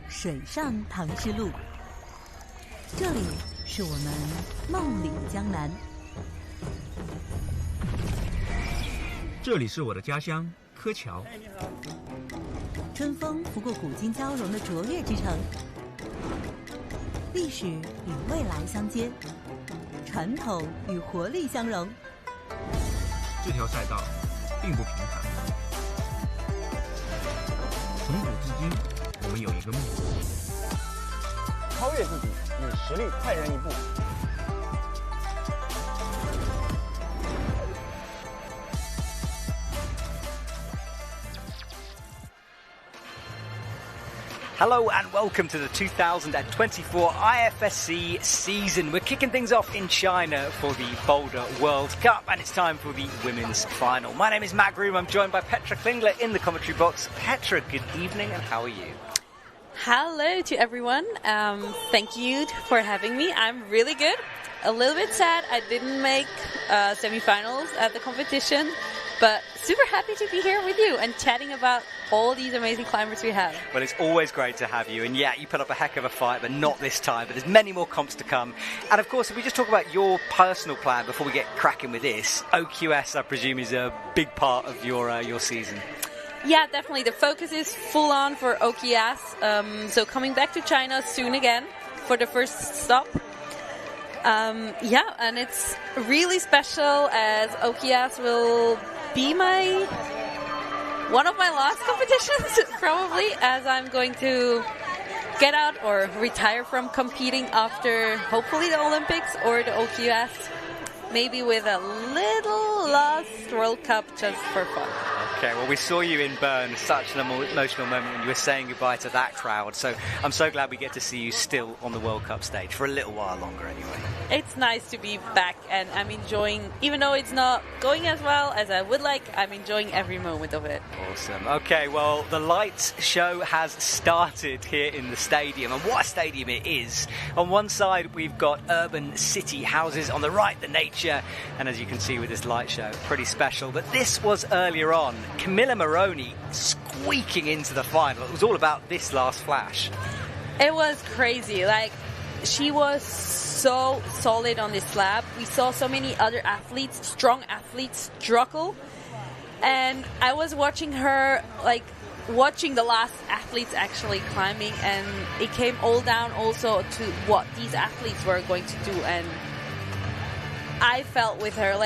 水上唐诗路，这里是我们梦里江南，这里是我的家乡柯桥。春风拂过古今交融的卓越之城，历史与未来相接，传统与活力相融。这条赛道并不平坦，从古至今，我们有一个梦：超越自己，与实力快人一步。Hello and welcome to the 2024 IFSC season. We're kicking things off in China for the Boulder World Cup, and it's time for the women's final. My name is Matt Groom. I'm joined by Petra Klingler in the commentary box. Petra, good evening, and how are you? Hello to everyone. Thank you for having me. I'm really good. A little bit sad I didn't make semi-finals at the competition, but super happy to be here with you and chatting about all these amazing climbers we have. Well, it's always great to have you. And yeah, you put up a heck of a fight, but not this time. But there's many more comps to come. And of course, if we just talk about your personal plan before we get cracking with this, OQS, I presume, is a big part of your season. Yeah, definitely. The focus is full on for OQS. So coming back to China soon again for the first stop. Yeah, and it's really special as OQS will be one of my last competitions, probably, as I'm going to get out or retire from competing after hopefully the Olympics or the OQS, maybe with a little last World Cup just for fun. Okay, well, we saw you in Bern, such an emotional moment when you were saying goodbye to that crowd. So I'm so glad we get to see you still on the World Cup stage for a little while longer anyway. It's nice to be back, and I'm enjoying, even though it's not going as well as I would like, I'm enjoying every moment of it. Awesome. Okay, well, the lights show has started here in the stadium, and what a stadium it is. On one side, we've got urban city houses, on the right, the nature, and as you can see with this light show, pretty special. But this was earlier on. Camilla Moroni squeaking into the final. It was all about this last flash. It was crazy. Like, she was so solid on this slab. We saw so many other athletes, strong athletes, struggle. And I was watching her, watching the last athletes actually climbing, and it came all down also to what these athletes were going to do. And I felt with her,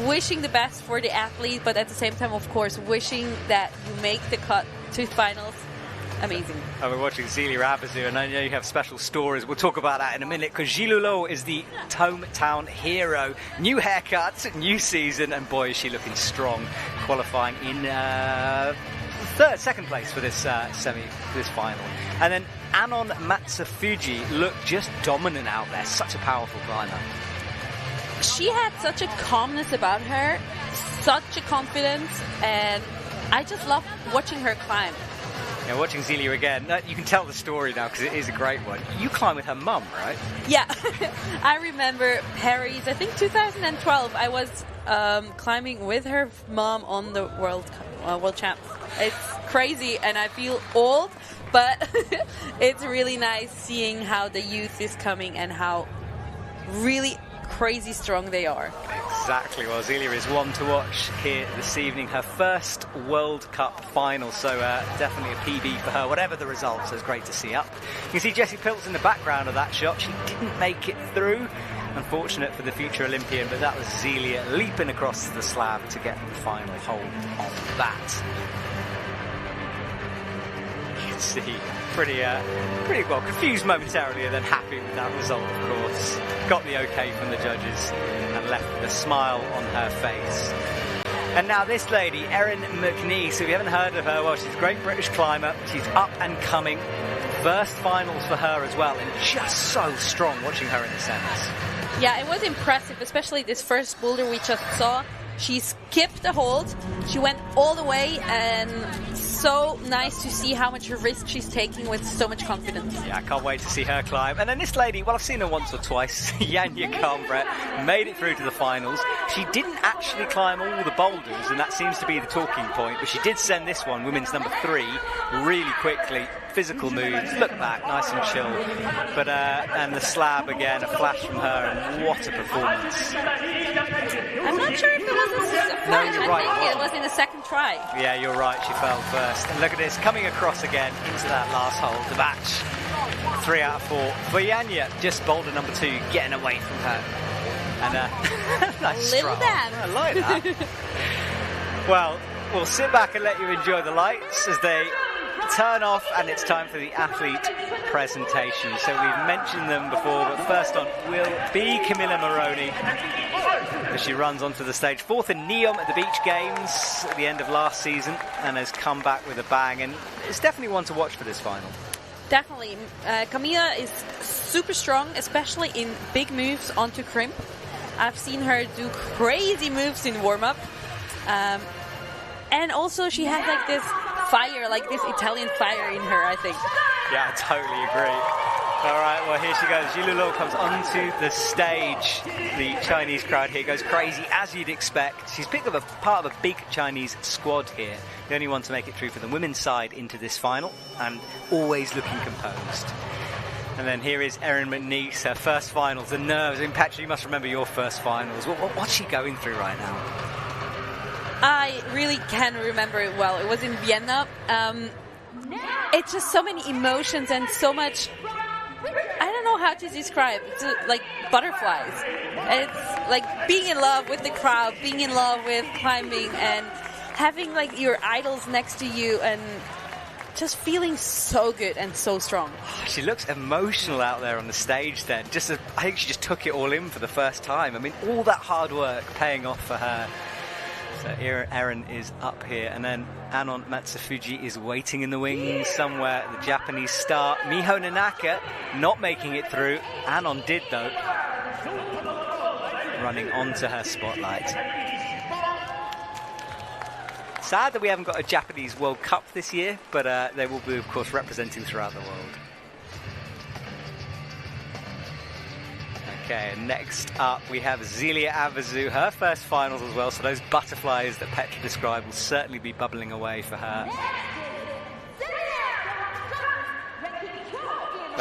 wishing the best for the athlete, but at the same time, of course, wishing that you make the cut to finals. Amazing. We're watching Zelia Abazu, and I know you have special stories. We'll talk about that in a minute, because Jilulo is the hometown hero. New haircut, new season, and boy, is she looking strong, qualifying in second place for this this final. And then Anon Matsufuji looked just dominant out there, such a powerful climber. She had such a calmness about her, such a confidence, and I just love watching her climb. Yeah, watching Zelia again, you can tell the story now because it is a great one. You climb with her mum, right? Yeah, I remember Paris, I think 2012, I was climbing with her mom on the World Champs. It's crazy and I feel old, but it's really nice seeing how the youth is coming and how really crazy strong they are. Exactly. Well, Zelia is one to watch here this evening. Her first World Cup final, so definitely a PB for her, whatever the result. So it's great to see up. You can see Jessie Pilts in the background of that shot. She didn't make it through. Unfortunate for the future Olympian, but that was Zelia leaping across the slab to get the final hold on that. You can see pretty well confused momentarily and then happy with that result, of course. Got the okay from the judges and left with a smile on her face. And now this lady, Erin McNee, so if you haven't heard of her, well, she's a great British climber. She's up and coming. First finals for her as well, and just so strong watching her in the semis. Yeah, it was impressive, especially this first boulder we just saw. She skipped the hold, she went all the way, and so nice to see how much risk she's taking with so much confidence. Yeah, I can't wait to see her climb. And then this lady, well, I've seen her once or twice, Yanya Calmbret, made it through to the finals. She didn't actually climb all the boulders, and that seems to be the talking point, but she did send this one, women's number 3, really quickly. physical moves, look back, nice and chill. But and the slab again, a flash from her, and what a performance. I'm not sure if it was a flash. No, you're right, I think it was in the second try. Yeah, you're right, she fell first. And look at this, coming across again into that last hole, the match. 3 out of 4. Vuyanya, just Boulder number 2, getting away from her. And nice Little stroll. Dan. I like that. Well, we'll sit back and let you enjoy the lights as they turn off, and it's time for the athlete presentation. So we've mentioned them before, but first on will be Camilla Moroni as she runs onto the stage. 4th in Neom at the Beach Games at the end of last season, and has come back with a bang, and it's definitely one to watch for this final. Definitely. Camilla is super strong, especially in big moves onto crimp. I've seen her do crazy moves in warm-up. And also she has like this fire, like this Italian fire in her, I think. Yeah, I totally agree. All right, well, here she goes. Yululu comes onto the stage. The Chinese crowd here goes crazy, as you'd expect. She's picked up a part of a big Chinese squad here. The only one to make it through for the women's side into this final, and always looking composed. And then here is Erin McNeese, her first finals, the nerves. I mean, Patrick, you must remember your first finals. What's she going through right now? I really can remember it well. It was in Vienna. It's just so many emotions and so much... I don't know how to describe. It's like butterflies. It's like being in love with the crowd, being in love with climbing, and having like your idols next to you, and just feeling so good and so strong. She looks emotional out there on the stage then. I think she just took it all in for the first time. I mean, all that hard work paying off for her. So Erin is up here, and then Anon Matsufuji is waiting in the wings somewhere at the Japanese start. Miho Nanaka not making it through. Anon did, though. Running onto her spotlight. Sad that we haven't got a Japanese World Cup this year, but they will be, of course, representing throughout the world. Okay, next up we have Zelia Avazu, her first finals as well, so those butterflies that Petra described will certainly be bubbling away for her.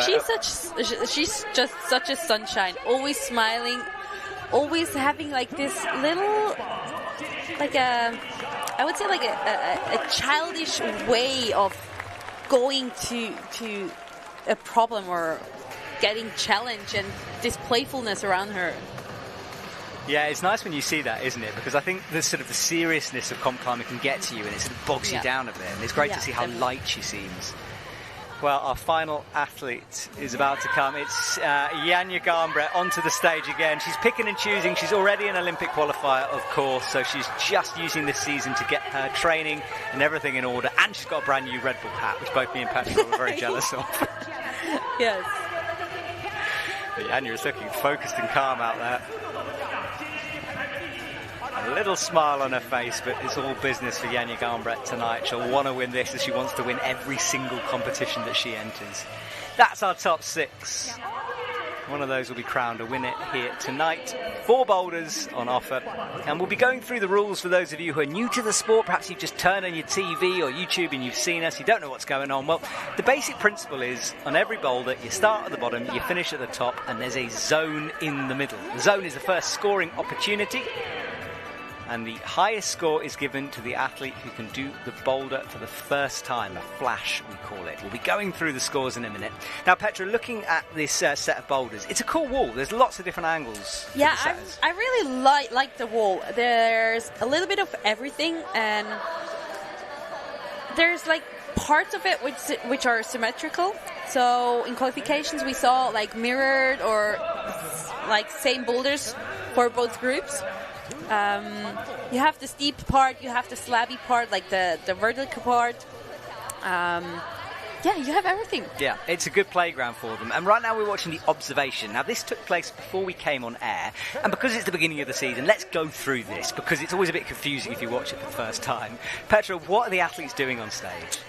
She's just such a sunshine, always smiling, always having like this little, like I would say like a childish way of going to a problem or getting challenged, and this playfulness around her. Yeah, it's nice when you see that, isn't it? Because I think the sort of the seriousness of comp climbing can get to you, and it sort of bogs you down a bit. And it's great to see how light she seems. Well, our final athlete is about to come. It's Janja Garnbret onto the stage again. She's picking and choosing. She's already an Olympic qualifier, of course, so she's just using this season to get her training and everything in order. And she's got a brand new Red Bull hat, which both me and Patrick were very jealous of. Yes. Janja is looking focused and calm out there. A little smile on her face, but it's all business for Janja Garnbret tonight. She'll want to win this, as she wants to win every single competition that she enters. That's our top 6. One of those will be crowned a winner here tonight. 4 boulders on offer. And we'll be going through the rules for those of you who are new to the sport. Perhaps you've just turned on your TV or YouTube and you've seen us. You don't know what's going on. Well, the basic principle is, on every boulder, you start at the bottom, you finish at the top, and there's a zone in the middle. The zone is the first scoring opportunity, and the highest score is given to the athlete who can do the boulder for the first time, a flash we call it. We'll be going through the scores in a minute. Now, Petra, looking at this set of boulders, it's a cool wall. There's lots of different angles. Yeah, I really like the wall. There's a little bit of everything, and there's like parts of it which are symmetrical. So in qualifications we saw like mirrored or like same boulders for both groups. You have the steep part, you have the slabby part, like the vertical part. Yeah, you have everything. Yeah, it's a good playground for them. And right now we're watching the observation. Now, this took place before we came on air. And because it's the beginning of the season, let's go through this, because it's always a bit confusing if you watch it for the first time. Petra, what are the athletes doing on stage?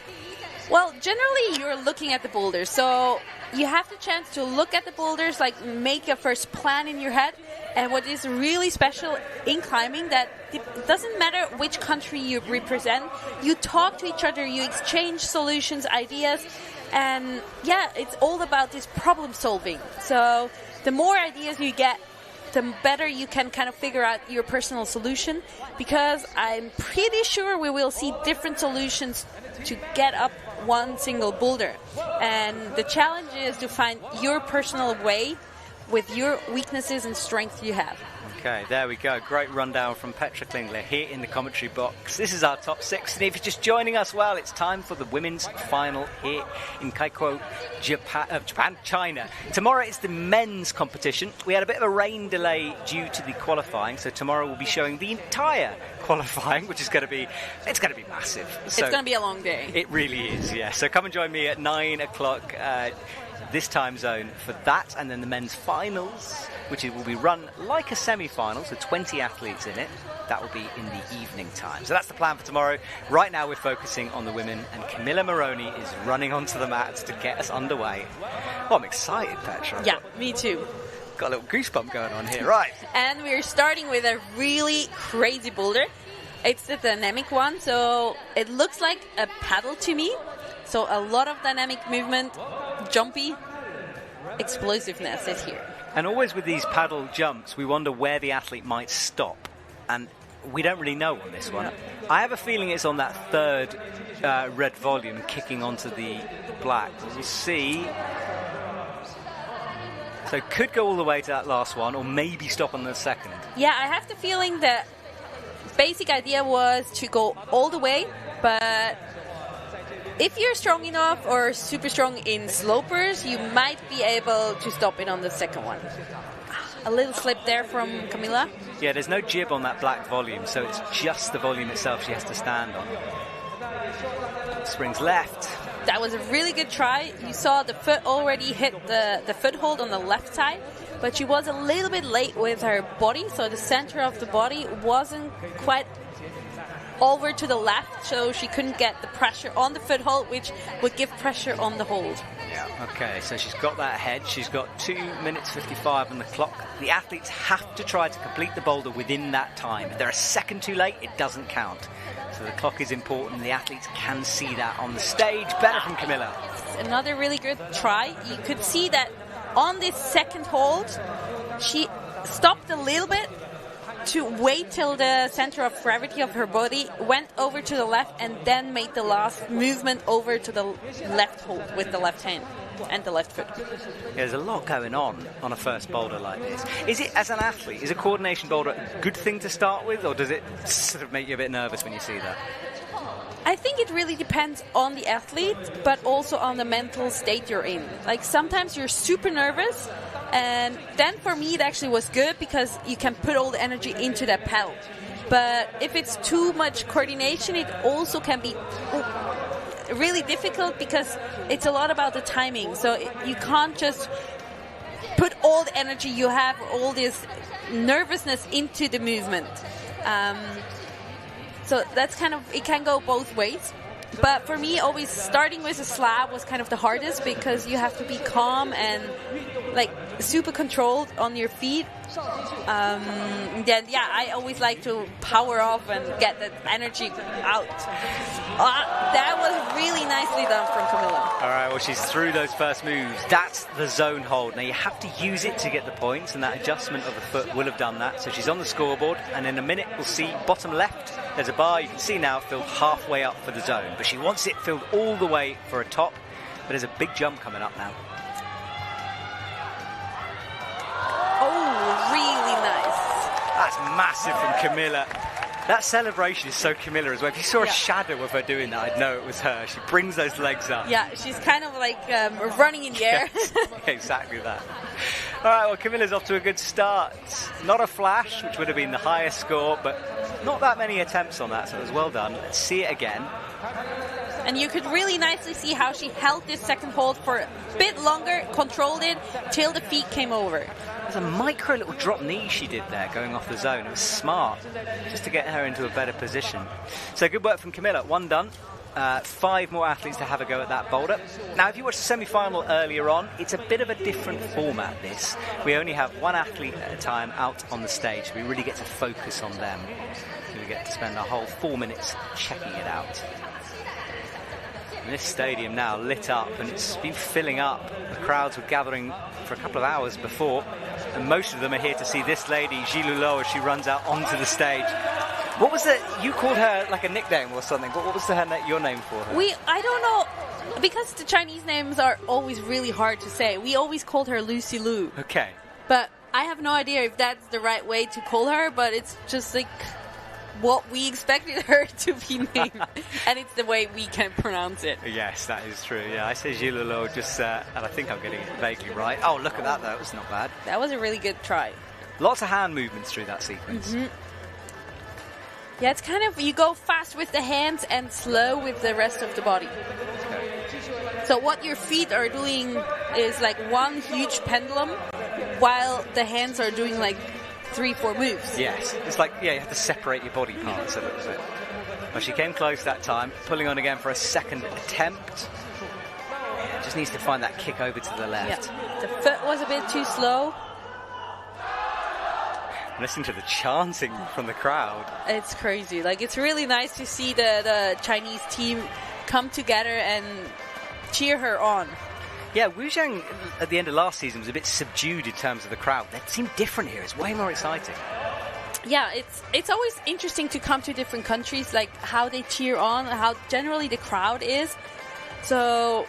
Well, generally you're looking at the boulders. So you have the chance to look at the boulders, like make a first plan in your head. And what is really special in climbing, that it doesn't matter which country you represent, you talk to each other, you exchange solutions, ideas, And yeah, it's all about this problem solving. So the more ideas you get, the better you can kind of figure out your personal solution, because I'm pretty sure we will see different solutions to get up one single boulder. And the challenge is to find your personal way with your weaknesses and strengths you have. Okay, there we go. Great rundown from Petra Klingler here in the commentary box. This is our top 6, and if you're just joining us, well, it's time for the women's final here in Keqiao, Japan, China. Tomorrow is the men's competition. We had a bit of a rain delay due to the qualifying, so tomorrow we'll be showing the entire qualifying, which is going to be massive. So it's going to be a long day. It really is, yeah. So come and join me at 9 o'clock this time zone for that, and then the men's finals, which will be run like a semi-final, so 20 athletes in it. That will be in the evening time. So that's the plan for tomorrow. Right now we're focusing on the women, and Camilla Moroni is running onto the mats to get us underway. Oh, I'm excited, Petra. Yeah, me too. Got a little goosebump going on here, right? And we're starting with a really crazy boulder. It's the dynamic one, so it looks like a paddle to me. So a lot of dynamic movement, jumpy, explosiveness is here. And always with these paddle jumps, we wonder where the athlete might stop. And we don't really know on this one. No. I have a feeling it's on that third red volume kicking onto the black. We'll see. So could go all the way to that last one, or maybe stop on the second. Yeah, I have the feeling that basic idea was to go all the way, but if you're strong enough or super strong in slopers, you might be able to stop it on the second one. A little slip there from Camilla. Yeah, there's no jib on that black volume, so it's just the volume itself she has to stand on. Springs left. That was a really good try. You saw the foot already hit the foothold on the left side, but she was a little bit late with her body, so the center of the body wasn't quite over to the left, so she couldn't get the pressure on the foothold, which would give pressure on the hold. Yeah. Okay, so she's got that ahead. She's got 2 minutes 55 on the clock. The athletes have to try to complete the boulder within that time. If they're a second too late, it doesn't count. So the clock is important. The athletes can see that on the stage. Better from Camilla. Another really good try. You could see that on this second hold, she stopped a little bit to wait till the center of gravity of her body went over to the left, and then made the last movement over to the left hold with the left hand and the left foot. Yeah, there's a lot going on a first boulder like this. Is it, as an athlete, is a coordination boulder a good thing to start with, or does it sort of make you a bit nervous when you see that? I think it really depends on the athlete, but also on the mental state you're in. Like, sometimes you're super nervous, and then for me it actually was good because you can put all the energy into that paddle. But if it's too much coordination, it also can be really difficult because it's a lot about the timing. So you can't just put all the energy you have, all this nervousness into the movement. So that's kind of, it can go both ways. But for me, always starting with a slab was kind of the hardest because you have to be calm and like super controlled on your feet. Then I always like to power off and get the energy out. That was really nicely done from Camilla. All right, well, she's through those first moves. That's the zone hold. Now you have to use it to get the points, and that adjustment of the foot will have done that. So she's on the scoreboard, and in a minute we'll see bottom left. There's a bar you can see now filled halfway up for the zone, but she wants it filled all the way for a top. But there's a big jump coming up now. Oh, really nice. That's massive from Camilla. That celebration is so Camilla as well. If you saw a shadow of her doing that, I'd know it was her. She brings those legs up. Yeah, she's kind of like running in the air. Yes, exactly that. All right, well, Camilla's off to a good start. Not a flash, which would have been the highest score, but not that many attempts on that, so it was well done. Let's see it again. And you could really nicely see how she held this second hold for a bit longer, controlled it, till the feet came over. There's a micro little drop knee she did there going off the zone. It was smart, just to get her into a better position. So good work from Camilla. One done. 5 more athletes to have a go at that boulder. Now, if you watched the semi-final earlier on, it's a bit of a different format, this. We only have 1 athlete at a time out on the stage. We really get to focus on them. We get to spend a whole 4 minutes checking it out. And this stadium now lit up, and it's been filling up. The crowds were gathering for a couple of hours before, and most of them are here to see this lady, Zhilulo, as she runs out onto the stage. What was you called her like a nickname or something, but what was your name for her? I don't know, because the Chinese names are always really hard to say. We always called her Lucy Lu. Okay. But I have no idea if that's the right way to call her, but it's just like what we expected her to be named, and it's the way we can pronounce it. Yes, that is true. Yeah, I say Zhilulo and I think I'm getting it vaguely right. Oh, look at that, though. It's not bad. That was a really good try. Lots of hand movements through that sequence. Mm-hmm. Yeah, it's kind of, you go fast with the hands and slow with the rest of the body. Okay. So what your feet are doing is like one huge pendulum, while the hands are doing like 3-4 moves. Yes, it's like, you have to separate your body parts a little bit. Well, she came close that time, pulling on again for a second attempt. Yeah, just needs to find that kick over to the left. Yeah. The foot was a bit too slow. Listen to the chanting from the crowd. It's crazy. Like, it's really nice to see the Chinese team come together and cheer her on. Yeah, Wujiang at the end of last season was a bit subdued in terms of the crowd. They seem different here. It's way more exciting. Yeah, it's always interesting to come to different countries, like how they cheer on, how generally the crowd is. So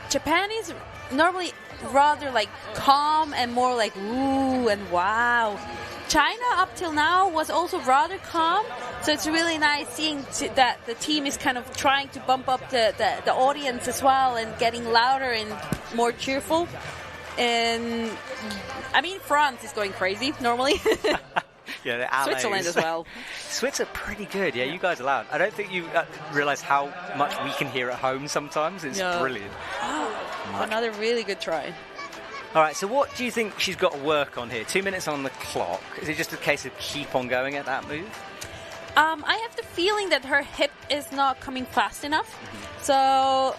Japan is normally rather like calm and more like ooh and wow. China up till now was also rather calm, so it's really nice seeing that the team is kind of trying to bump up the audience as well and getting louder and more cheerful. And I mean, France is going crazy normally. Yeah, the allies. Switzerland as well. Swiss are pretty good. Yeah, you guys are loud. I don't think you realise how much we can hear at home sometimes. It's brilliant. Another really good try. All right, so what do you think she's got to work on here? 2 minutes on the clock. Is it just a case of keep on going at that move? I have the feeling that her hip is not coming fast enough. Mm-hmm. So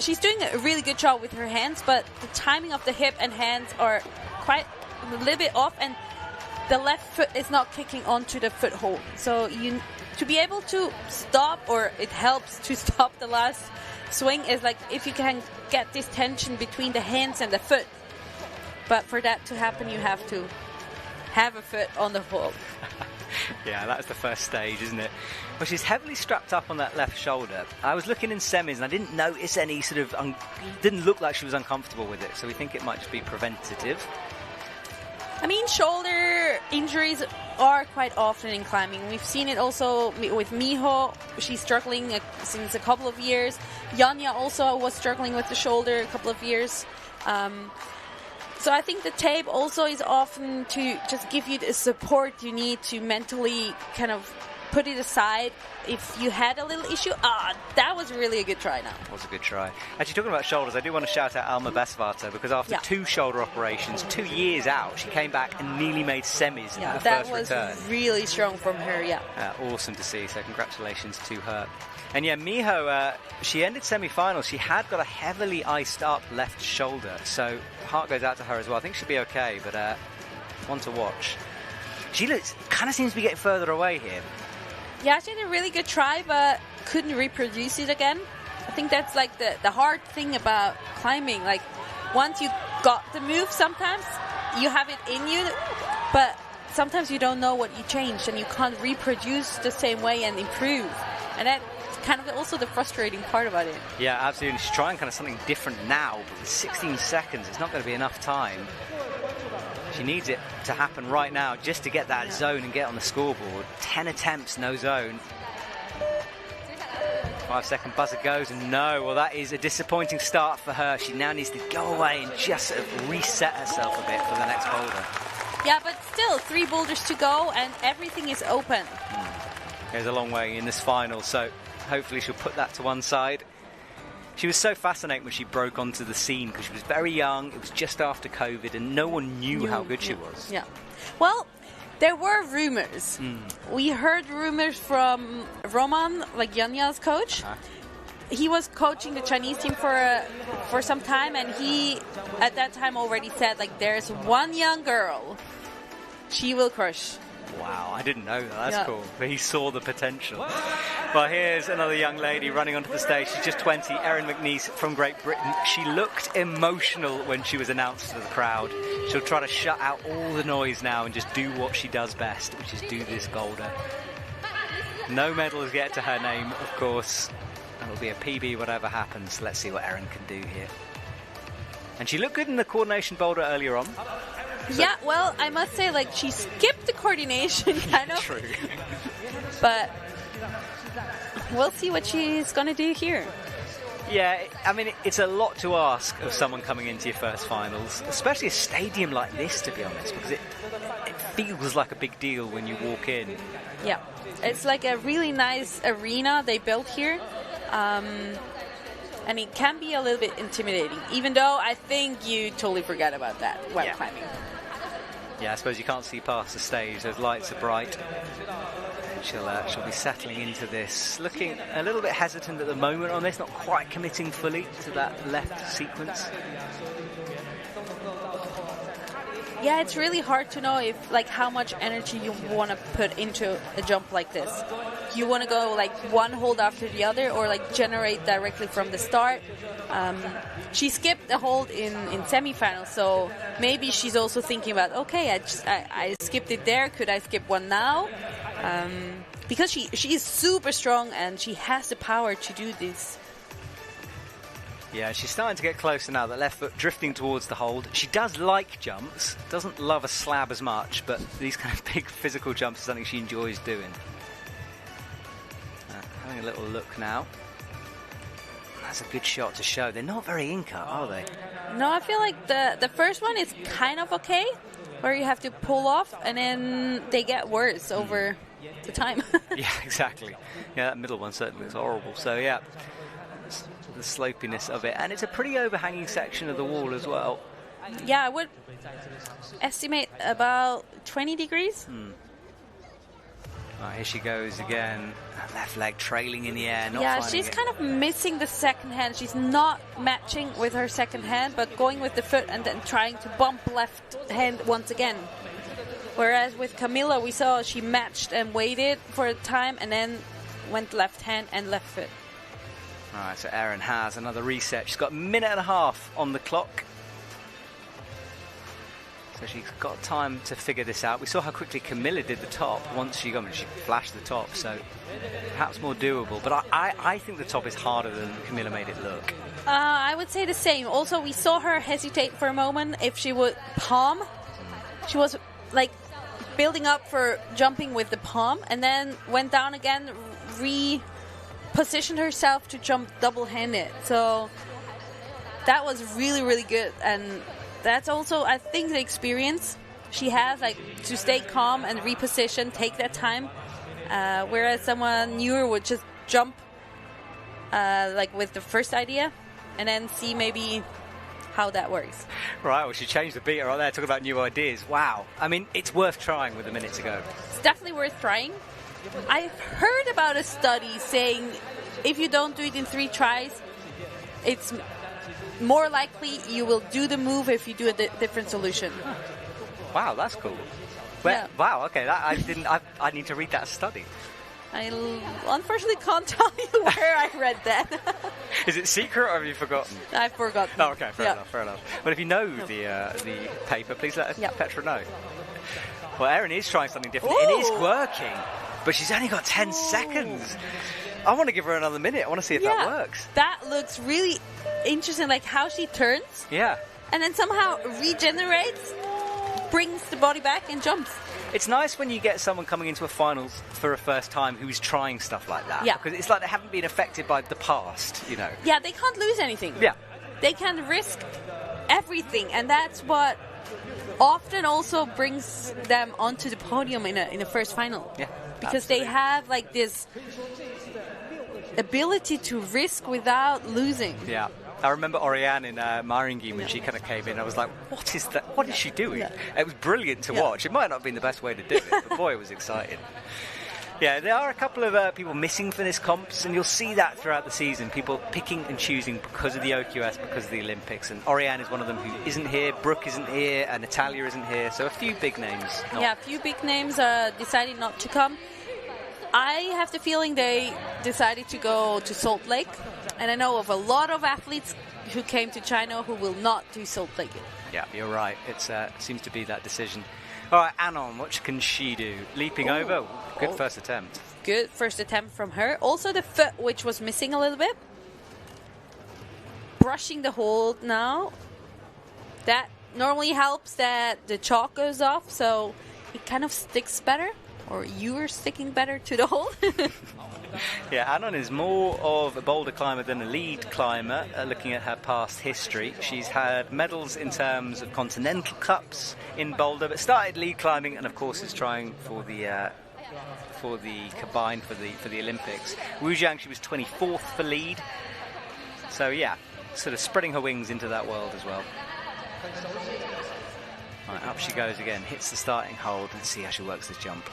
she's doing a really good job with her hands, but the timing of the hip and hands are quite a little bit off, and the left foot is not kicking onto the foothold. So to be able to stop, or it helps to stop the last swing, is like if you can get this tension between the hands and the foot. But for that to happen, you have to have a foot on the hold. Yeah, that's the first stage, isn't it? Well, she's heavily strapped up on that left shoulder. I was looking in semis and I didn't notice any sort of... didn't look like she was uncomfortable with it, so we think it might just be preventative. I mean, shoulder injuries are quite often in climbing. We've seen it also with Miho. She's struggling since a couple of years. Yanya also was struggling with the shoulder a couple of years. So I think the tape also is often to just give you the support you need to mentally kind of put it aside if you had a little issue. That was really a good try now. That was a good try. Actually, talking about shoulders, I do want to shout out Alma Besvarta, because after 2 shoulder operations, 2 years out, she came back and nearly made semis in her first return. That was really strong from her, awesome to see, so congratulations to her. And yeah, Miho, she ended semi-finals. She had got a heavily iced up left shoulder, so heart goes out to her as well. I think she'll be okay, but one to watch. She kind of seems to be getting further away here. Yeah, she had a really good try, but couldn't reproduce it again. I think that's like the hard thing about climbing. Like, once you got the move, sometimes you have it in you, but sometimes you don't know what you changed, and you can't reproduce the same way and improve. And that's kind of also the frustrating part about it. Yeah, absolutely. She's trying kind of something different now, but with 16 seconds, it's not going to be enough time. She needs it to happen right now just to get that zone and get on the scoreboard. 10 attempts, no zone. 5-second buzzer goes, and no. Well, that is a disappointing start for her. She now needs to go away and just sort of reset herself a bit for the next boulder. Yeah, but still, 3 boulders to go, and everything is open. There's a long way in this final, so hopefully she'll put that to one side. She was so fascinating when she broke onto the scene, because she was very young, it was just after COVID, and no one knew how good she was. Yeah. Well, there were rumors. We heard rumors from Roman, like Yanya's coach. He was coaching the Chinese team for some time, and he, at that time, already said, like, there's one young girl, she will crush. Wow, I didn't know that. That's cool. But he saw the potential. Well, here's another young lady running onto the stage. She's just 20, Erin McNeice from Great Britain. She looked emotional when she was announced to the crowd. She'll try to shut out all the noise now and just do what she does best, which is do this Boulder. No medals yet to her name, of course. It'll be a PB whatever happens. Let's see what Erin can do here. And she looked good in the coordination boulder earlier on. So yeah, well, I must say, like, she skipped the coordination, kind of. True. But we'll see what she's going to do here. Yeah, I mean, it's a lot to ask of someone coming into your first finals, especially a stadium like this, to be honest, because it feels like a big deal when you walk in. Yeah, it's like a really nice arena they built here. And it can be a little bit intimidating, even though I think you totally forget about that while climbing. Yeah, I suppose you can't see past the stage. Those lights are bright. She'll be settling into this. Looking a little bit hesitant at the moment on this, not quite committing fully to that left sequence. Yeah, it's really hard to know if, like, how much energy you want to put into a jump like this. You want to go like one hold after the other, or like generate directly from the start. She skipped a hold in semifinals, so maybe she's also thinking about, okay, I skipped it there. Could I skip one now? Because she is super strong and she has the power to do this. Yeah, she's starting to get closer now. The left foot drifting towards the hold. She does like jumps, doesn't love a slab as much, but these kind of big physical jumps are something she enjoys doing. Having a little look now. That's a good shot to show. They're not very in-cut, are they? No, I feel like the first one is kind of okay, where you have to pull off, and then they get worse over the time. Yeah, exactly. Yeah, that middle one certainly looks horrible. So, yeah, the slopiness of it. And it's a pretty overhanging section of the wall as well. Yeah, I would estimate about 20 degrees. Right, here she goes again. Left leg trailing in the air. Yeah, she's kind of missing the second hand. She's not matching with her second hand, but going with the foot and then trying to bump left hand once again. Whereas with Camilla, we saw she matched and waited for a time and then went left hand and left foot. All right, so Erin has another reset. She's got a minute and a half on the clock. So she's got time to figure this out. We saw how quickly Camilla did the top once she flashed the top, so perhaps more doable. But I think the top is harder than Camilla made it look. I would say the same. Also, we saw her hesitate for a moment if she would palm. She was like building up for jumping with the palm and then went down again, repositioned herself to jump double-handed. So that was really, really good. And that's also, I think, the experience she has, like, to stay calm and reposition, take that time. Whereas someone newer would just jump, like, with the first idea and then see maybe how that works. Right, well, she changed the beat right there, talking about new ideas. Wow. I mean, it's worth trying with a minute to go. It's definitely worth trying. I've heard about a study saying if you don't do it in 3 tries, it's more likely you will do the move if you do a different solution. Wow, that's cool. Well, yeah. Wow, okay, I need to read that study. I unfortunately can't tell you where I read that. Is it secret or have you forgotten? I've forgotten. Oh, okay, fair enough. But if you know the paper, please let Petra know. Well, Erin is trying something different. Ooh. It is working, but she's only got 10 seconds. I want to give her another minute. I want to see if that works. That looks really interesting, like how she turns. Yeah. And then somehow regenerates, brings the body back and jumps. It's nice when you get someone coming into a finals for a first time who's trying stuff like that. Yeah. Because it's like they haven't been affected by the past, you know. Yeah, they can't lose anything. Yeah. They can risk everything, and that's what often also brings them onto the podium in a first final. Yeah. Because they have like this ability to risk without losing. Yeah. I remember Oriane in Maringhi when she kind of came in. I was like, what is that? What is she doing? Yeah. It was brilliant to watch. It might not have been the best way to do it, but boy, it was exciting. Yeah, there are a couple of people missing for this comps, and you'll see that throughout the season. People picking and choosing because of the OQS, because of the Olympics. And Oriane is one of them who isn't here. Brooke isn't here, and Natalia isn't here. So a few big names. Yeah, a few big names decided not to come. I have the feeling they decided to go to Salt Lake, and I know of a lot of athletes who came to China who will not do Salt Lake. Yeah, you're right. It seems to be that decision. All right, Anon, what can she do? Leaping over? Good first attempt. Good first attempt from her. Also the foot, which was missing a little bit. Brushing the hold now. That normally helps that the chalk goes off, so it kind of sticks better. Or you are sticking better to the hold. Yeah, Anon is more of a boulder climber than a lead climber, looking at her past history. She's had medals in terms of continental cups in boulder, but started lead climbing and, of course, is trying for the combined for the Olympics. Wujiang, she was 24th for lead. So, yeah, sort of spreading her wings into that world as well. Right, up she goes again, hits the starting hold. Let's see how she works this jump.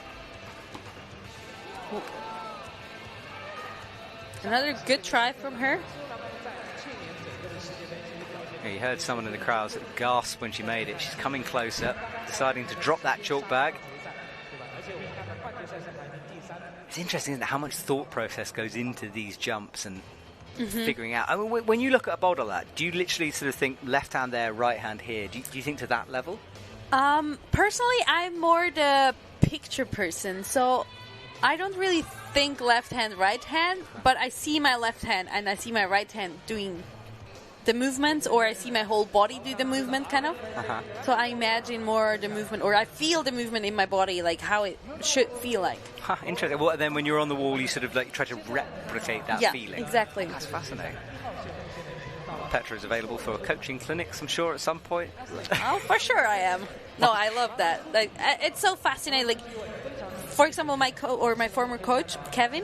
Another good try from her. Yeah, you heard someone in the crowd sort of gasp when she made it. She's coming closer, deciding to drop that chalk bag. It's interesting, isn't it, how much thought process goes into these jumps and figuring out. I mean, when you look at a boulder like that, do you literally sort of think left hand there, right hand here? Do you think to that level? Personally, I'm more the picture person, so I don't really think left hand, right hand, but I see my left hand and I see my right hand doing the movements, or I see my whole body do the movement, kind of. So I imagine more the movement, or I feel the movement in my body, like how it should feel like. Interesting. Well, then when you're on the wall, you sort of like try to replicate that feeling. Yeah, exactly. That's fascinating. Petra is available for coaching clinics, I'm sure, at some point. Oh, for sure I am. No, I love that. Like, it's so fascinating. Like, for example, my former coach, Kevin,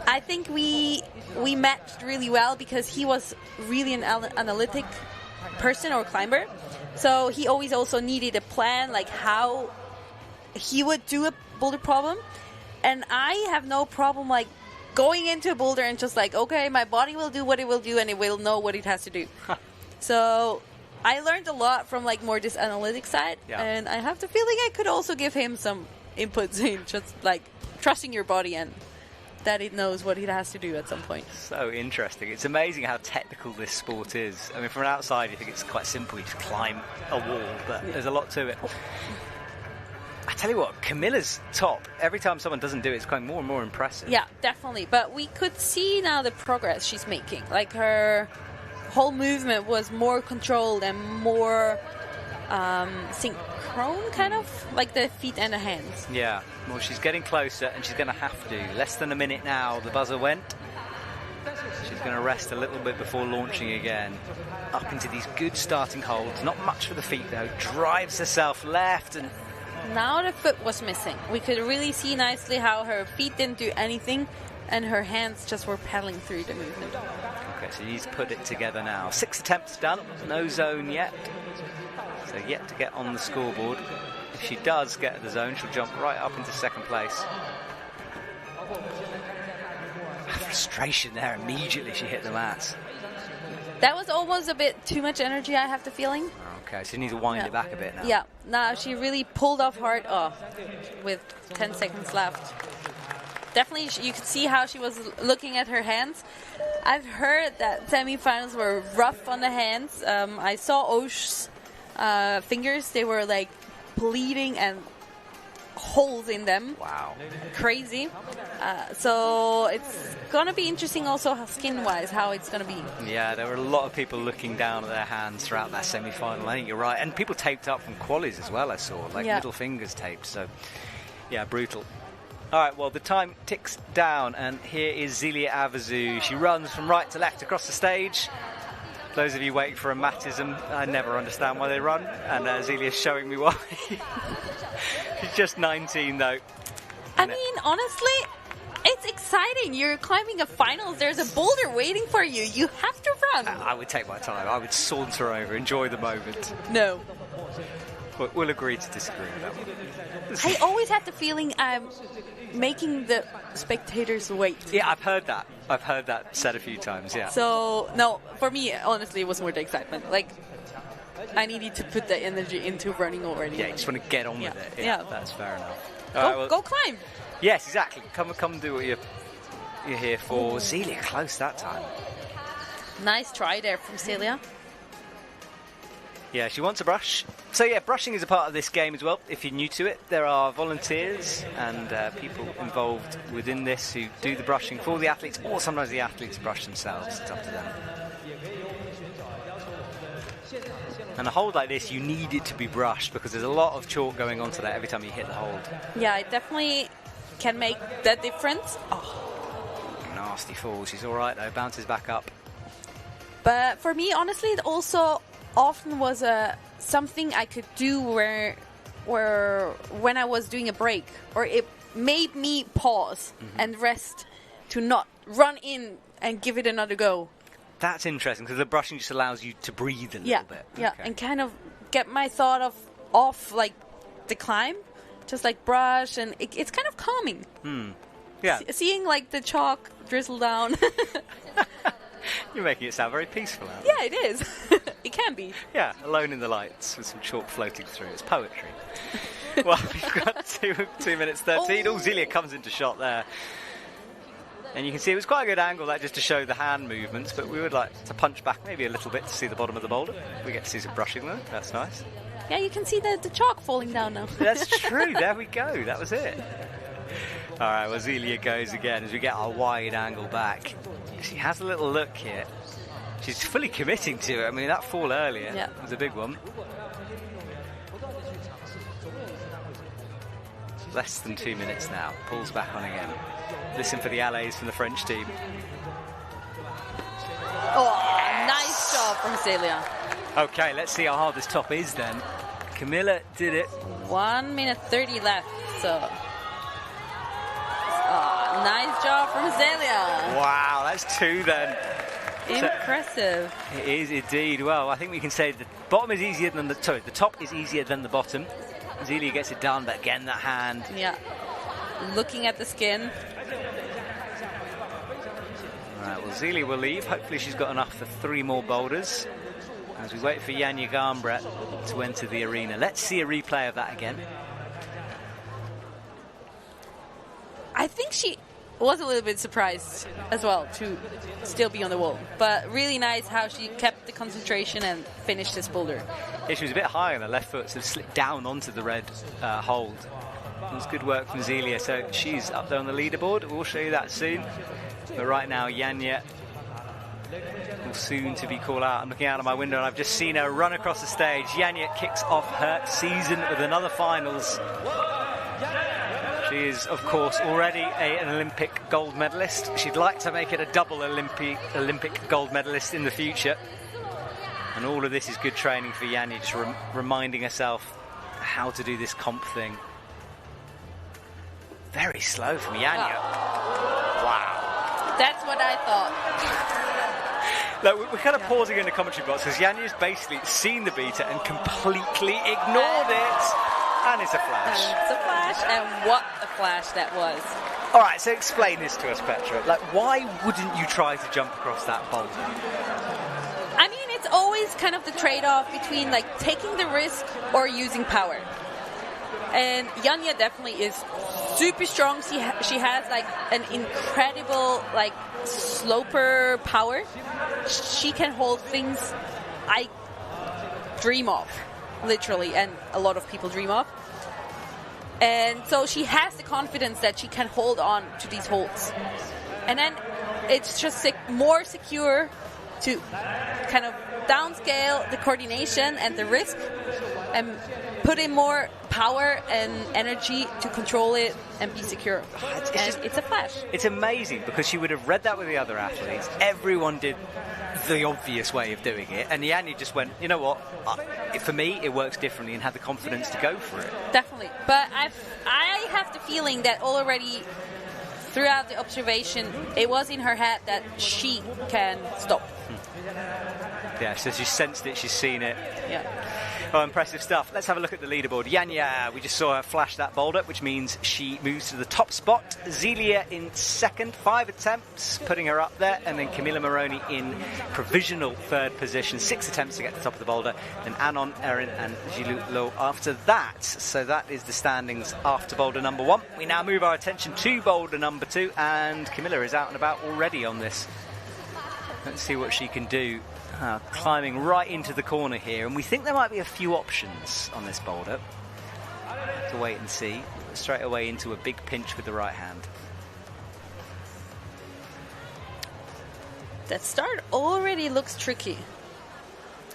I think we matched really well because he was really an analytic person or climber. So he always also needed a plan, like how he would do a boulder problem. And I have no problem, like, going into a boulder and just like, okay, my body will do what it will do and it will know what it has to do. So I learned a lot from like more this analytic side, and I have the feeling I could also give him some inputs in just like trusting your body and that it knows what it has to do at some point. So interesting. It's amazing how technical this sport is. I mean, from an outside you think it's quite simple, you just climb a wall, but there's a lot to it. I tell you what, Camilla's top. Every time someone doesn't do it, it's becoming more and more impressive. Yeah, definitely. But we could see now the progress she's making. Like her whole movement was more controlled and more synchronous, kind of, like the feet and the hands. Yeah, well, she's getting closer and she's going to have to. Less than a minute now, the buzzer went. She's going to rest a little bit before launching again. Up into these good starting holds. Not much for the feet, though. Drives herself left and... Now the foot was missing. We could really see nicely how her feet didn't do anything and her hands just were pedaling through the movement. Okay, so you need to put it together now. 6 attempts done, no zone yet. So yet to get on the scoreboard. If she does get the zone, she'll jump right up into second place. Frustration there, immediately she hit the mats. That was almost a bit too much energy, I have the feeling. Okay, so you need to wind it back a bit now. Yeah, now she really pulled off hard with 10 seconds left. Definitely, you could see how she was looking at her hands. I've heard that semifinals were rough on the hands. I saw Osh's fingers. They were like bleeding and holes in them. Wow. Crazy. So it's going to be interesting also skin-wise how it's going to be. Yeah, there were a lot of people looking down at their hands throughout that semi-final. I think you're right. And people taped up from qualies as well, I saw. Like middle fingers taped. So, yeah, brutal. All right, well, the time ticks down. And here is Zelia Avazu. She runs from right to left across the stage. Those of you waiting for a matism, I never understand why they run. And Zelia's showing me why. She's just 19, though. I mean, honestly, it's exciting. You're climbing a finals. There's a boulder waiting for you. You have to run. I would take my time. I would saunter over, enjoy the moment. No. But we'll agree to disagree with that one. I always had the feeling I'm making the spectators wait. Yeah, I've heard that. I've heard that said a few times, yeah. So, no, for me, honestly, it was more the excitement. Like, I needed to put the energy into running already. Yeah, you just want to get on with it. Yeah. That's fair enough. Go climb. Yes, exactly. Come do what you're here for. Zelia close that time. Nice try there from Celia. Yeah, she wants a brush. So yeah, brushing is a part of this game as well. If you're new to it, there are volunteers and people involved within this who do the brushing for the athletes, or sometimes the athletes brush themselves. It's up to them. And a hold like this, you need it to be brushed because there's a lot of chalk going onto that every time you hit the hold. Yeah, it definitely can make that difference. Nasty fall. She's all right though. Bounces back up. But for me, honestly, it also often was something I could do where when I was doing a break, or it made me pause and rest to not run in and give it another go. That's interesting because the brushing just allows you to breathe a little bit. Yeah, Okay. and kind of get my thought off like the climb, just like brush, and it's kind of calming. Yeah. Seeing like the chalk drizzle down. You're making it sound very peaceful, Anne. Yeah, it is. It can be. Yeah, alone in the lights with some chalk floating through. It's poetry. Well, we've got 2 minutes 13. Oh, Zelia comes into shot there. And you can see it was quite a good angle, that just to show the hand movements, but we would like to punch back maybe a little bit to see the bottom of the boulder. We get to see some brushing though. That's nice. Yeah, you can see the chalk falling down now. That's true. There we go. That was it. All right, well, Zelia goes again as we get our wide angle back. She has a little look here. She's fully committing to it. I mean, that fall earlier was a big one. Less than 2 minutes now. Pulls back on again. Listen for the allays from the French team. Oh, nice job from Celia. Okay, let's see how hard this top is then. Camilla did it. 1 minute 30 left, so... nice job from Celia. Wow, that's 2 then. Impressive. So, it is indeed. Well, I think we can say the bottom is easier than the top is easier than the bottom. Zelia gets it done, but again that hand. Yeah. Looking at the skin. Alright, well, Zelia will leave. Hopefully she's got enough for 3 more boulders as we wait for Janja Garnbret to enter the arena. Let's see a replay of that again. I think she was a little bit surprised as well to still be on the wall, but really nice how she kept the concentration and finished this boulder. Yeah, she was a bit high on her left foot, so slipped down onto the red hold. It was good work from Zelia, so she's up there on the leaderboard. We'll show you that soon. But right now, Janja will soon to be called out. I'm looking out of my window and I've just seen her run across the stage. Janja kicks off her season with another finals. She is, of course, already an Olympic gold medalist. She'd like to make it a double Olympic gold medalist in the future. And all of this is good training for Janja, just reminding herself how to do this comp thing. Very slow from Janja. Wow. That's what I thought. Look, we're kind of pausing in the commentary box because Janja's basically seen the beater and completely ignored it. And it's a flash. And it's a flash, and what a flash that was. All right, so explain this to us, Petra. Like, why wouldn't you try to jump across that boulder? I mean, it's always kind of the trade-off between like taking the risk or using power. And Janja definitely is super strong. She has like an incredible like sloper power. She can hold things I dream of, literally, and a lot of people dream of. And so she has the confidence that she can hold on to these holds. And then it's just more secure to kind of downscale the coordination and the risk and put in more power and energy to control it and be secure. It's a flash. It's amazing because she would have read that with the other athletes. Everyone did the obvious way of doing it, and Janja just went, you know what, for me it works differently, and had the confidence to go for it. Definitely. But I have the feeling that already throughout the observation it was in her head that she can stop. Yeah, so she sensed it, she's seen it. Yeah. Well, impressive stuff. Let's have a look at the leaderboard. Yanya, we just saw her flash that boulder, which means she moves to the top spot. Zelia in second, 5 attempts, putting her up there. And then Camilla Moroni in provisional third position, 6 attempts to get to the top of the boulder. Then Anon, Erin and Jilu Lo after that. So that is the standings after boulder number 1. We now move our attention to boulder number 2, and Camilla is out and about already on this. Let's see what she can do. Climbing right into the corner here, and we think there might be a few options on this boulder. Have to wait and see. Straight away into a big pinch with the right hand. That start already looks tricky.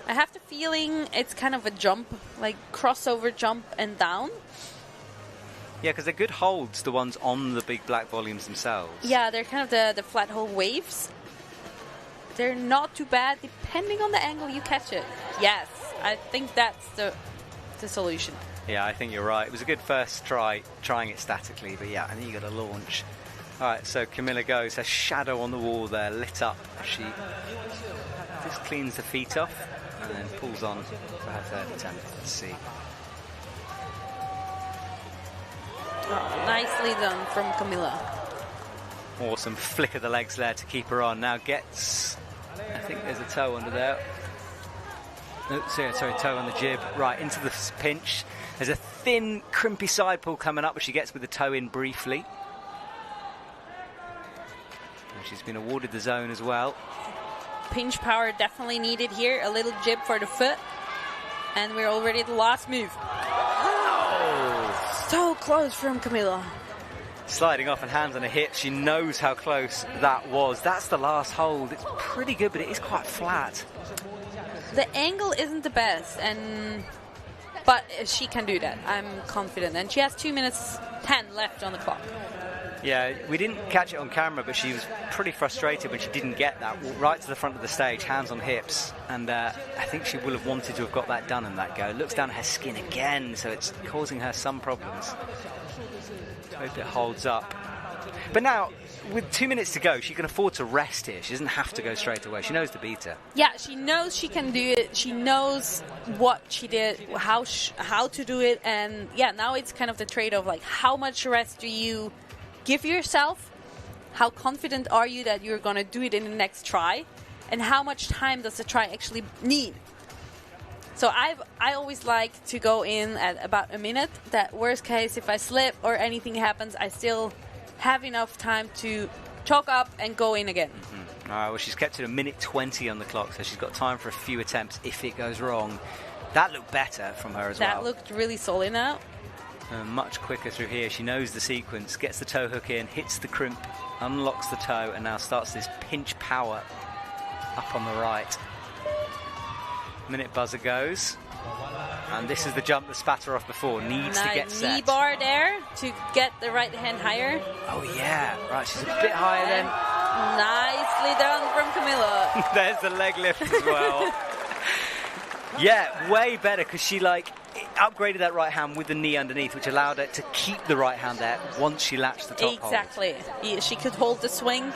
I have the feeling it's kind of a jump, like crossover jump and down. Yeah, because they're good holds, the ones on the big black volumes themselves. Yeah, they're kind of the flat hole waves. They're not too bad, depending on the angle you catch it. Yes, I think that's the solution. Yeah, I think you're right. It was a good first try, trying it statically, but yeah, I think you got to launch. All right, so Camilla goes. Her shadow on the wall there, lit up. She just cleans the feet off and then pulls on for her third attempt. Let's see. Oh, nicely done from Camilla. Awesome flick of the legs there to keep her on. Now gets... I think there's a toe under there. No, sorry, toe on the jib. Right, into the pinch. There's a thin, crimpy side pull coming up, which she gets with the toe in briefly. And she's been awarded the zone as well. Pinch power definitely needed here. A little jib for the foot. And we're already at the last move. Oh. So close from Camilla. Sliding off and hands on her hip. She knows how close that was. That's the last hold. It's pretty good, but it is quite flat. The angle isn't the best, but she can do that. I'm confident. And she has 2 minutes 10 left on the clock. Yeah, we didn't catch it on camera, but she was pretty frustrated when she didn't get that. Walked right to the front of the stage, hands on hips. And I think she will have wanted to have got that done in that go. Looks down her skin again, so it's causing her some problems. Hope it holds up. But now, with 2 minutes to go, she can afford to rest here. She doesn't have to go straight away. She knows the beater. Yeah, she knows she can do it. She knows what she did, how to do it. And yeah, now it's kind of the trade-off, like how much rest do you give yourself? How confident are you that you're going to do it in the next try? And how much time does the try actually need? So I always like to go in at about a minute. That worst case, if I slip or anything happens, I still have enough time to chalk up and go in again. Mm-hmm. All right, well, she's kept it a minute 20 on the clock, so she's got time for a few attempts if it goes wrong. That looked better from her as well. That looked really solid now. Much quicker through here. She knows the sequence, gets the toe hook in, hits the crimp, unlocks the toe, and now starts this pinch power up on the right. Minute buzzer goes, and this is the jump that spat her off before. Needs to get set. Knee bar there to get the right hand higher. Oh yeah, right. She's a bit higher then. Nicely done from Camilla. There's the leg lift as well. Yeah, way better because she upgraded that right hand with the knee underneath, which allowed her to keep the right hand there once she latched the top hold. Exactly. Yeah, she could hold the swing,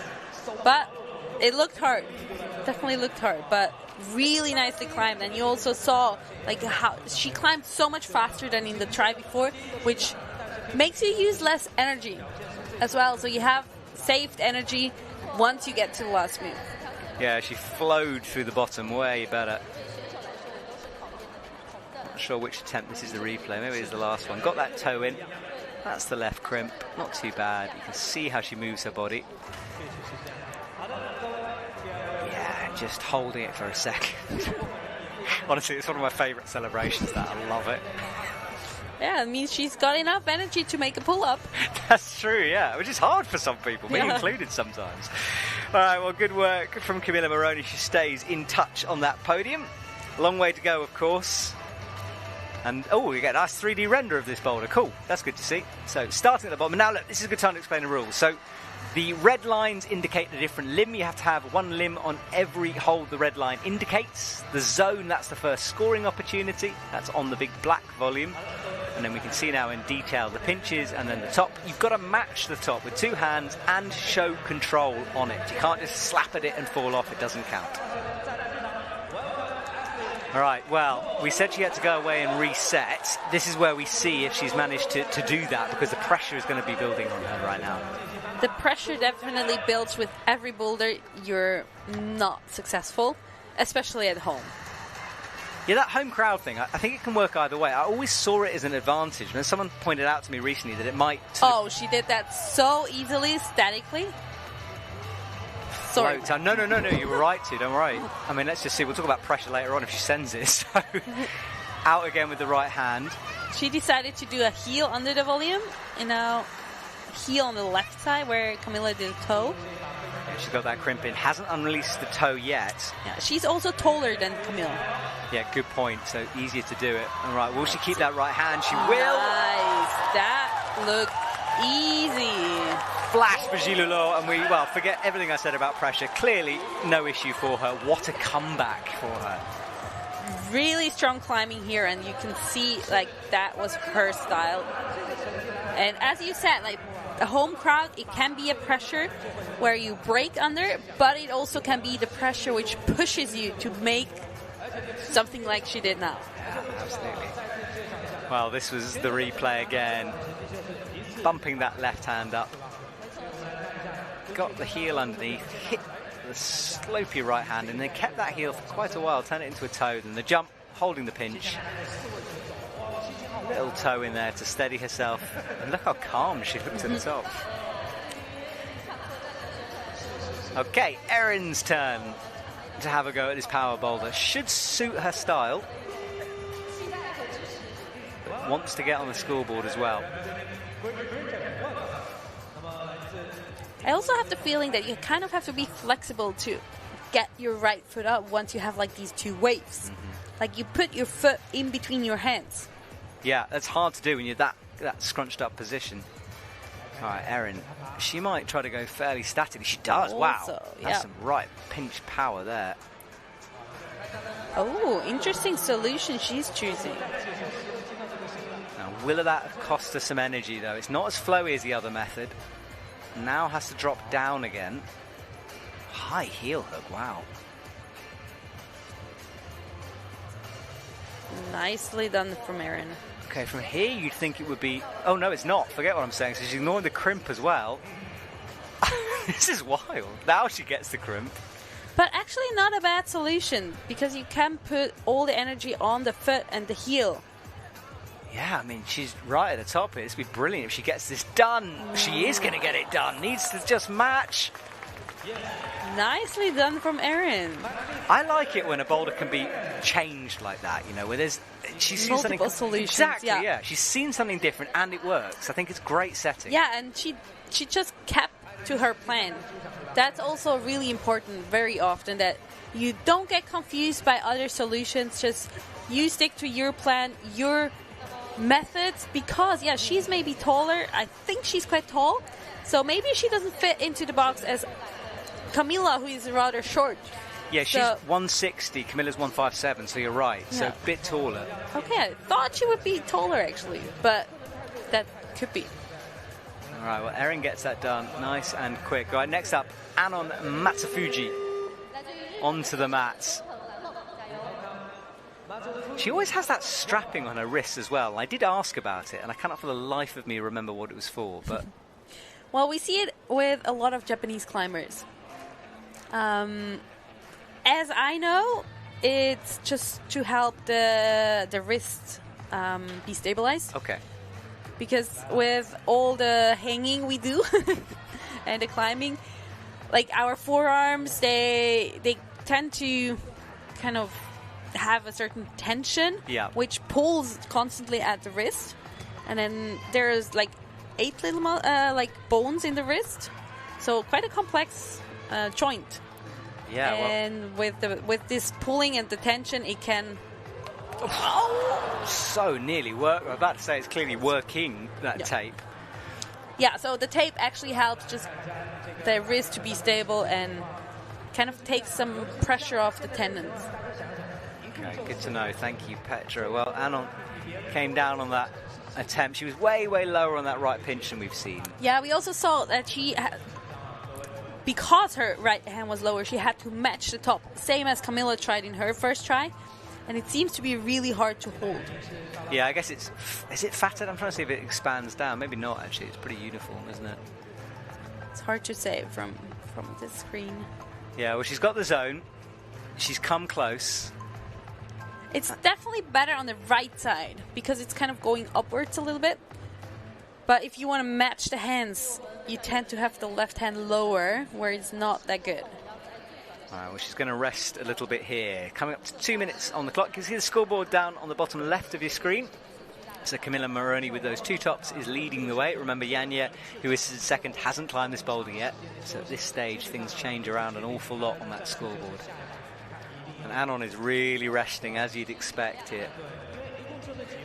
but it looked hard. Definitely looked hard, but really nicely climbed. And you also saw how she climbed so much faster than in the try before, which makes you use less energy as well. So you have saved energy once you get to the last move. Yeah, she flowed through the bottom way better. Not sure which attempt this is the replay. Maybe it's the last one. Got that toe in. That's the left crimp. Not too bad. You can see how she moves her body. Yeah, just holding it for a second. Honestly, it's one of my favourite celebrations. That I love it. Yeah, it means she's got enough energy to make a pull-up. That's true, yeah, which is hard for some people, me included sometimes. All right, well, good work from Camilla Moroni. She stays in touch on that podium. Long way to go, of course. And, oh, we get a nice 3D render of this boulder. Cool, that's good to see. So, starting at the bottom. Now, look, this is a good time to explain the rules. So, the red lines indicate a different limb. You have to have one limb on every hole the red line indicates. The zone, that's the first scoring opportunity. That's on the big black volume. And then we can see now in detail the pinches and then the top. You've got to match the top with two hands and show control on it. You can't just slap at it and fall off. It doesn't count. All right, well, we said she had to go away and reset. This is where we see if she's managed to do that, because the pressure is going to be building on her right now. The pressure definitely builds with every boulder you're not successful, especially at home. Yeah, that home crowd thing, I think it can work either way. I always saw it as an advantage. And someone pointed out to me recently that it might... She did that so easily, statically. Sorry. No, you were right to, don't worry. I mean, let's just see. We'll talk about pressure later on if she sends it. So, out again with the right hand. She decided to do a heel under the volume, heel on the left side where Camilla did a toe. Yeah, she's got that crimp in. Hasn't unreleased the toe yet. Yeah, she's also taller than Camilla. Yeah, good point. So, easier to do it. All right, will she keep that right hand? She will. Nice. That looked easy. Flash for Gilulot, and forget everything I said about pressure. Clearly, no issue for her. What a comeback for her. Really strong climbing here, and you can see, that was her style. And as you said, a home crowd, it can be a pressure where you break under, but it also can be the pressure which pushes you to make something like she did now. Absolutely. Well, this was the replay again. Bumping that left hand up. Got the heel underneath, hit the slopey right hand, and then kept that heel for quite a while, turned it into a toe, then the jump, holding the pinch. Little toe in there to steady herself, and look how calm she looked at the top. Okay, Erin's turn to have a go at this power boulder. Should suit her style, but wants to get on the scoreboard as well. I also have the feeling that you kind of have to be flexible to get your right foot up once you have these two waves. You put your foot in between your hands. Yeah, that's hard to do when you're that scrunched up position. All right, Erin, she might try to go fairly statically. She does. Wow, that's some right pinch power there. Oh, interesting solution she's choosing. Now, will that cost her some energy though? It's not as flowy as the other method. Now has to drop down again. High heel hook, wow. Nicely done from Erin. Okay, from here you'd think it would be... Oh, no, it's not. Forget what I'm saying. So she's ignoring the crimp as well. This is wild. Now she gets the crimp. But actually not a bad solution, because you can put all the energy on the foot and the heel. Yeah, I mean, she's right at the top here. It's going to be brilliant if she gets this done. She is going to get it done. Needs to just match. Nicely done from Erin. I like it when a boulder can be changed like that, where she's seen multiple something... solutions. Exactly, yeah. She's seen something different and it works. I think it's great setting. Yeah, and she just kept to her plan. That's also really important very often, that you don't get confused by other solutions. Just you stick to your plan, your methods, because she's maybe taller. I think she's quite tall, so maybe she doesn't fit into the box as Camilla, who is rather short. Yeah, she's 160, Camilla's 157, so you're right. So a bit taller. Okay, I thought she would be taller actually, but that could be. All right, well, Erin gets that done nice and quick. All right, next up, Anon Matsufuji onto the mats. She always has that strapping on her wrists as well. I did ask about it, and I cannot for the life of me remember what it was for. But well, we see it with a lot of Japanese climbers. As I know, it's just to help the wrist be stabilized. Okay. Because with all the hanging we do and the climbing, our forearms, they tend to kind of have a certain tension, which pulls constantly at the wrist, and then there's 8 little bones in the wrist, so quite a complex joint. Yeah, and with this pulling and the tension, it can. So nearly work. I'm about to say it's clearly working, that tape. Yeah, so the tape actually helps just the wrist to be stable and kind of takes some pressure off the tendons. Okay, good to know. Thank you, Petra. Well, Anon came down on that attempt. She was way, way lower on that right pinch than we've seen. Yeah, we also saw that she because her right hand was lower, she had to match the top, same as Camilla tried in her first try. and it seems to be really hard to hold. Yeah, I guess is it fatted? I'm trying to see if it expands down. Maybe not, actually. It's pretty uniform, isn't it? It's hard to say from this screen. Yeah, well, she's got the zone. She's come close. It's definitely better on the right side because it's kind of going upwards a little bit. But if you want to match the hands, you tend to have the left hand lower, where it's not that good. All right, well, she's going to rest a little bit here. Coming up to 2 minutes on the clock. You can see the scoreboard down on the bottom left of your screen. So Camilla Moroni with those 2 tops is leading the way. Remember, Yanya, who is second, hasn't climbed this boulder yet. So at this stage, things change around an awful lot on that scoreboard. And Anon is really resting, as you'd expect here.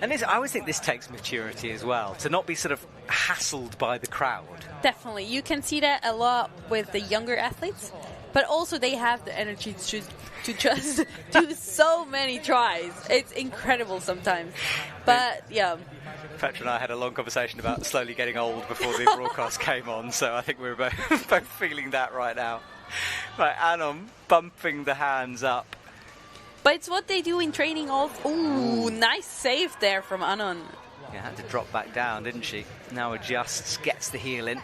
And I always think this takes maturity as well, to not be sort of hassled by the crowd. Definitely. You can see that a lot with the younger athletes, but also they have the energy to just do so many tries. It's incredible sometimes. But, yeah. Petra and I had a long conversation about slowly getting old before the broadcast came on, so I think we're both feeling that right now. Right, Anon bumping the hands up. But it's what they do in training also. Ooh, nice save there from Anon. Yeah, had to drop back down, didn't she? Now adjusts, gets the heel in.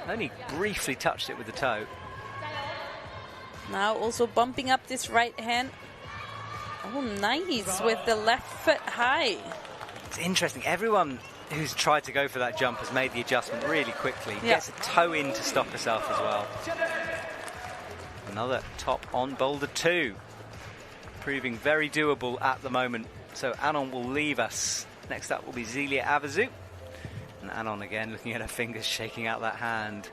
Only briefly touched it with the toe. Now also bumping up this right hand. Oh, nice with the left foot high. It's interesting. Everyone who's tried to go for that jump has made the adjustment really quickly. Yeah. Gets a toe in to stop herself as well. Another top on boulder 2. Proving very doable at the moment. So Anon will leave us. Next up will be Zelia Avazu. And Anon again looking at her fingers, shaking out that hand.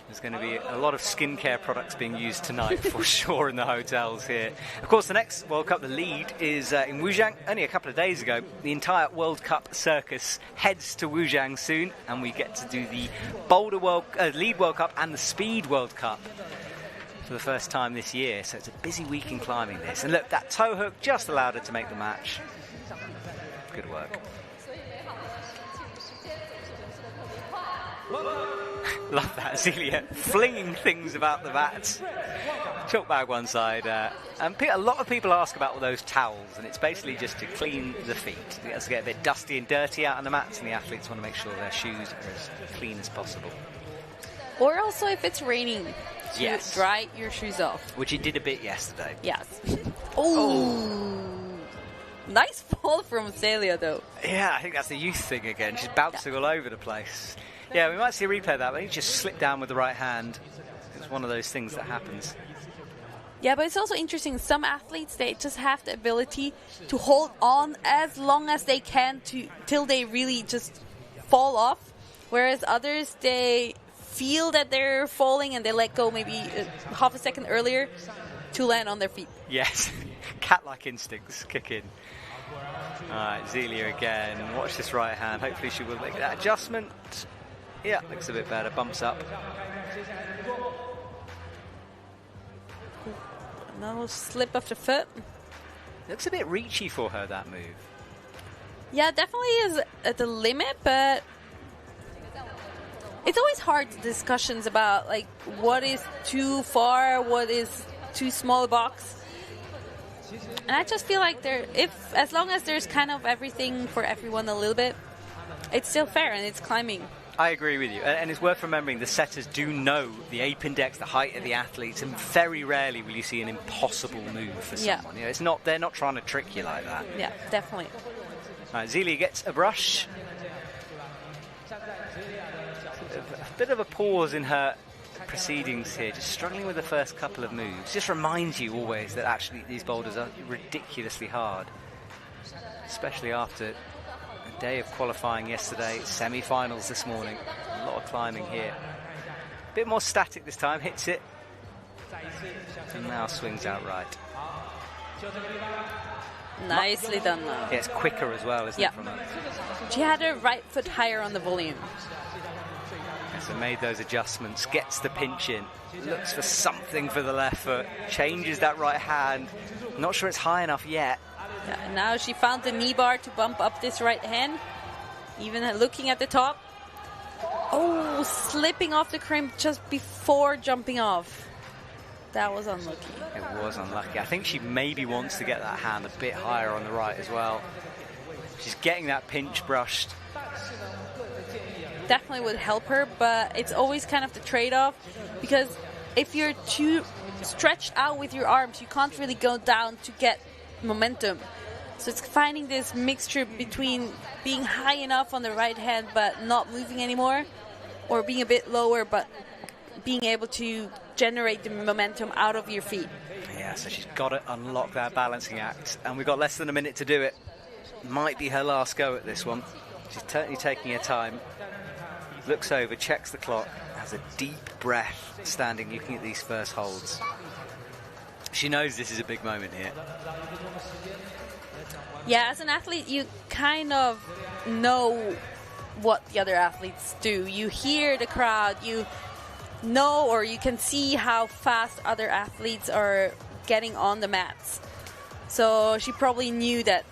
There's going to be a lot of skincare products being used tonight for sure in the hotels here. Of course, the next World Cup, the lead, is in Wujiang. Only a couple of days ago, the entire World Cup circus heads to Wujiang soon, and we get to do the Boulder Lead World Cup and the Speed World Cup for the first time this year. So it's a busy week in climbing this. And look, that toe hook just allowed her to make the match. Good work. Love that, Zelia flinging things about the mat. Chalk bag one side. And a lot of people ask about all those towels, and it's basically just to clean the feet. It has to get a bit dusty and dirty out on the mats, and the athletes want to make sure their shoes are as clean as possible. Or also if it's raining, to yes, dry your shoes off. Which it did a bit yesterday. Yes. Oh. Nice fall from Zelia, though. Yeah, I think that's the youth thing again. She's bouncing all over the place. Yeah, we might see a replay of that, but he just slipped down with the right hand. It's one of those things that happens. Yeah, but it's also interesting. Some athletes, they just have the ability to hold on as long as they can till they really just fall off. Whereas others, they feel that they're falling and they let go maybe half a second earlier to land on their feet. Yes, cat-like instincts kick in. All right, Zelia again. Watch this right hand. Hopefully she will make that adjustment. Yeah, looks a bit better. Bumps up. No slip of the foot. Looks a bit reachy for her, that move. Yeah, definitely is at the limit, but it's always hard discussions about like what is too far, what is too small a box. And I just feel like as long as there's kind of everything for everyone a little bit, it's still fair and it's climbing. I agree with you, and it's worth remembering the setters do know the ape index, the height of the athletes, and very rarely will you see an impossible move for someone. You know, they're not trying to trick you like that. Yeah, definitely. All right, Zelia gets a brush. A bit of a pause in her proceedings here, just struggling with the first couple of moves. Just reminds you always that actually these boulders are ridiculously hard, especially after a day of qualifying yesterday, semi-finals this morning. A lot of climbing here. A bit more static this time, hits it, and now swings out right. Nicely done now. Yeah, it's quicker as well, isn't it, from her? She had her right foot higher on the volume. So made those adjustments, gets the pinch in, looks for something for the left foot, changes that right hand. Not sure it's high enough yet. Yeah, and now she found the knee bar to bump up this right hand. Even looking at the top. Oh, slipping off the crimp just before jumping off. That was unlucky. It was unlucky. I think she maybe wants to get that hand a bit higher on the right as well. She's getting that pinch brushed. Definitely would help her, but it's always kind of the trade-off, because if you're too stretched out with your arms, you can't really go down to get momentum. So it's finding this mixture between being high enough on the right hand but not moving anymore, or being a bit lower but being able to generate the momentum out of your feet. Yeah, so she's got to unlock that balancing act, and we've got less than a minute to do it. Might be her last go at this one. She's certainly taking her time. Looks over, checks the clock, has a deep breath standing looking at these first holds. She knows this is a big moment here. Yeah, as an athlete, you kind of know what the other athletes do. You hear the crowd, you know, or you can see how fast other athletes are getting on the mats. So she probably knew that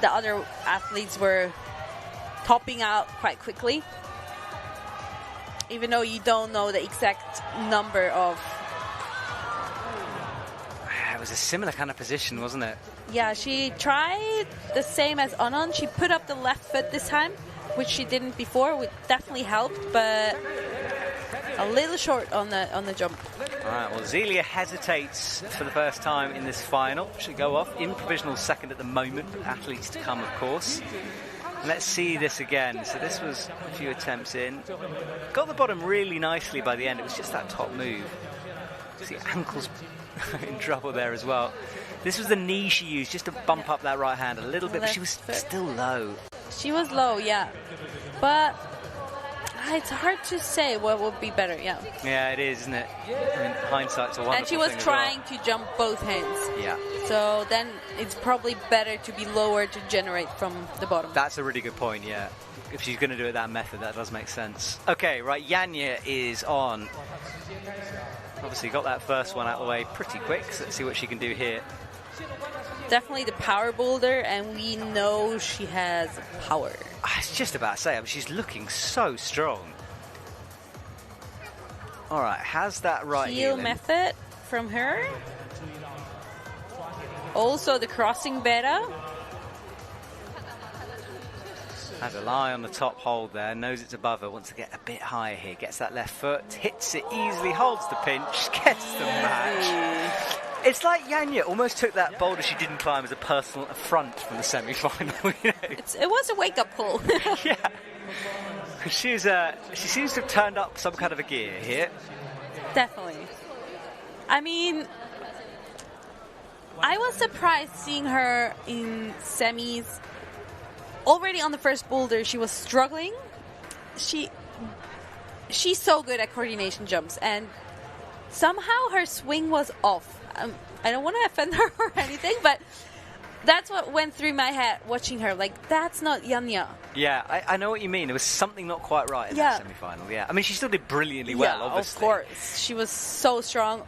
the other athletes were topping out quite quickly, even though you don't know the exact number of. It was a similar kind of position, wasn't it? Yeah, she tried the same as Anand. She put up the left foot this time, which she didn't before, which definitely helped, but a little short on the jump. All right, well, Zelia hesitates for the first time in this final. Should go off in provisional second at the moment, but athletes to come, of course. Let's see this again. So this was a few attempts in. Got the bottom really nicely by the end. It was just that top move. See, ankles in trouble there as well. This was the knee she used just to bump up that right hand a little bit, but she was still low. She was low, yeah. But it's hard to say what would be better, yeah. Yeah, it is, isn't it? I mean, hindsight's a wonderful thing. And she was trying to jump both hands. Yeah. So then it's probably better to be lower to generate from the bottom. That's a really good point, yeah. If she's going to do it that method, that does make sense. Okay, right, Yanya is on. Obviously got that first one out of the way pretty quick, so let's see what she can do here. Definitely the power boulder, and we know she has power. I was just about to say, I mean, she's looking so strong. All right, has that right heel method from her. Also the crossing beta. Has a lie on the top hold there, knows it's above her, wants to get a bit higher here, gets that left foot, hits it easily, holds the pinch, gets the match. It's like Yanya almost took that boulder she didn't climb as a personal affront from the semi-final. You know? It was a wake-up call. Yeah. She seems to have turned up some kind of a gear here. Definitely. I mean, I was surprised seeing her in semis. Already on the first boulder, she was struggling. She's so good at coordination jumps, and somehow her swing was off. I don't want to offend her or anything, but that's what went through my head watching her. Like, that's not Yanya. Yeah, I know what you mean. There was something not quite right in that semi-final. Yeah, I mean, she still did brilliantly well, obviously. Of course. She was so strong.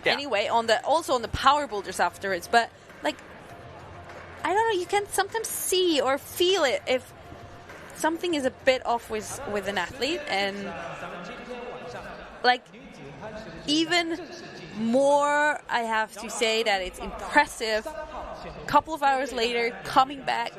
Anyway, also on the power boulders afterwards. But, like, I don't know, you can sometimes see or feel it if something is a bit off with an athlete. And, like, even more, I have to say that it's impressive. A couple of hours later, coming back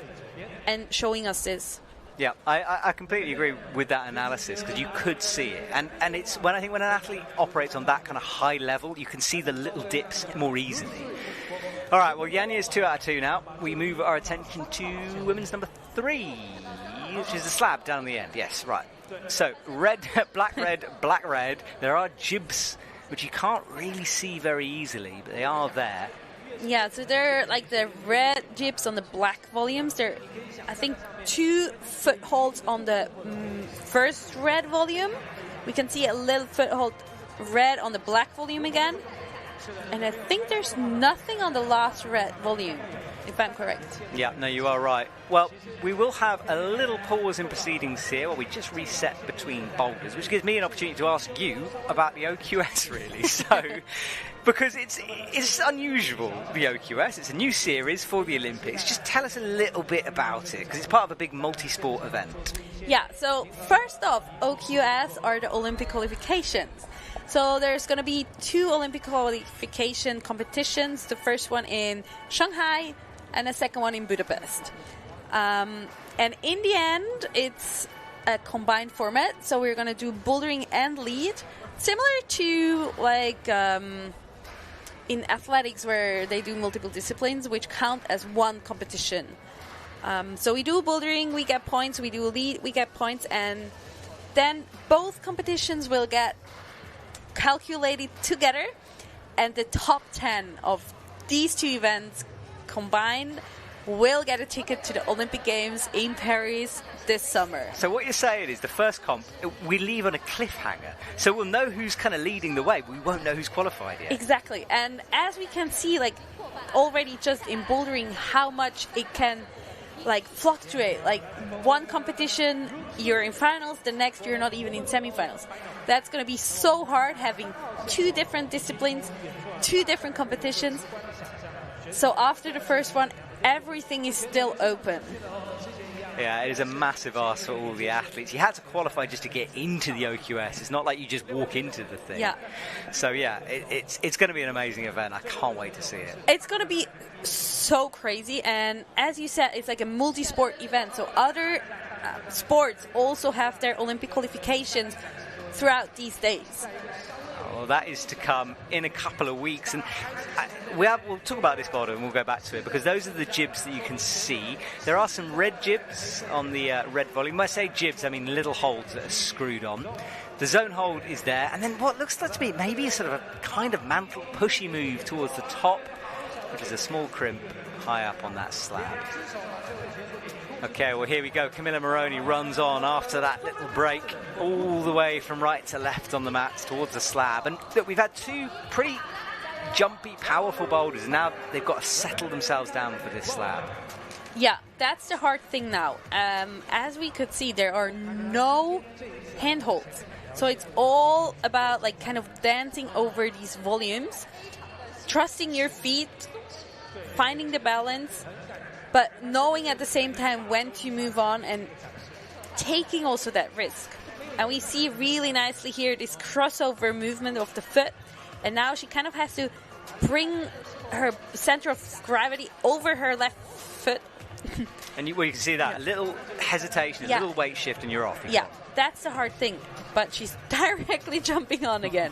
and showing us this. Yeah, I completely agree with that analysis, because you could see it, and it's when an athlete operates on that kind of high level, you can see the little dips more easily. All right, well, Yanya's 2 out of 2 now. We move our attention to women's number 3, which is the slab down the end. Yes, right. So red, black, red, black, red. There are jibs, which you can't really see very easily, but they are there. Yeah, so they're like the red jibs on the black volumes. They're, I think, 2 footholds on the first red volume. We can see a little foothold red on the black volume again. And I think there's nothing on the last red volume, if I'm correct. Yeah, no, you are right. Well, we will have a little pause in proceedings here while we just reset between boulders, which gives me an opportunity to ask you about the OQS, really. So, because it's unusual, the OQS. It's a new series for the Olympics. Just tell us a little bit about it, because it's part of a big multi-sport event. Yeah, so first off, OQS are the Olympic qualifications. So there's going to be 2 Olympic qualification competitions. The first one in Shanghai and the second one in Budapest. And in the end, it's a combined format. So we're going to do bouldering and lead, similar to like in athletics where they do multiple disciplines, which count as one competition. So we do bouldering, we get points. We do lead, we get points, and then both competitions will get calculated together, and the top 10 of these 2 events combined will get a ticket to the Olympic Games in Paris this summer. So what you're saying is the first comp, we leave on a cliffhanger. So we'll know who's kind of leading the way, but we won't know who's qualified yet. Exactly. And as we can see, like already just in bouldering, how much it can like fluctuate. Like one competition, you're in finals, the next you're not even in semifinals. That's going to be so hard having 2 different disciplines, 2 different competitions. So after the first one, everything is still open. Yeah, it is a massive ask for all the athletes. You had to qualify just to get into the OQS. It's not like you just walk into the thing. Yeah. So yeah, it's going to be an amazing event. I can't wait to see it. It's going to be so crazy, and as you said, it's like a multi-sport event. So other sports also have their Olympic qualifications throughout these days. Well, that is to come in a couple of weeks, and we'll talk about this, Boulder, and we'll go back to it, because those are the jibs that you can see. There are some red jibs on the red volume. When I say jibs, I mean little holds that are screwed on. The zone hold is there, and then what looks like to be maybe a sort of a kind of mantle pushy move towards the top, which is a small crimp high up on that slab. Okay, well, here we go. Camilla Moroni runs on after that little break all the way from right to left on the mats towards the slab. And look, we've had 2 pretty jumpy, powerful boulders. Now they've got to settle themselves down for this slab. Yeah, that's the hard thing now. As we could see, there are no handholds. So it's all about like kind of dancing over these volumes, trusting your feet, finding the balance, but knowing at the same time when to move on and taking also that risk. And we see really nicely here this crossover movement of the foot. And now she kind of has to bring her center of gravity over her left foot. And you can see that, a little hesitation, a little weight shift, and you're off. Yeah, that's the hard thing. But she's directly jumping on again.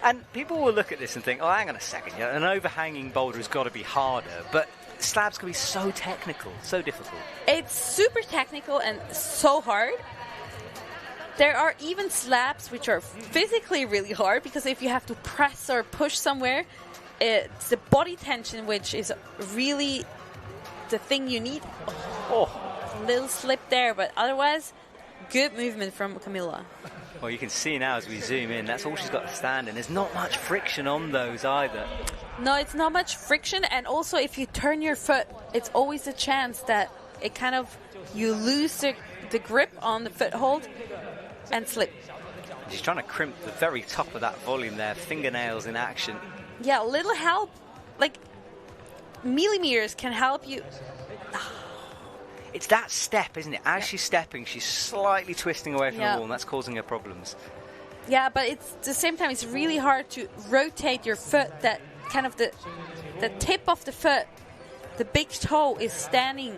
And people will look at this and think, oh, hang on a second, an overhanging boulder has got to be harder. But slabs can be so technical, so difficult. It's super technical and so hard. There are even slabs which are physically really hard, because if you have to press or push somewhere, it's the body tension which is really the thing you need. Oh, a little slip there, but otherwise, good movement from Camilla. Well, you can see now as we zoom in, that's all she's got to stand in. There's not much friction on those either. No, it's not much friction, and also if you turn your foot, it's always a chance that it kind of, you lose the grip on the foothold and slip. She's trying to crimp the very top of that volume there, fingernails in action. Yeah, a little help, like millimeters can help you. It's that step, isn't it? As she's stepping, she's slightly twisting away from the wall, and that's causing her problems. Yeah, but it's at the same time, it's really hard to rotate your foot. That kind of the tip of the foot, the big toe is standing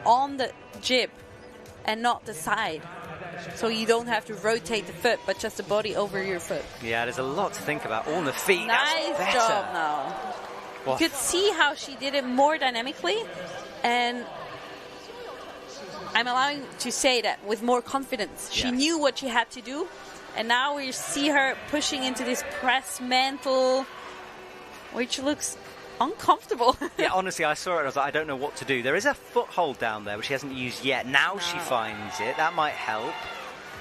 on the jib and not the side. So you don't have to rotate the foot, but just the body over your foot. Yeah, there's a lot to think about. All on the feet. Nice that's job now. Well, you could see how she did it more dynamically, and I'm allowing to say that with more confidence. She knew what she had to do, and now we see her pushing into this press mantle, which looks uncomfortable. Yeah, honestly, I saw it and I was like, I don't know what to do. There is a foothold down there, which she hasn't used yet. Now she finds it. That might help.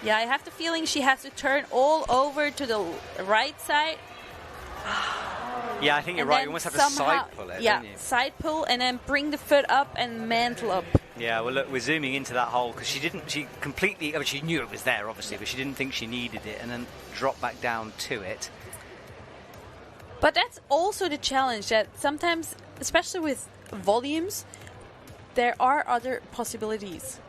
Yeah, I have the feeling she has to turn all over to the right side. Yeah, I think you're right. You almost have to side pull it, don't you? Side pull and then bring the foot up and mantle up. Yeah, well, look, we're zooming into that hole because she knew it was there, obviously, but she didn't think she needed it, and then dropped back down to it. But that's also the challenge, that sometimes, especially with volumes, there are other possibilities.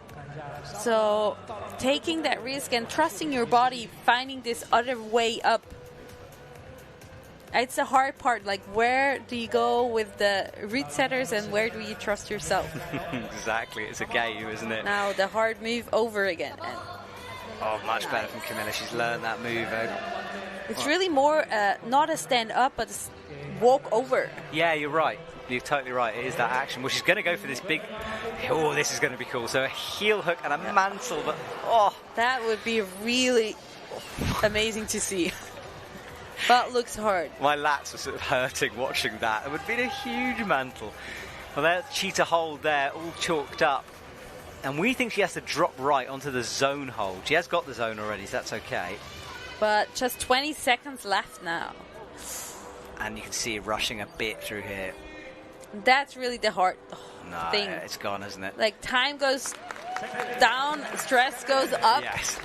So taking that risk and trusting your body, finding this other way up, It's the hard part. Like, where do you go with the route setters and where do you trust yourself? Exactly. It's a game, isn't it? Now the hard move over again. And oh, much better from Camilla. She's learned that move. it's really more not a stand up, but a walk over. Yeah, you're right. You're totally right. It is that action. Well, she's going to go for this big... Oh, this is going to be cool. So a heel hook and a mantle, but... Oh! That would be really amazing to see. But looks hard. My lats were sort of hurting watching that. It would have been a huge mantle. Well, there's cheetah hold there, all chalked up. And we think she has to drop right onto the zone hold. She has got the zone already, so that's okay. But just 20 seconds left now. And you can see it rushing a bit through here. That's really the hard thing. It's gone, isn't it? Like, time goes down, stress goes up. Yes.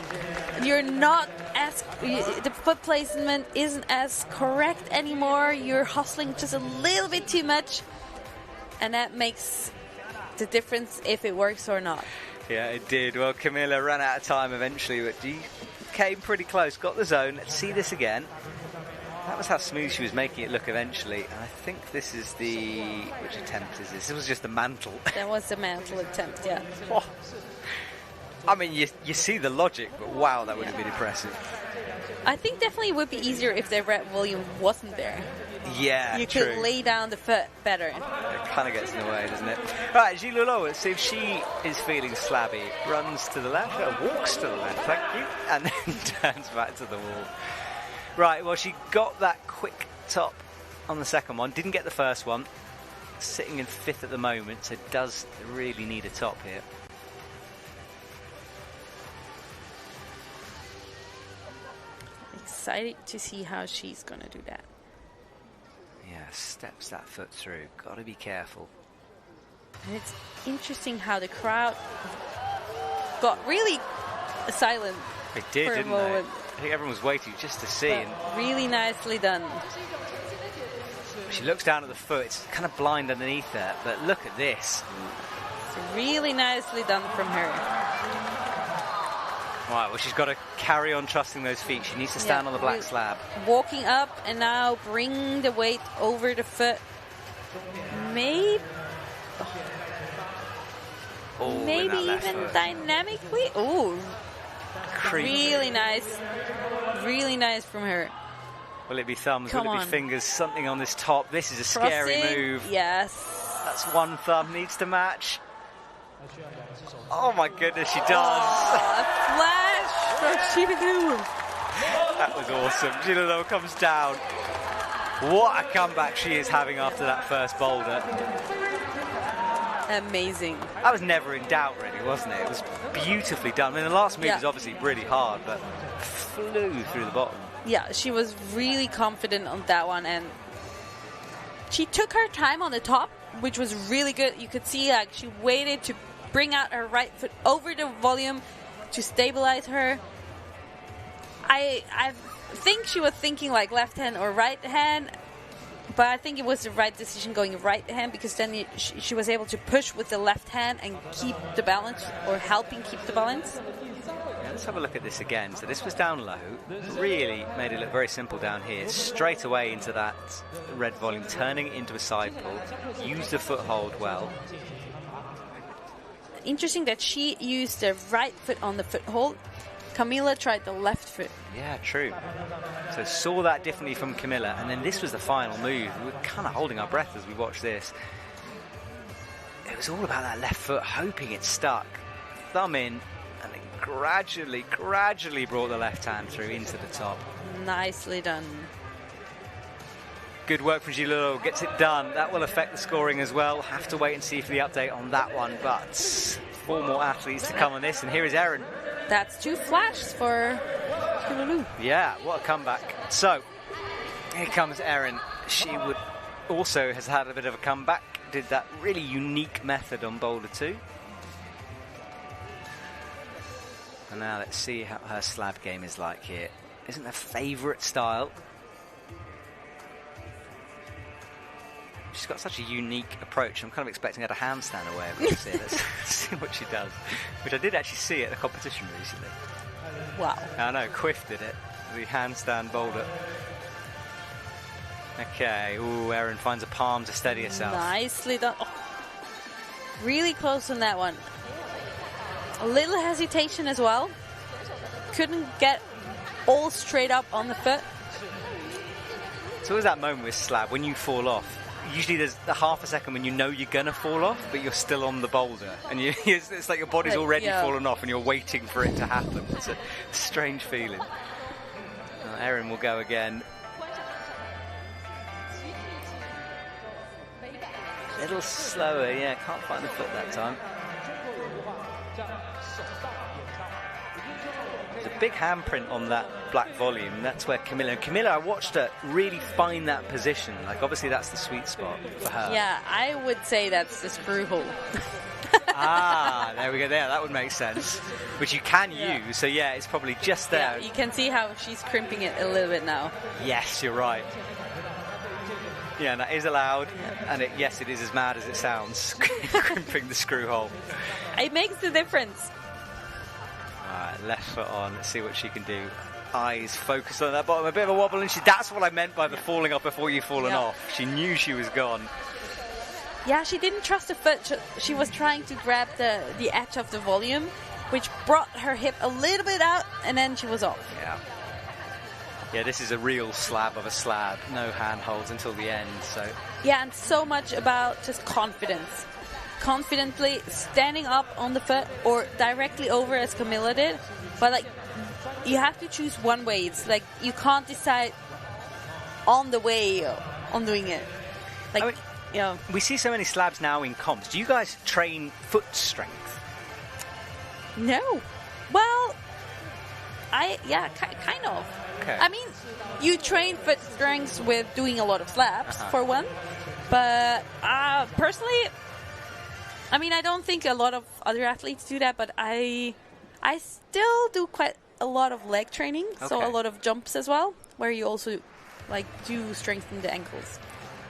You're not as... the foot placement isn't as correct anymore. You're hustling just a little bit too much. And that makes the difference if it works or not. Yeah, it did. Well, Camilla ran out of time eventually, but she came pretty close. Got the zone. Let's see this again. That was how smooth she was making it look eventually. And I think this is the... Which attempt is this? This was just the mantle. That was the mantle attempt, yeah. Oh. I mean, you see the logic, but wow, that would have been impressive. I think definitely it would be easier if the red volume wasn't there. Yeah, you true. could lay down the foot better. It kind of gets in the way, doesn't it? Right, Gilolo, let's see if she is feeling slabby. Runs to the left, walks to the left, thank you, and then turns back to the wall. Right, well, she got that quick top on the second one, didn't get the first one. Sitting in 5th at the moment, so does really need a top here. Excited to see how she's going to do that. Yeah, steps that foot through. Got to be careful. And it's interesting how the crowd got really silent. It did, for a didn't moment. they? I think everyone was waiting just to see. And really nicely done. she looks down at the foot. It's kind of blind underneath her, but look at this. It's really nicely done from her. Right, well, she's got to carry on trusting those feet. She needs to stand on the black slab. Walking up and now bring the weight over the foot. Maybe even dynamically. Oh, really nice. Really nice from her. Will it be thumbs? Will it be fingers? Something on this top. This is a scary move. Yes. That's one thumb needs to match. Oh my goodness, she does. Oh, a flash from Shibanu. That was awesome. Gilolo comes down. What a comeback she is having after that first boulder. Amazing. That was never in doubt, really, wasn't it? It was beautifully done. I mean, the last move was obviously really hard, but flew through the bottom. Yeah, she was really confident on that one, and she took her time on the top, which was really good. You could see like she waited to bring out her right foot over the volume to stabilize her. I think she was thinking like left hand or right hand, but I think it was the right decision going right hand, because then she was able to push with the left hand and keep the balance, or helping keep the balance. Let's have a look at this again. So this was down low, really made it look very simple down here. Straight away into that red volume, turning it into a side pull, used the foothold well. Interesting that she used the right foot on the foothold. Camilla tried the left foot. Yeah, true. So saw that differently from Camilla, and then this was the final move. We were kind of holding our breath as we watched this. It was all about that left foot, hoping it stuck. Thumb in, and then gradually brought the left hand through into the top. Nicely done. Good work from Gilolo, gets it done. That will affect the scoring as well. Have to wait and see for the update on that one, but 4 more athletes to come on this, and here is Erin. That's 2 flashes for Gilolo. Yeah, what a comeback. So, here comes Erin. She also has had a bit of a comeback. Did that really unique method on Boulder 2. And now let's see how her slab game is like here. Isn't her favourite style. She's got such a unique approach. I'm kind of expecting her to handstand away. Let's see what she does. Which I did actually see at a competition recently. Wow. I know, Quiff did it. The handstand boulder. Okay, ooh, Erin finds a palm to steady herself. Nicely done. Oh, really close on that one. A little hesitation as well. Couldn't get all straight up on the foot. So always that moment with slab, when you fall off, usually there's the half a second when you know you're going to fall off, but you're still on the boulder. And it's like your body's already fallen off and you're waiting for it to happen. It's a strange feeling. Erin will go again. A little slower, yeah, can't find the foot that time. There's a big handprint on that black volume. That's where Camilla, I watched her really find that position. Like, obviously that's the sweet spot for her. Yeah, I would say that's the screw hole. There we go. There, that would make sense. Which you can use. So yeah, it's probably just there. Yeah, you can see how she's crimping it a little bit now. Yes, you're right. Yeah, and that is allowed, and yes, it is as mad as it sounds, crimping the screw hole. It makes the difference. Alright, left foot on, let's see what she can do. Eyes focused on that bottom, a bit of a wobble, and that's what I meant by the falling off before you've fallen off. She knew she was gone. Yeah, she didn't trust the foot. She was trying to grab the edge of the volume, which brought her hip a little bit out, and then she was off. Yeah, this is a real slab of a slab. No handholds until the end. So yeah, and so much about just confidence. Confidently standing up on the foot or directly over as Camilla did. But like, you have to choose one way. It's like you can't decide on the way on doing it. Like, I mean, we see so many slabs now in comps. Do you guys train foot strength? No. Well, kind of. Okay. I mean, you train foot strength with doing a lot of slabs, for one. But personally, I mean, I don't think a lot of other athletes do that, but I still do quite a lot of leg training, so a lot of jumps as well, where you also like do strengthen the ankles.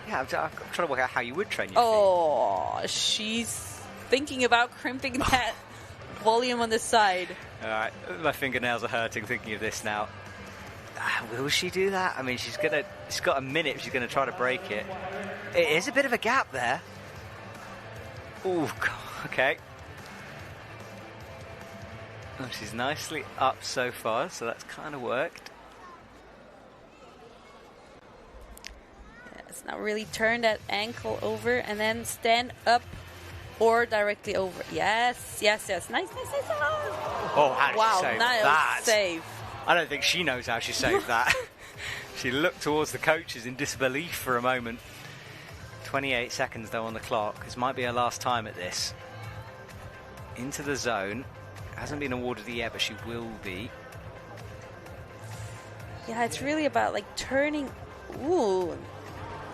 Yeah, I'm trying to work out how you would train your feet. She's thinking about crimping that volume on the side. All right, my fingernails are hurting thinking of this now. Will she do that? I mean, she's got a minute. She's gonna try to break it. It is a bit of a gap there. Oh, okay. Oh, she's nicely up so far, so that's kind of worked. Yes, now really turn that ankle over and then stand up or directly over. Yes. Nice. Oh, how did she save that? Save. I don't think she knows how she saved that. She looked towards the coaches in disbelief for a moment. 28 seconds though on the clock. This might be her last time at this. Into the zone. Hasn't been awarded it yet, but she will be. Yeah, it's really about like turning,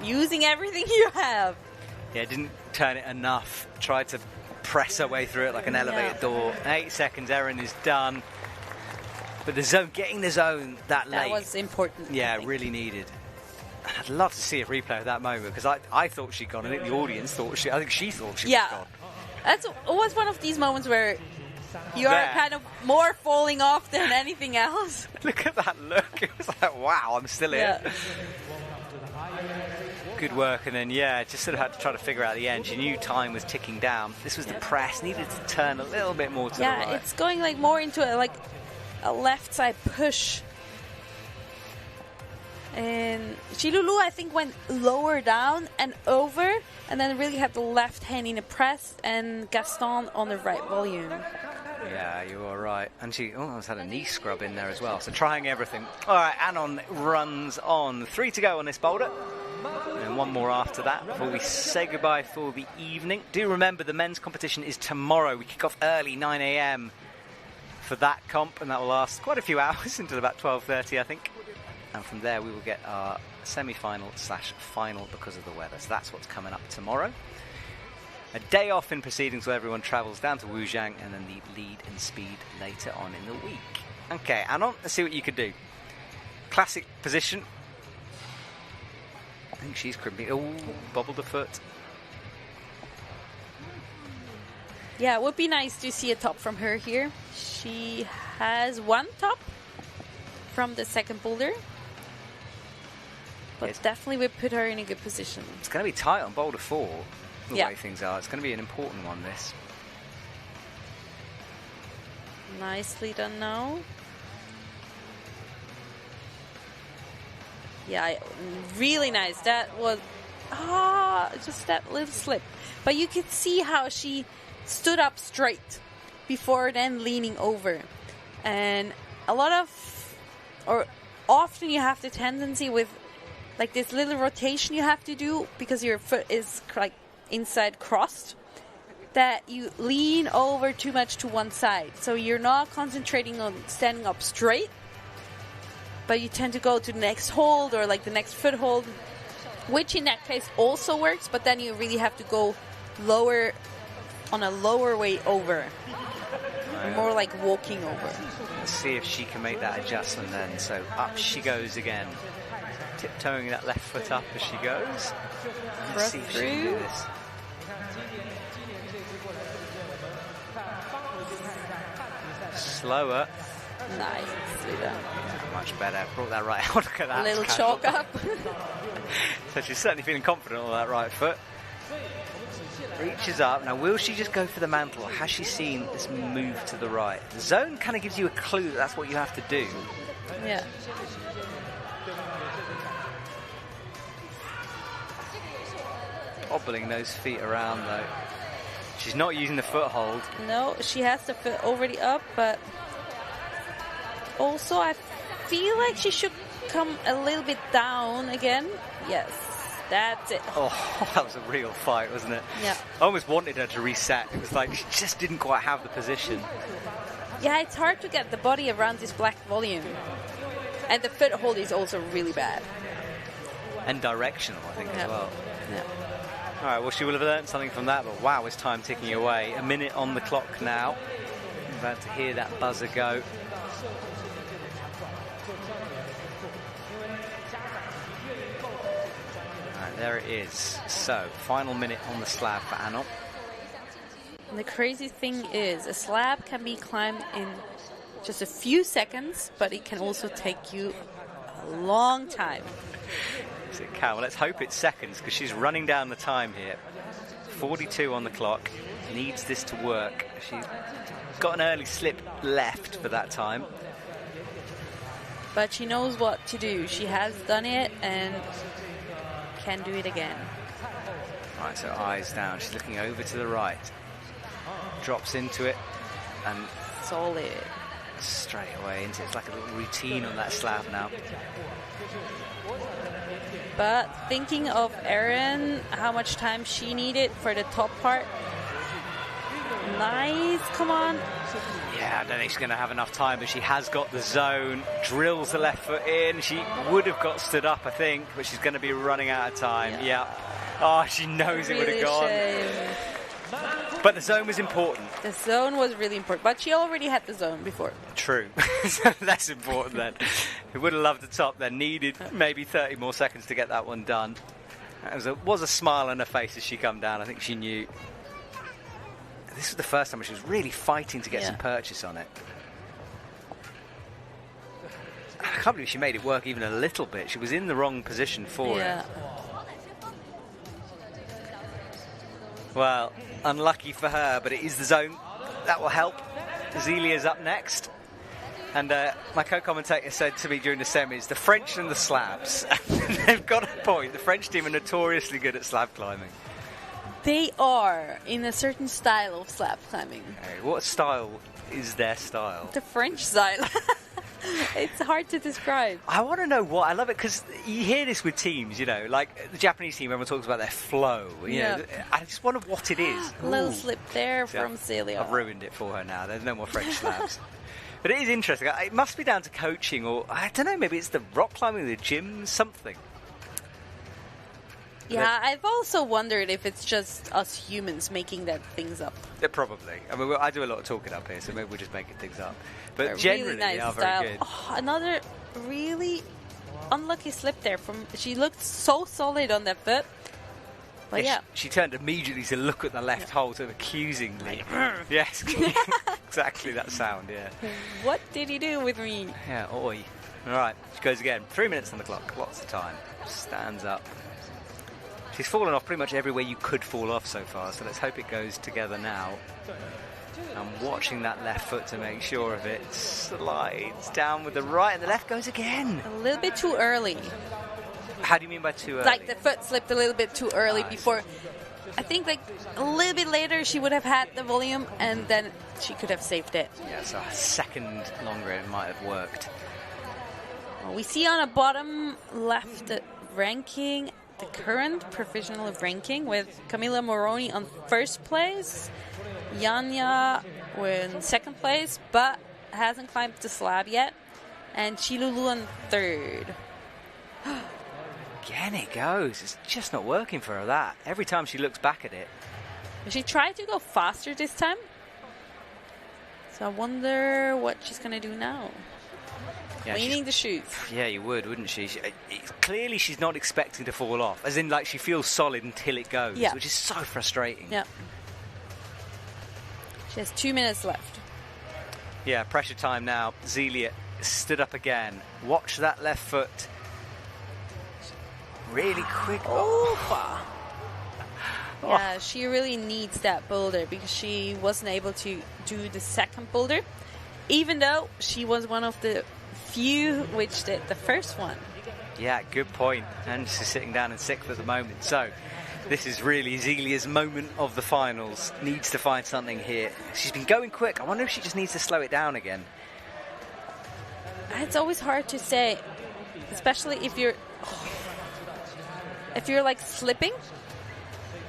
using everything you have. Yeah, didn't turn it enough. Tried to press her way through it like an elevator door. 8 seconds, Erin is done. But the zone, getting the zone that late. That was important. Yeah, really needed. I'd love to see a replay of that moment because I thought she'd gone. I think the audience thought I think she thought she was gone. That's always one of these moments where you are kind of more falling off than anything else. Look at that look. It was like, wow, I'm still here. Good work. And then, just sort of had to try to figure out the end. She knew time was ticking down. This was the press. Needed to turn a little bit more to the right. Yeah, it's going like more into a left side push. And Shilulu, I think, went lower down and over, and then really had the left hand in a press, and Gaston on the right volume. Yeah, you are right. And she almost had a knee scrub in there as well. So trying everything. All right, Anon runs on. 3 to go on this boulder. And one more after that before we say goodbye for the evening. Do remember the men's competition is tomorrow. We kick off early, 9 a.m. for that comp, and that will last quite a few hours until about 12:30, I think. And from there we will get our semi-final/final because of the weather. So that's what's coming up tomorrow. A day off in proceedings where everyone travels down to Wujiang, and then the lead in speed later on in the week. Okay, Anon, let's see what you can do. Classic position. I think she's crimping. Oh, bobbled the foot. Yeah, it would be nice to see a top from her here. She has one top from the second boulder. But definitely we put her in a good position. It's going to be tight on Boulder 4, the Yeah. way things are. It's going to be an important one, this. Nicely done now. Yeah, really nice. That was just that little slip. But you could see how she stood up straight before then leaning over. And often you have the tendency with like this little rotation you have to do because your foot is like inside crossed, that you lean over too much to one side. So you're not concentrating on standing up straight, but you tend to go to the next hold or like the next foot hold, which in that case also works, but then you really have to go lower, on a lower way over. More like walking over. Let's see if she can make that adjustment then. So up she goes again. Tiptoeing that left foot up as she goes. Let's see if she can do this. Slower. Nicely done. Much better. Brought that right out. Look at that. A little chalk up. So she's certainly feeling confident on that right foot. Reaches up. Now, will she just go for the mantle, or has she seen this move to the right? The zone kind of gives you a clue that that's what you have to do. Yeah. Wobbling those feet around, though. She's not using the foothold. No, she has the foot already up, but also I feel like she should come a little bit down again. Yes, that's it. Oh, that was a real fight, wasn't it? Yeah. I almost wanted her to reset. It was like she just didn't quite have the position. Yeah, it's hard to get the body around this black volume. And the foothold is also really bad. And directional, I think, as well. Yeah. All right, well, she will have learned something from that, but wow, is time ticking away. A minute on the clock now. I'm about to hear that buzzer go. All right, there it is. So, final minute on the slab for Anna. And the crazy thing is, a slab can be climbed in just a few seconds, but it can also take you a long time. Is it Cal? Well, let's hope it's seconds, because she's running down the time here. 42 on the clock. Needs this to work. She's got an early slip left for that time. But she knows what to do. She has done it and can do it again. Right, so eyes down. She's looking over to the right. Drops into it and Solid. straight away into it. It's like a little routine on that slab now. But thinking of Erin, how much time she needed for the top part. Nice, come on. Yeah, I don't think she's going to have enough time, but she has got the zone. Drills the left foot in. She would have got stood up, I think, but she's going to be running out of time. Yeah. Oh, she knows it would have gone. Shame. But the zone was important. The zone was really important, but she already had the zone before. True. So that's important then. Who would have loved the top then. Needed maybe 30 more seconds to get that one done. There was a smile on her face as she come down. I think she knew. This was the first time she was really fighting to get some purchase on it. I can't believe she made it work even a little bit. She was in the wrong position for it. Well, unlucky for her, but it is the zone. That will help. Zelia's up next. And my co-commentator said to me during the semis, the French and the slabs. They've got a point. The French team are notoriously good at slab climbing. They are in a certain style of slab climbing. Okay, what style is their style? The French style. It's hard to describe. I want to know what. I love it because you hear this with teams, you know, like the Japanese team, everyone talks about their flow. You know, I just wonder what it is. A little slip there from Celia. I've ruined it for her now. There's no more French slabs. But it is interesting. It must be down to coaching, or I don't know, maybe it's the rock climbing, the gym, something. Yeah, I've also wondered if it's just us humans making that things up. Probably. I mean, I do a lot of talking up here, so maybe we're just making things up. But A generally, really nice they are style. very good. Oh, another really unlucky slip there. She looked so solid on that foot. But yeah. She turned immediately to look at the left hole, sort of accusingly. Yes, exactly that sound, yeah. What did he do with me? Yeah, oi. All right, she goes again. 3 minutes on the clock, lots of time. Stands up. She's fallen off pretty much everywhere you could fall off so far, so let's hope it goes together now. I'm watching that left foot to make sure of it. Slides down with the right, and the left goes again. A little bit too early. How do you mean by too early? Like the foot slipped a little bit too early before. I think like a little bit later she would have had the volume and then she could have saved it. Yeah, so a second longer it might have worked. We see on the bottom left the ranking, the current provisional ranking with Camila Moroni on first place, Yanya in second place, but hasn't climbed the slab yet, and Chilulu on third. Again it goes. It's just not working for her, that. Every time she looks back at it. She tried to go faster this time, so I wonder what she's going to do now. Yeah, Cleaning the shoes. Yeah, you would, wouldn't she? Clearly she's not expecting to fall off, as in like she feels solid until it goes, which is so frustrating. Yeah. She has 2 minutes left. Yeah, pressure time now. Zelia stood up again. Watch that left foot. Really quick. Oh. Yeah, she really needs that boulder because she wasn't able to do the second boulder, even though she was one of the few which did the first one. Yeah, good point. And she's sitting down in sixth at the moment. So this is really Zelia's moment of the finals. Needs to find something here. She's been going quick. I wonder if she just needs to slow it down again. It's always hard to say, especially if you're like slipping.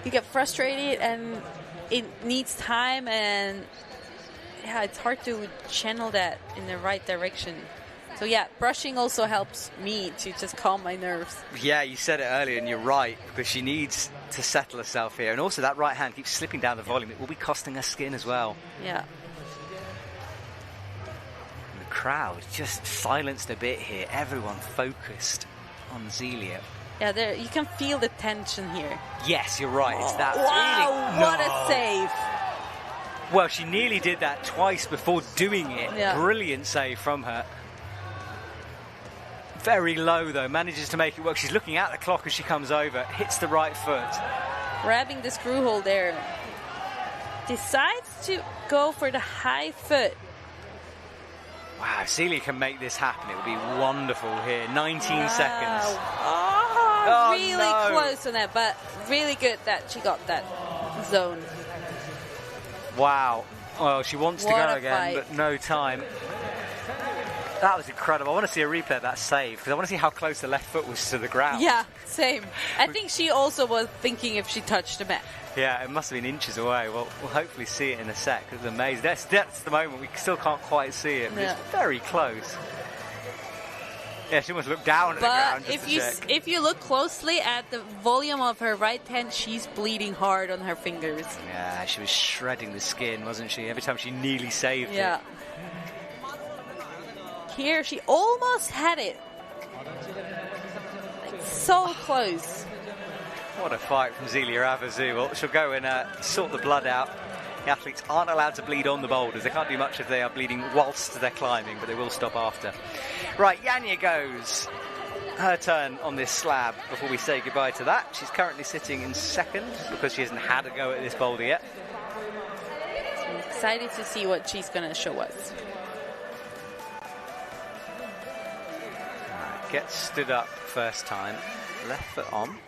You get frustrated and it needs time, and yeah, it's hard to channel that in the right direction. So yeah, brushing also helps me to just calm my nerves. Yeah, you said it earlier and you're right, because she needs to settle herself here. And also that right hand keeps slipping down the volume. It will be costing her skin as well. Yeah. And the crowd just silenced a bit here. Everyone focused on Zelia. Yeah, there you can feel the tension here. Yes, you're right. It's that wow, feeling. what a save. Well, she nearly did that twice before doing it. Yeah. Brilliant save from her. Very low, though. Manages to make it work. She's looking at the clock as she comes over. Hits the right foot. Grabbing the screw hole there. Decides to go for the high foot. Wow, if Zelia can make this happen, it would be wonderful here. 19 seconds. Oh, really close on that, but really good that she got that zone. Wow. Well, she wants to go again, but no time. That was incredible. I want to see a replay of that save, because I want to see how close the left foot was to the ground. Yeah, same. I think she also was thinking if she touched the mat. Yeah, it must have been inches away. Well, we'll hopefully see it in a sec. It's amazing. That's the moment. We still can't quite see it, but it's very close. Yeah, she must look down at the ground just to check. But if you look closely at the volume of her right hand, she's bleeding hard on her fingers. Yeah, she was shredding the skin, wasn't she? Every time she nearly saved it. Yeah. Here, she almost had it. Like, so close. What a fight from Zelia Avazu. Well, she'll go and sort the blood out. The athletes aren't allowed to bleed on the boulders. They can't do much if they are bleeding whilst they're climbing, but they will stop after. Right, Yanya goes. Her turn on this slab before we say goodbye to that. She's currently sitting in second because she hasn't had a go at this boulder yet. So I'm excited to see what she's going to show us. Right, gets stood up first time. Left foot on.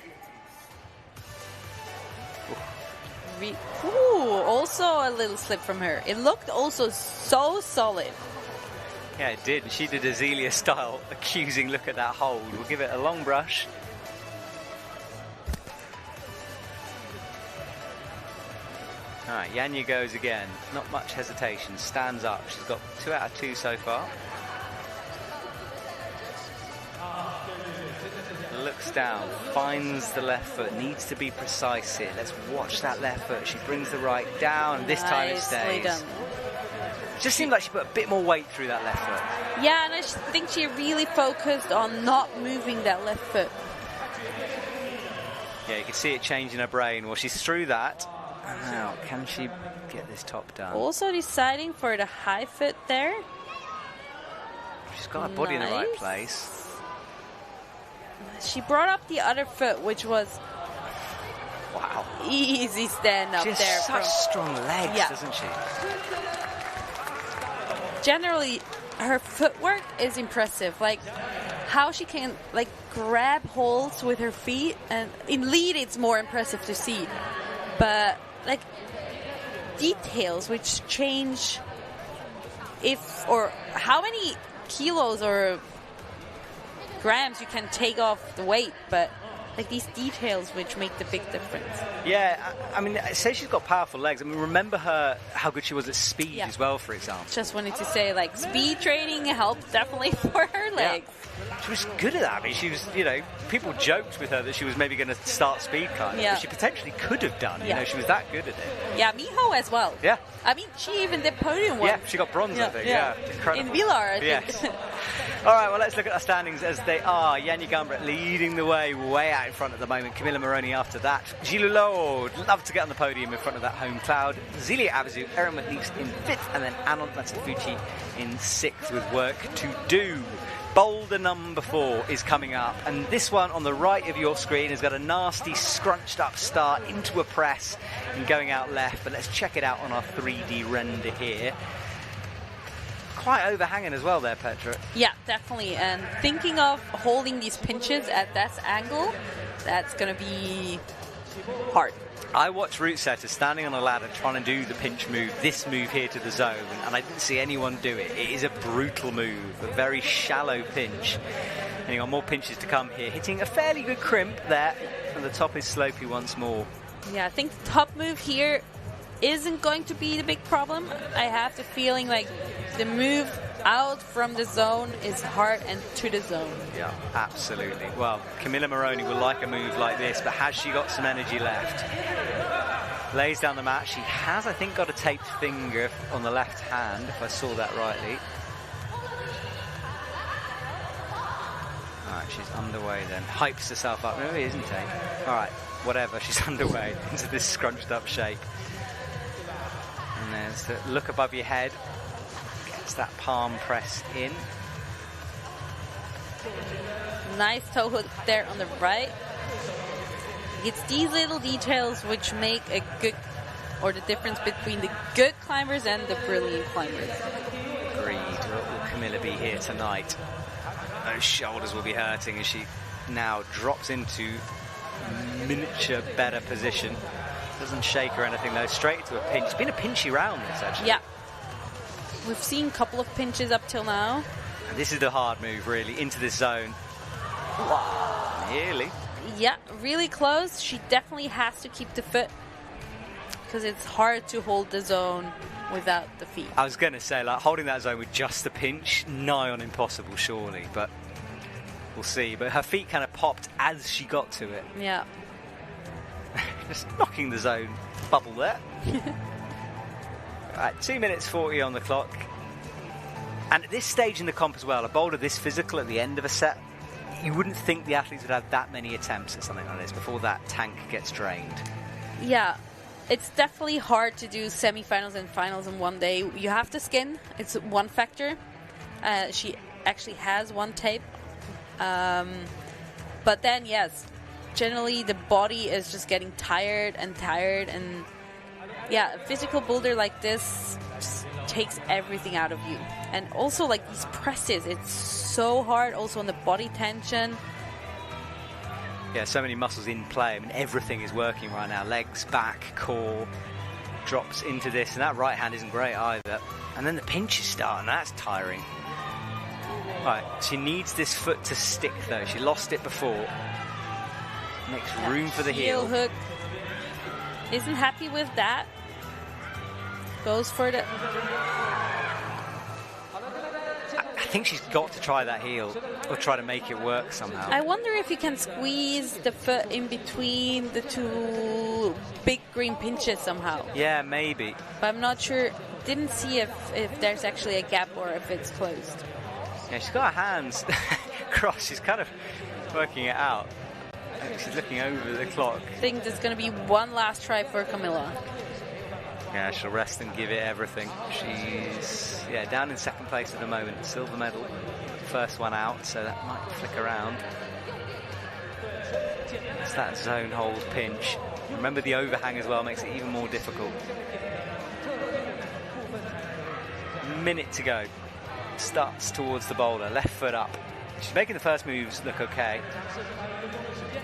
Ooh, also a little slip from her. It looked also so solid. Yeah, it did. She did a Zelia style accusing look at that hold. We'll give it a long brush. All right, Yanya goes again. Not much hesitation. Stands up. She's got 2 out of 2 so far. Looks down, finds the left foot, needs to be precise here. Let's watch that left foot. She brings the right down, this time it stays. Done. It just seemed like she put a bit more weight through that left foot. Yeah, and I think she really focused on not moving that left foot. Yeah, you can see it change in her brain. Well, she's through that. Now, can she get this top done? Also deciding for the high foot there. She's got her body in the right place. She brought up the other foot, which was Wow. easy stand up She has there. such strong legs, Yeah. doesn't she? Generally, her footwork is impressive. Like how she can like grab holds with her feet, and in lead it's more impressive to see. But like details which change if or how many kilos or grams you can take off the weight, but like these details which make the big difference. Yeah, I mean, say she's got powerful legs. I mean, remember how good she was at speed as well, for example. Just wanted to say, like, speed training helped definitely for her legs. Yeah. She was good at that. I mean, she was, you know, people joked with her that she was maybe going to start speed climbing, but she potentially could have done. You know, she was that good at it. Yeah, Miho as well. Yeah. I mean, she even did podium once. Yeah, she got bronze, I think. Yeah, incredible. In Villar, I think. Yes. All right, well, let's look at our standings as they are. Yanni Gumbret leading the way out in front at the moment. Camilla Moroni after that. Gilles Hulot would love to get on the podium in front of that home cloud. Zelia Avizu, Erin McNeese in 5th, and then Anon Matsufuji in 6th with work to do. Boulder number 4 is coming up, and this one on the right of your screen has got a nasty scrunched up start into a press and going out left, but let's check it out on our 3D render here. Quite overhanging as well there, Petra. Yeah, definitely. And thinking of holding these pinches at that angle, that's going to be hard. I watched route setters standing on a ladder trying to do the pinch move, this move here to the zone, and I didn't see anyone do it. It is a brutal move, a very shallow pinch. And you got more pinches to come here, hitting a fairly good crimp there, and the top is slopey once more. Yeah, I think the top move here isn't going to be the big problem. I have the feeling like the move out from the zone is hard and to the zone. Yeah, absolutely. Well, Camilla Moroni will like a move like this, but has she got some energy left? Lays down the mat. She has, I think, got a taped finger on the left hand, if I saw that rightly. All right, she's underway then. Hypes herself up. No, it isn't tape. All right, whatever. She's underway into this scrunched up shape. And there's the look above your head. Gets that palm pressed in. Nice toe hook there on the right. It's these little details which make a good, or the difference between the good climbers and the brilliant climbers. Agreed. Will Camilla be here tonight? Those shoulders will be hurting as she now drops into miniature better position. Doesn't shake or anything though, straight to a pinch. It's been a pinchy round this actually. Yeah. We've seen a couple of pinches up till now. And this is the hard move really, into this zone. Wow. Nearly. Yeah, really close. She definitely has to keep the foot because it's hard to hold the zone without the feet. I was going to say, like, holding that zone with just the pinch, nigh on impossible surely, but we'll see. But her feet kind of popped as she got to it. Yeah. Just knocking the zone bubble there. Right, 2 minutes 40 on the clock. And at this stage in the comp as well, a boulder this physical at the end of a set, you wouldn't think the athletes would have that many attempts at something like this before that tank gets drained. Yeah, it's definitely hard to do semifinals and finals in one day. You have to skin. It's one factor. She actually has one tape. But then, yes, generally the body is just getting tired. And yeah, a physical boulder like this just takes everything out of you. And also like these presses, it's so hard also on the body tension. Yeah, so many muscles in play. I mean, everything is working right now. Legs, back, core, drops into this, and that right hand isn't great either. And then the pinches start, and that's tiring. Right, she needs this foot to stick though. She lost it before. Makes room for the heel. Hook. Isn't happy with that. Goes for the... I think she's got to try that heel or try to make it work somehow. I wonder if you can squeeze the foot in between the two big green pinches somehow. Yeah, maybe. But I'm not sure. Didn't see if there's actually a gap or if it's closed. Yeah, she's got her hands crossed. She's kind of working it out. She's looking over the clock. I think there's going to be one last try for Camilla. Yeah, she'll rest and give it everything. She's down in second place at the moment, silver medal. first one out, so that might flick around. It's that zone hold pinch. Remember the overhang as well makes it even more difficult. Minute to go. Starts towards the boulder, left foot up. She's making the first moves look okay.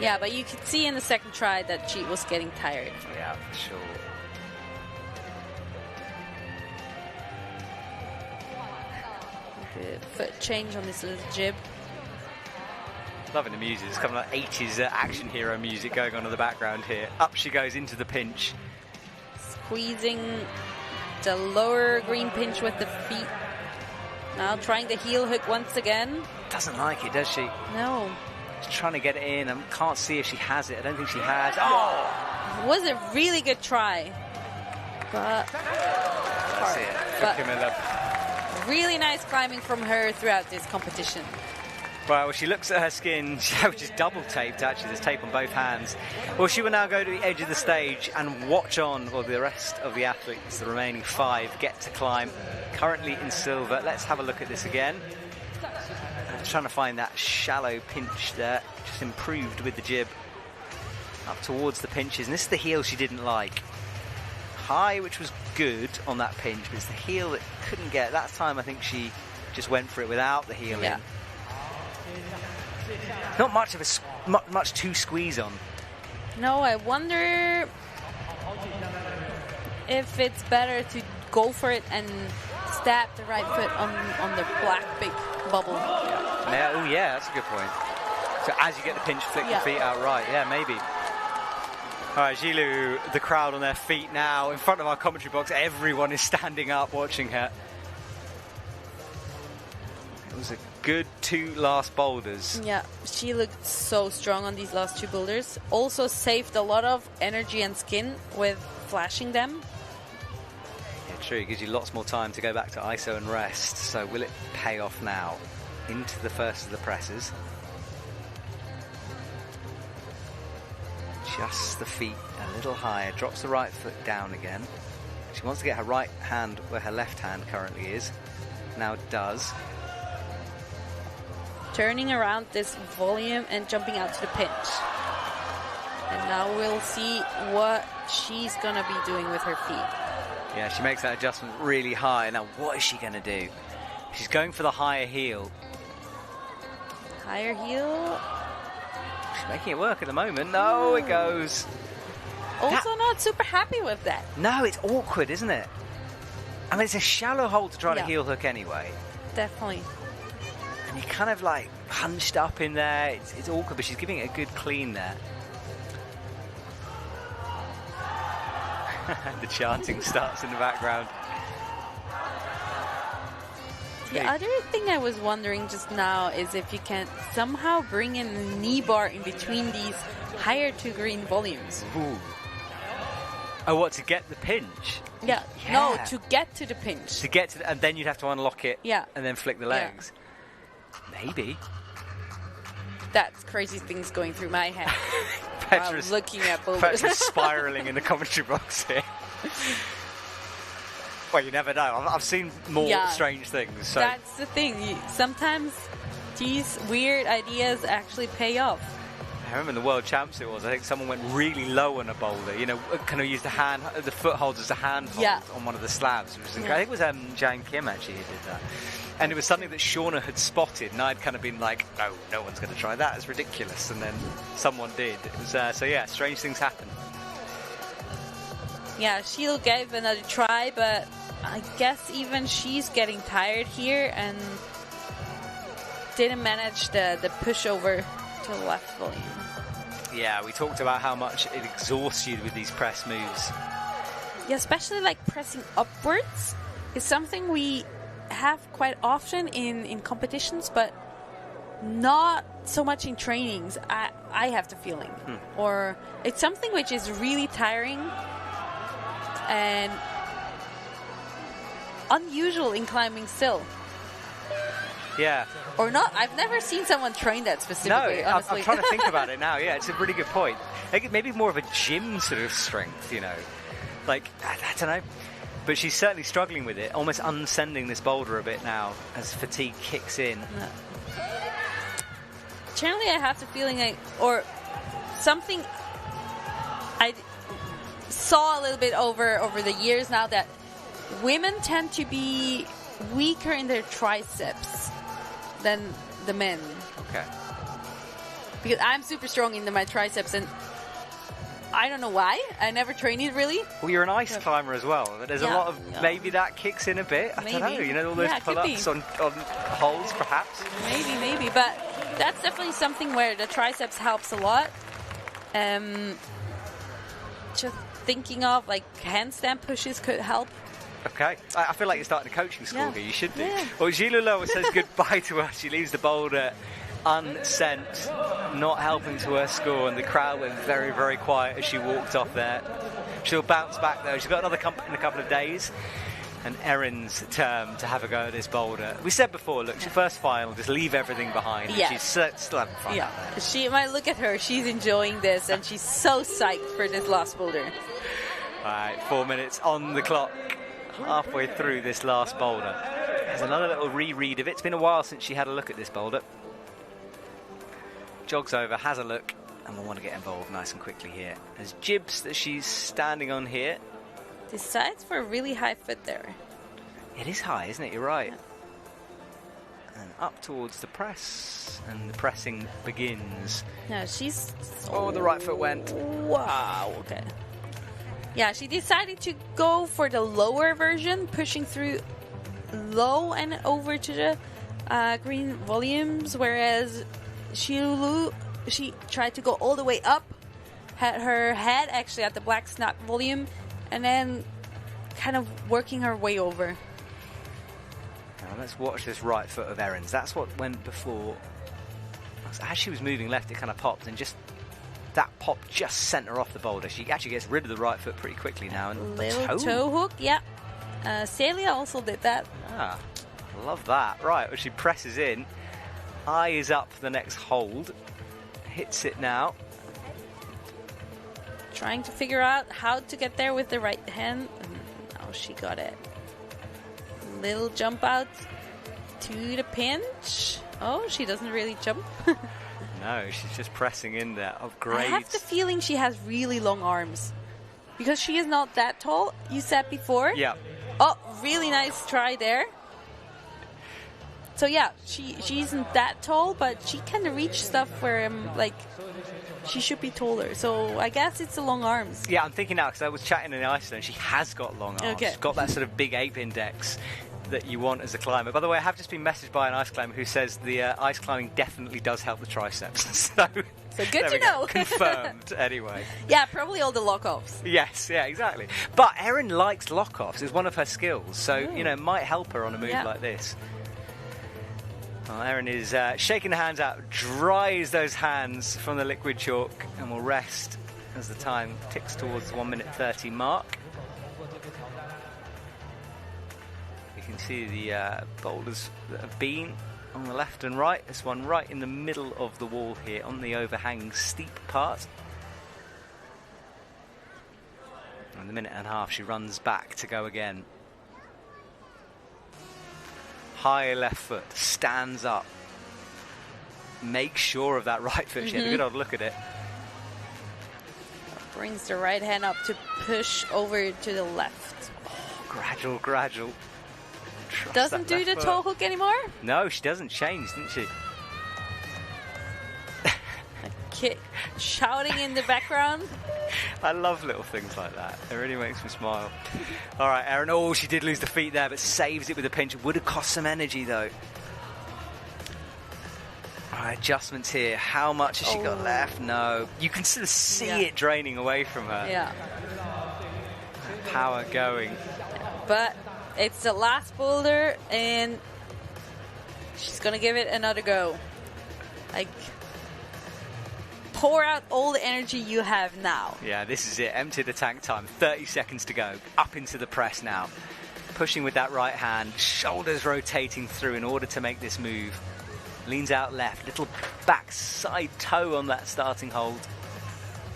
Yeah, but you could see in the second try that she was getting tired. Yeah, for sure. The foot change on this little jib. Loving the music. It's kind of like 80s action hero music going on in the background here. Up she goes into the pinch. Squeezing the lower green pinch with the feet. Now trying the heel hook once again. Doesn't like it, does she? No. She's trying to get it in. I can't see if she has it. I don't think she has. Oh! It was a really good try. But That's it. But- Camilla. really nice climbing from her throughout this competition. Right, well, she looks at her skin, which is double taped, actually. There's tape on both hands. Well, she will now go to the edge of the stage and watch on while the rest of the athletes, the remaining 5, get to climb. Currently in silver. Let's have a look at this again. I'm trying to find that shallow pinch there. Just improved with the jib. Up towards the pinches. And this is the heel she didn't like. High, which was good on that pinch, but it's the heel that couldn't get. That time, I think she just went for it without the heel in. Not much of a much to squeeze on. No, I wonder if it's better to go for it and stab the right foot on the black big bubble. Yeah, oh yeah, that's a good point. So as you get the pinch, flick your feet out right. Yeah, maybe. All right, Jilu, the crowd on their feet now in front of our commentary box. Everyone is standing up watching her. It was a good 2 last boulders. Yeah, she looked so strong on these last 2 boulders. Also saved a lot of energy and skin with flashing them. Yeah, true. It gives you lots more time to go back to ISO and rest. So will it pay off now? Into the first of the presses. Just the feet a little higher. Drops the right foot down again. She wants to get her right hand where her left hand currently is. Now does. Turning around this volume and jumping out to the pinch. And now we'll see what she's going to be doing with her feet. Yeah, she makes that adjustment really high. Now what is she going to do? She's going for the higher heel. Higher heel. She's making it work at the moment. No, it goes. Also not super happy with that. No, it's awkward, isn't it? I mean, it's a shallow hold to try to heel hook anyway. Definitely. And you're kind of like hunched up in there. It's awkward, but she's giving it a good clean there. The chanting starts in the background. The other thing I was wondering just now is if you can somehow bring in the knee bar in between these higher 2 green volumes. Ooh. Oh, what, to get the pinch? Yeah. No, to get to the pinch. To get to and then you'd have to unlock it and then flick the legs. Yeah. Maybe. That's crazy things going through my head. Petra's looking at Boulder. Petra's spiraling in the commentary box here. Well, you never know. I've seen more strange things. So. That's the thing. Sometimes these weird ideas actually pay off. I remember in the World Champs I think someone went really low on a boulder. You know, kind of used the footholds as a handhold on one of the slabs. Which was I think it was Zhang Kim actually who did that. And it was something that Shauna had spotted, and I'd kind of been like, no one's going to try that. It's ridiculous. And then someone did. It was so yeah, strange things happen. Yeah, Sheila gave another try, but I guess even she's getting tired here and didn't manage the push over to the left volume. Yeah, we talked about how much it exhausts you with these press moves. Yeah, especially like pressing upwards is something we have quite often in competitions, but not so much in trainings. I have the feeling. Or it's something which is really tiring and unusual in climbing still. Yeah. Or not. I've never seen someone train that specifically, no, honestly. I'm trying to think about it now. Yeah, it's a really good point. Like, maybe more of a gym sort of strength, you know. Like, I don't know. But she's certainly struggling with it, almost unsending this boulder a bit now as fatigue kicks in. generally I have the feeling or something I saw a little bit over the years now, that women tend to be weaker in their triceps than the men. Okay. Because I'm super strong in my triceps, and I don't know why. I never trained it really. Well, you're an ice climber as well. There's a lot of maybe that kicks in a bit. I don't know. You know, all those pull-ups on holds, perhaps. Maybe. But that's definitely something where the triceps helps a lot. Just thinking of like handstand pushes could help. Okay. I feel like you're starting a coaching school here. You should be. Yeah. Well, Gilles says goodbye to her. She leaves the boulder unsent, not helping to her score, and the crowd went very, very quiet as she walked off there. She'll bounce back though. She's got another in a couple of days, and Erin's term to have a go at this boulder. We said before, look, first final, just leave everything behind. Yeah. She's still having fun. Yeah, she might look at her. She's enjoying this, and she's so psyched for this last boulder. All right, 4 minutes on the clock, halfway through this last boulder. There's another little reread of it. It's been a while since she had a look at this boulder. Jogs over, has a look, and we'll want to get involved nice and quickly here. There's jibs that she's standing on here. Decides for a really high foot there. It is high, isn't it? You're right. Yeah. And up towards the press, and the pressing begins. No, she's... Oh, the right foot went. Wow, okay. Yeah, she decided to go for the lower version, pushing through low and over to the green volumes, whereas Shilulu, she tried to go all the way up, had her head actually at the black snap volume, and then kind of working her way over. Now let's watch this right foot of Erin's. That's what went before. As she was moving left, it kind of popped, and just that pop just sent her off the boulder. She actually gets rid of the right foot pretty quickly now. And little toe hook, yeah. Celia also did that. Ah, love that. Right, well, she presses in. Eye is up for the next hold. Hits it now. Trying to figure out how to get there with the right hand. Oh, she got it. Little jump out to the pinch. Oh, she doesn't really jump. No, she's just pressing in there. Oh, great. I have the feeling she has really long arms. Because she is not that tall, you said before. Yeah. Oh, really nice try there. So yeah, she isn't that tall, but she can reach stuff where she should be taller. So I guess it's the long arms. Yeah, I'm thinking now, because I was chatting in Iceland, she has got long arms. Okay. She's got that sort of big ape index that you want as a climber. By the way, I have just been messaged by an ice climber who says the ice climbing definitely does help the triceps. So good to know. Confirmed, anyway. Yeah, probably all the lock-offs. Yes, yeah, exactly. But Erin likes lock-offs. It's one of her skills. So, it might help her on a move like this. Well, Erin is shaking the hands out, dries those hands from the liquid chalk, and will rest as the time ticks towards the 1 minute 30 mark. You can see the boulders that have been on the left and right. This one right in the middle of the wall here on the overhanging steep part. And a minute and a half, she runs back to go again. High left foot, stands up, makes sure of that right foot. She had a good old look at it. Brings the right hand up to push over to the left. Oh, gradual. Trust Doesn't do the toe hook anymore? No, she doesn't. Changed, didn't she? Kid shouting in the background. I love little things like that. It really makes me smile. All right, Erin. Oh, she did lose the feet there, but saves it with a pinch. Would have cost some energy, though. All right, adjustments here. How much has she got left? No. You can sort of see it draining away from her. Yeah. Power going. But it's the last boulder, and she's going to give it another go. Pour out all the energy you have now. Yeah, this is it. Empty the tank time. 30 seconds to go. Up into the press now. Pushing with that right hand. Shoulders rotating through in order to make this move. Leans out left. Little backside toe on that starting hold.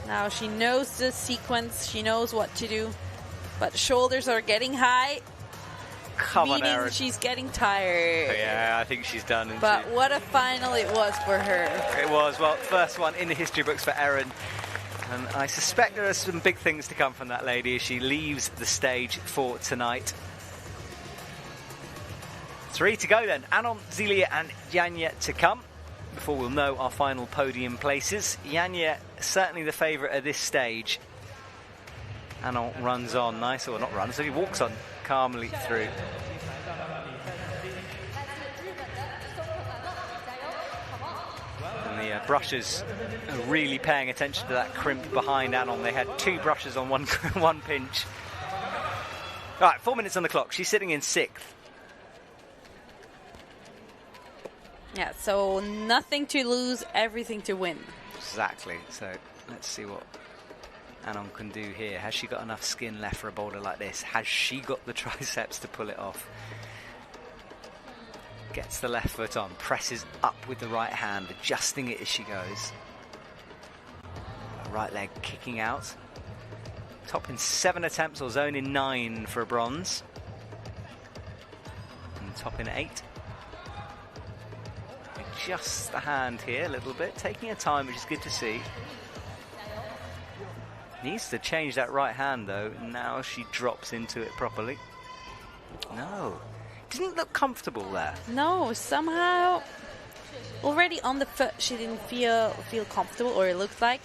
Now she knows the sequence. She knows what to do. But the shoulders are getting high. come on, meaning Erin. she's getting tired. Yeah, I think she's done. But what a final it was for her. It was, well, first one in the history books for Erin. And I suspect there are some big things to come from that lady as she leaves the stage for tonight. 3 to go then. Anon, Zelia and Yanya to come before we'll know our final podium places. Yanya, certainly the favourite at this stage. Anon runs on nice, or not runs, so he walks on calmly through. And the brushers are really paying attention to that crimp behind Anon. They had 2 brushes on one pinch. All right, 4 minutes on the clock. She's sitting in 6th. Yeah, so nothing to lose, everything to win. Exactly. So let's see what Anon can do here. Has she got enough skin left for a boulder like this? Has she got the triceps to pull it off? Gets the left foot on, presses up with the right hand, adjusting it as she goes. Right leg kicking out. Top in 7 attempts, or zone in 9 for a bronze. And top in 8. Adjusts the hand here a little bit, taking her time, which is good to see. Needs to change that right hand though. Now she drops into it properly. No. Didn't look comfortable there. No, somehow already on the foot she didn't feel comfortable, or it looked like.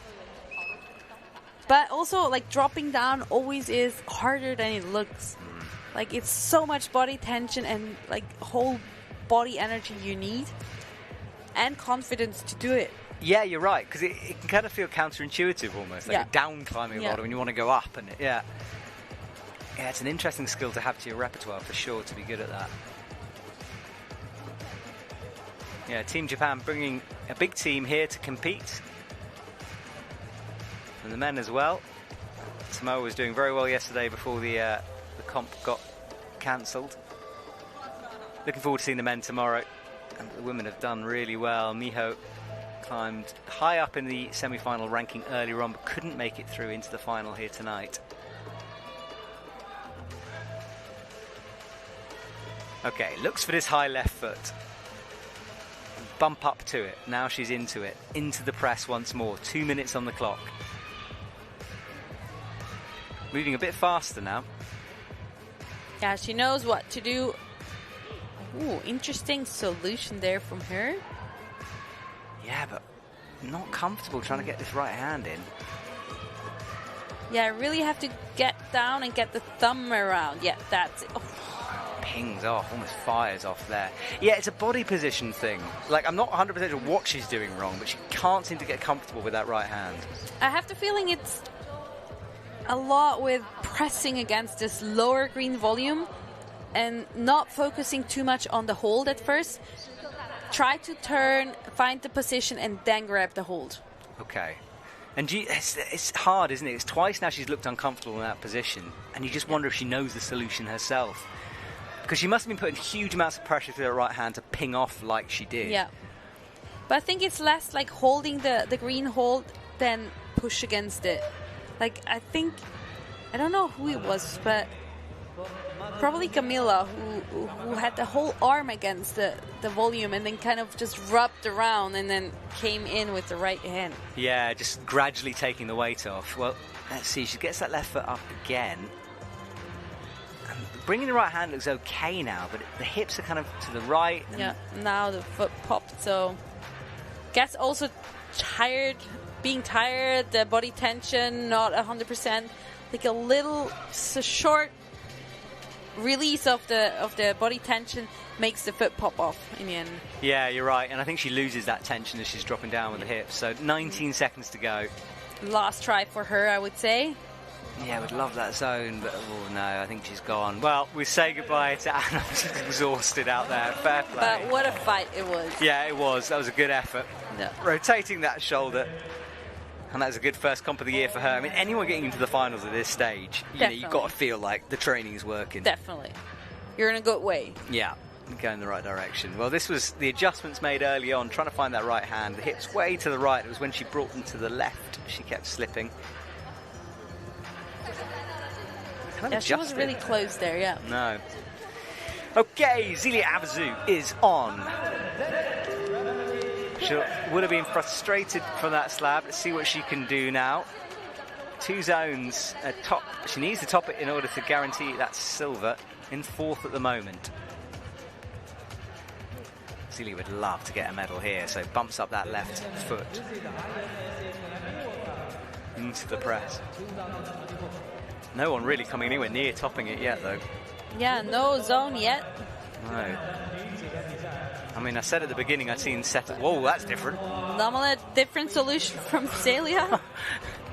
But also, like, dropping down always is harder than it looks. Like, it's so much body tension and like whole body energy you need, and confidence to do it. Yeah, you're right, because it can kind of feel counterintuitive almost, like Yeah. a down climbing boulder when you want to go up, and yeah, it's an interesting skill to have to your repertoire for sure, to be good at that. Yeah, Team Japan bringing a big team here to compete, and the men as well. Samoa was doing very well yesterday before the comp got cancelled. Looking forward to seeing the men tomorrow, and the women have done really well. Miho climbed high up in the semi-final ranking earlier on, but couldn't make it through into the final here tonight. Okay, looks for this high left foot. Bump up to it. Now she's into it. Into the press once more. 2 minutes on the clock. Moving a bit faster now. Yeah, she knows what to do. Ooh, interesting solution there from her. Yeah, but not comfortable trying to get this right hand in. Yeah, I really have to get down and get the thumb around. Yeah, that's it. Oh. Pings off, almost fires off there. Yeah, it's a body position thing. Like, I'm not 100% sure what she's doing wrong, but she can't seem to get comfortable with that right hand. I have the feeling it's a lot with pressing against this lower green volume and not focusing too much on the hold at first. Try to turn, find the position, and then grab the hold. Okay. And it's hard, isn't it? It's twice now she's looked uncomfortable in that position, and you just wonder if she knows the solution herself. Because she must have been putting huge amounts of pressure through her right hand to ping off like she did. Yeah. But I think it's less like holding the green hold than push against it. Like, I think, I don't know who it was, but probably Camilla, who had the whole arm against the volume and then kind of just rubbed around and then came in with the right hand. Yeah, just gradually taking the weight off. Well, let's see, she gets that left foot up again. And bringing the right hand looks okay now, but the hips are kind of to the right. Yeah, now the foot popped, so guess also tired, being tired, the body tension, not 100%. Like a little, just a short release of the body tension makes the foot pop off in the end. Yeah, you're right, and I think she loses that tension as she's dropping down with the hips. So 19 seconds to go. Last try for her, I would say. Yeah, I would love that zone, but oh no, I think she's gone. Well, we say goodbye to Anna. She's exhausted out there. Fair play. But what a fight it was. Yeah, it was. That was a good effort. Yeah. Rotating that shoulder. And that was a good first comp of the year for her. I mean, anyone getting into the finals at this stage, you know, you've got to feel like the training is working. Definitely. You're in a good way. Yeah, going in the right direction. Well, this was the adjustments made early on, trying to find that right hand. The hips way to the right. It was when she brought them to the left, she kept slipping. Yeah, she was really close there, yeah. No. Okay, Zelia Avezou is on. She would have been frustrated from that slab. Let's see what she can do now. 2 zones at top. She needs to top it in order to guarantee that silver. In 4th at the moment. Zelia would love to get a medal here, so bumps up that left foot. Into the press. No one really coming anywhere near topping it yet, though. Yeah, no zone yet. No. I mean, I said at the beginning I'd seen set. Whoa, that's different. Normally a different solution from Zelia.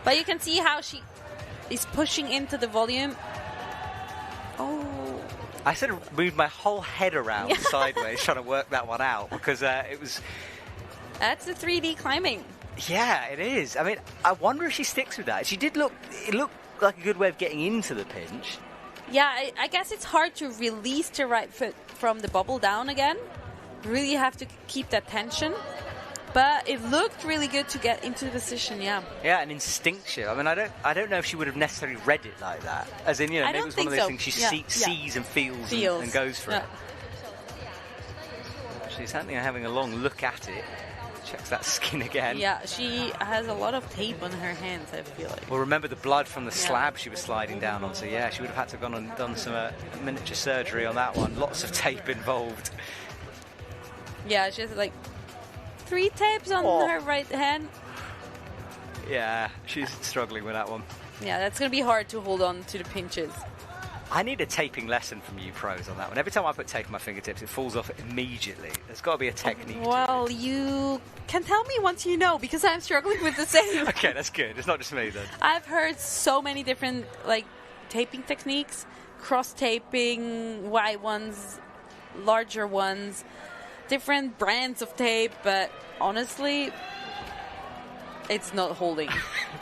But you can see how she is pushing into the volume. Oh. I sort of moved my whole head around sideways trying to work that one out because it was... That's the 3D climbing. Yeah, it is. I mean, I wonder if she sticks with that. She did look... It looked like a good way of getting into the pinch. Yeah, I guess it's hard to release the right foot from the bubble down again. Really have to keep that tension. But it looked really good to get into the position, yeah. Yeah, and instinctive. I mean, I don't know if she would have necessarily read it like that. As in, you know, maybe it was one of those things she sees and feels. And goes for it. She's certainly having a long look at it. Checks that skin again. Yeah, she has a lot of tape on her hands, I feel like. Well, remember the blood from the slab she was sliding down on, so yeah, she would have had to have gone and done some miniature surgery on that one. Lots of tape involved. Yeah, she has like 3 tapes on her right hand. Yeah, she's struggling with that one. Yeah, that's going to be hard to hold on to the pinches. I need a taping lesson from you pros on that one. Every time I put tape on my fingertips, it falls off immediately. There's got to be a technique. Well, you can tell me once you know, because I'm struggling with the same. Okay, that's good. It's not just me then. I've heard so many different taping techniques, cross-taping, wide ones, larger ones, different brands of tape, but honestly, it's not holding.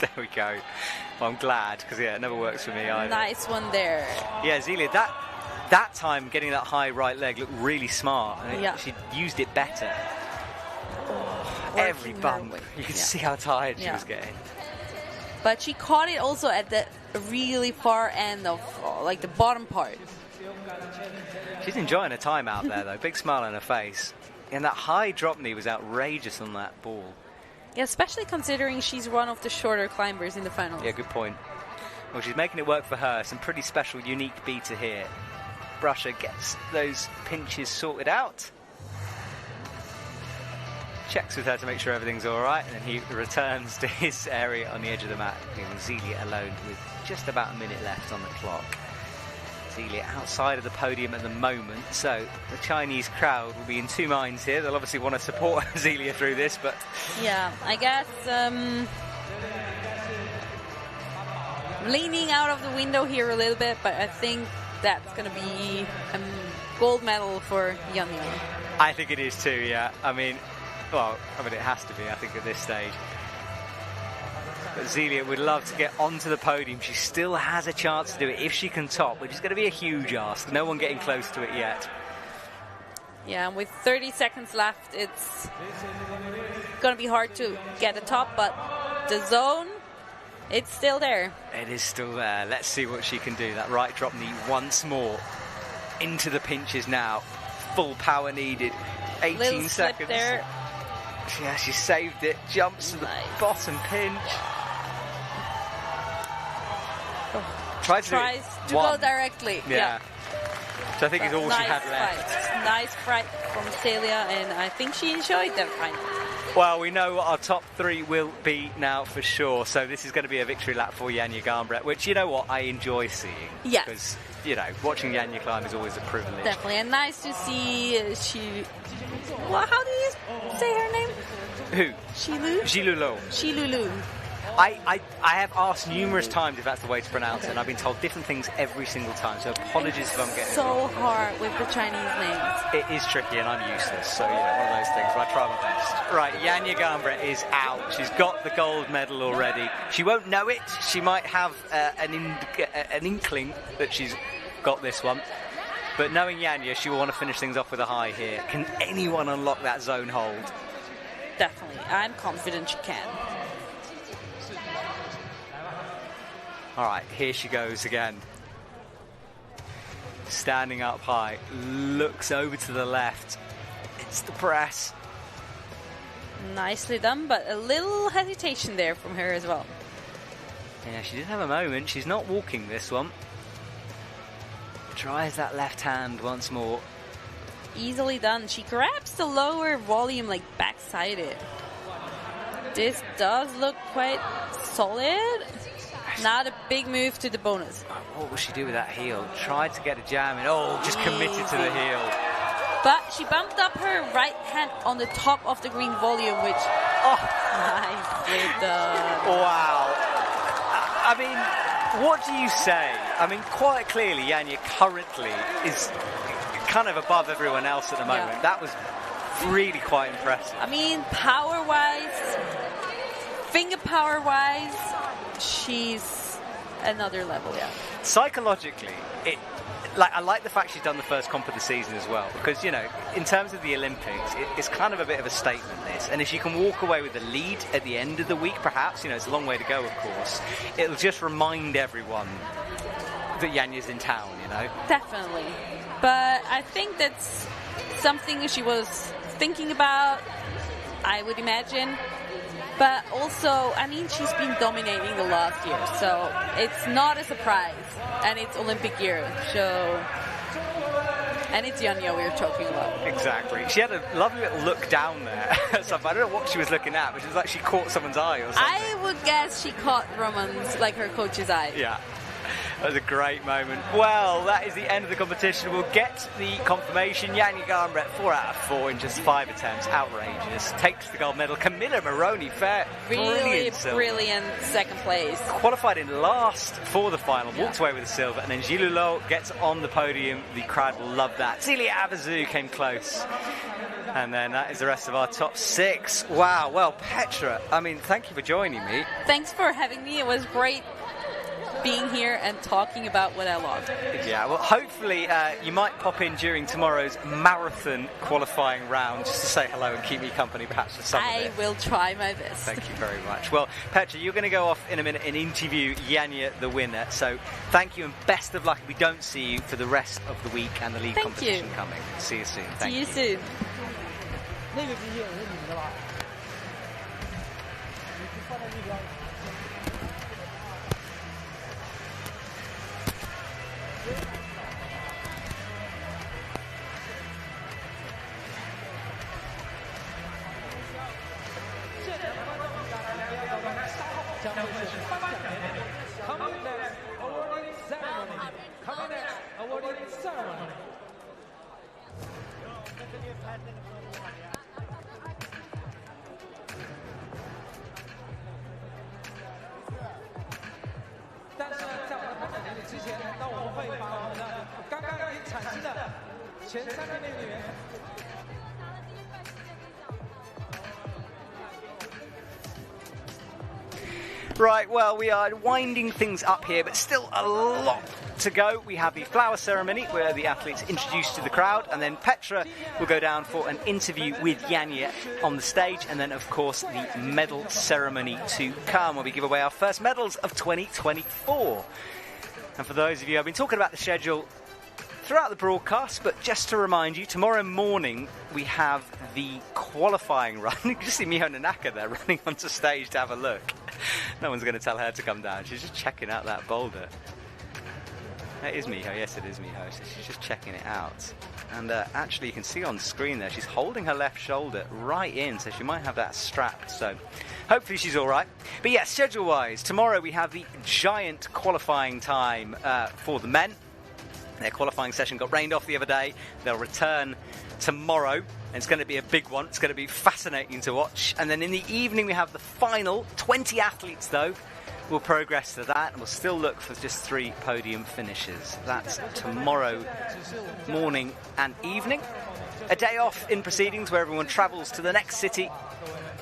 There we go. Well, I'm glad, because yeah, it never works for me either. Nice one there. Yeah, Zelia, that time getting that high right leg looked really smart. And she used it better. Every bump, you could see how tired she was getting. But she caught it also at the really far end of the bottom part. She's enjoying her time out there, though. Big smile on her face. And that high drop knee was outrageous on that ball. Yeah, especially considering she's one of the shorter climbers in the finals. Yeah, good point. Well, she's making it work for her. Some pretty special, unique beater here. Brusher gets those pinches sorted out. Checks with her to make sure everything's all right, and then he returns to his area on the edge of the mat, leaving Zelia alone with just about a minute left on the clock. Zelia outside of the podium at the moment, so the Chinese crowd will be in 2 minds here. They'll obviously want to support Zelia through this, but... Yeah, I guess leaning out of the window here a little bit, but I think that's going to be a gold medal for Yan Yan. I think it is too, yeah. I mean, it has to be, I think, at this stage. But Zelia would love to get onto the podium. She still has a chance to do it if she can top, which is going to be a huge ask. No one getting close to it yet. Yeah, and with 30 seconds left, it's going to be hard to get a top, but the zone, it's still there. It is still there. Let's see what she can do. That right drop knee once more. Into the pinches now. Full power needed. 18 Little seconds. slip there. Yeah, she saved it. Jumps to the bottom pinch. Tries to go directly. Yeah. So I think it's all she had left. Nice fight from Zelia, and I think she enjoyed that final. Well, we know what our top 3 will be now for sure. So this is going to be a victory lap for Janja Garnbret, which, you know what, I enjoy seeing. Yes. Because, you know, watching Janja climb is always a privilege. Definitely, and nice to see Well, how do you say her name? Who? Shilulu? Shilulu. I have asked numerous times if that's the way to pronounce it, and I've been told different things every single time, so apologies if I'm getting it wrong. So hard with the Chinese names. It is tricky, and I'm useless, so, you know, one of those things, but I try my best. Right, Janja Garnbret is out. She's got the gold medal already. She won't know it. She might have an inkling that she's got this one. But knowing Janja, she will want to finish things off with a high here. Can anyone unlock that zone hold? Definitely. I'm confident she can. All right, here she goes again. standing up high, looks over to the left. It's the press. Nicely done, but a little hesitation there from her as well. Yeah, she did have a moment. She's not walking this one. Tries that left hand once more. Easily done. She grabs the lower volume like backsided. This does look quite solid. Not a big move to the bonus. What will she do with that heel? Tried to get a jam in. Oh, just committed to the heel. But she bumped up her right hand on the top of the green volume, which... nicely done. Wow. I mean, what do you say? I mean, quite clearly, Yanya currently is kind of above everyone else at the moment. Yeah. That was really quite impressive. I mean, power-wise, finger power-wise, she's another level, yeah. Psychologically, I like the fact she's done the first comp of the season as well, because, you know, in terms of the Olympics, it's kind of a bit of a statement, this. And if she can walk away with the lead at the end of the week, perhaps, you know, it's a long way to go, of course, it'll just remind everyone that Yanya's in town, you know? Definitely. But I think that's something she was thinking about, I would imagine. But also, I mean, she's been dominating the last year, so it's not a surprise. And it's Olympic year, so... And it's Yanya we're talking about. Exactly. She had a lovely little look down there. So I don't know what she was looking at, but it was like she caught someone's eye or something. I would guess she caught Roman's, like her coach's eye. Yeah. That was a great moment. Well, that is the end of the competition. We'll get the confirmation. Yanya Garnbrett, 4 out of 4 in just 5 attempts. Outrageous. Takes the gold medal. Camilla Moroni, Really brilliant second place. Qualified in last for the final. Walked away with the silver. And then Gilulo gets on the podium. The crowd will love that. Celia Abazu came close. And then that is the rest of our top 6. Wow. Well, Petra, I mean, thank you for joining me. Thanks for having me. It was great being here and talking about what I loved. Yeah, well, hopefully you might pop in during tomorrow's marathon qualifying round just to say hello and keep me company perhaps for some of it. I will try my best. Thank you very much. Well, Petra, you're going to go off in a minute and interview Yanya, the winner. So thank you and best of luck if we don't see you for the rest of the week and the league competition coming. See you soon. Thank you. See you soon. 那个机器也是你的吧？你放在那边。现场观众大家不要关注，稍后将会是颁奖典礼。Coming next, awarding ceremony. Coming next, awarding ceremony. 但是在我们颁奖典礼之前，那我们会把我们的刚刚已经产生的前3名运动员。 Right, well, we are winding things up here, but still a lot to go. We have the flower ceremony where the athletes are introduced to the crowd, and then Petra will go down for an interview with Yanya on the stage, and then, of course, the medal ceremony to come, where we give away our first medals of 2024. And for those of you, I've been talking about the schedule throughout the broadcast, but just to remind you, tomorrow morning we have the qualifying run. You can just see Miho Nanaka there running onto stage to have a look. No one's going to tell her to come down. She's just checking out that boulder. That is Miho. Yes, it is Miho. So she's just checking it out. And actually, you can see on screen there, she's holding her left shoulder right in, so she might have that strapped. So hopefully she's all right. But yeah, schedule-wise, tomorrow we have the giant qualifying time for the men. Their qualifying session got rained off the other day. They'll return tomorrow. And it's going to be a big one. It's going to be fascinating to watch. And then in the evening, we have the final. 20 athletes, though, will progress to that. And we'll still look for just 3 podium finishes. That's tomorrow morning and evening. A day off in proceedings where everyone travels to the next city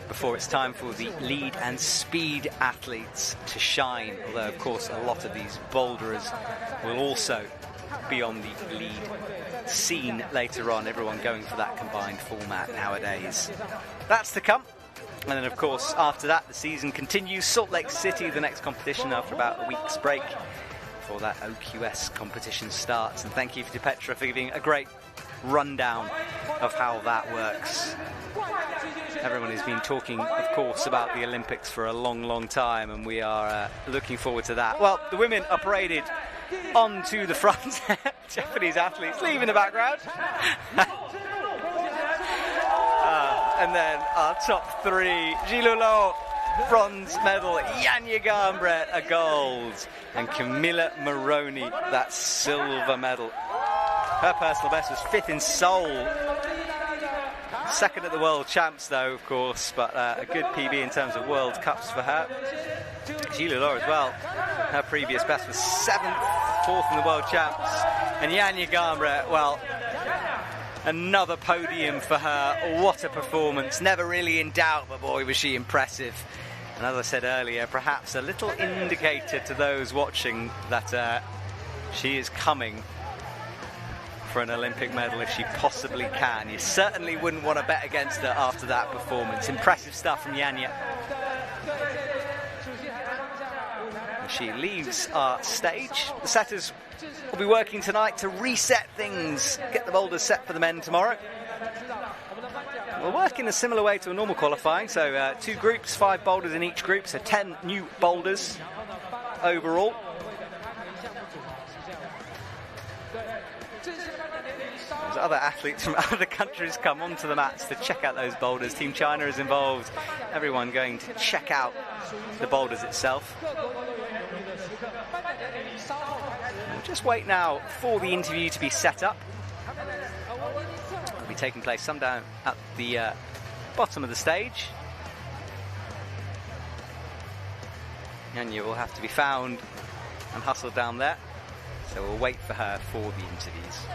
before it's time for the lead and speed athletes to shine. Although, of course, a lot of these boulderers will also be on the lead scene later on, everyone going for that combined format nowadays. That's to come. And then, of course, after that, the season continues. Salt Lake City, the next competition after about a week's break before that OQS competition starts. And thank you to Petra for giving a great rundown of how that works. Everyone has been talking, of course, about the Olympics for a long time, and we are looking forward to that. Well, the women are paraded onto the front. Japanese athletes leaving the background. And then our top three: Gilolo, bronze medal; Janja Garnbret, a gold; and Camilla Moroni, that silver medal. Her personal best was 5th in Seoul. 2nd at the World Champs, though, of course, but a good PB in terms of World Cups for her. Gilolo as well. Her previous best was 7th, 4th in the World Champs. And Janja Garnbret, well, another podium for her. What a performance. Never really in doubt, but boy, was she impressive. And as I said earlier, perhaps a little indicator to those watching that she is coming for an Olympic medal if she possibly can. You certainly wouldn't want to bet against her after that performance. Impressive stuff from Janja. She leaves our stage. The setters will be working tonight to reset things, get the boulders set for the men tomorrow. We'll work in a similar way to a normal qualifying, so 2 groups, 5 boulders in each group, so 10 new boulders overall. As other athletes from other countries come onto the mats to check out those boulders. Team China is involved. Everyone going to check out the boulders itself. We'll just wait now for the interview to be set up. It'll be taking place some down at the bottom of the stage. Janja will have to be found and hustled down there. So we'll wait for her for the interviews.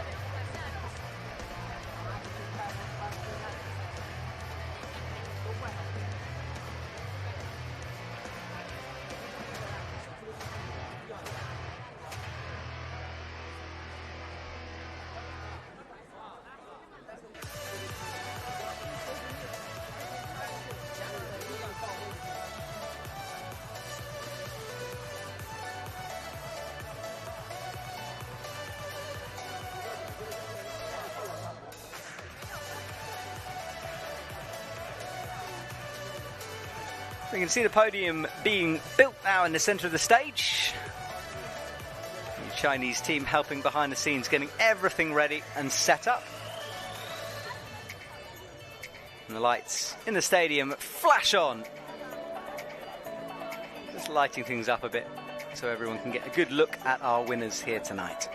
We can see the podium being built now in the centre of the stage. The Chinese team helping behind the scenes, getting everything ready and set up. And the lights in the stadium flash on. Just lighting things up a bit so everyone can get a good look at our winners here tonight.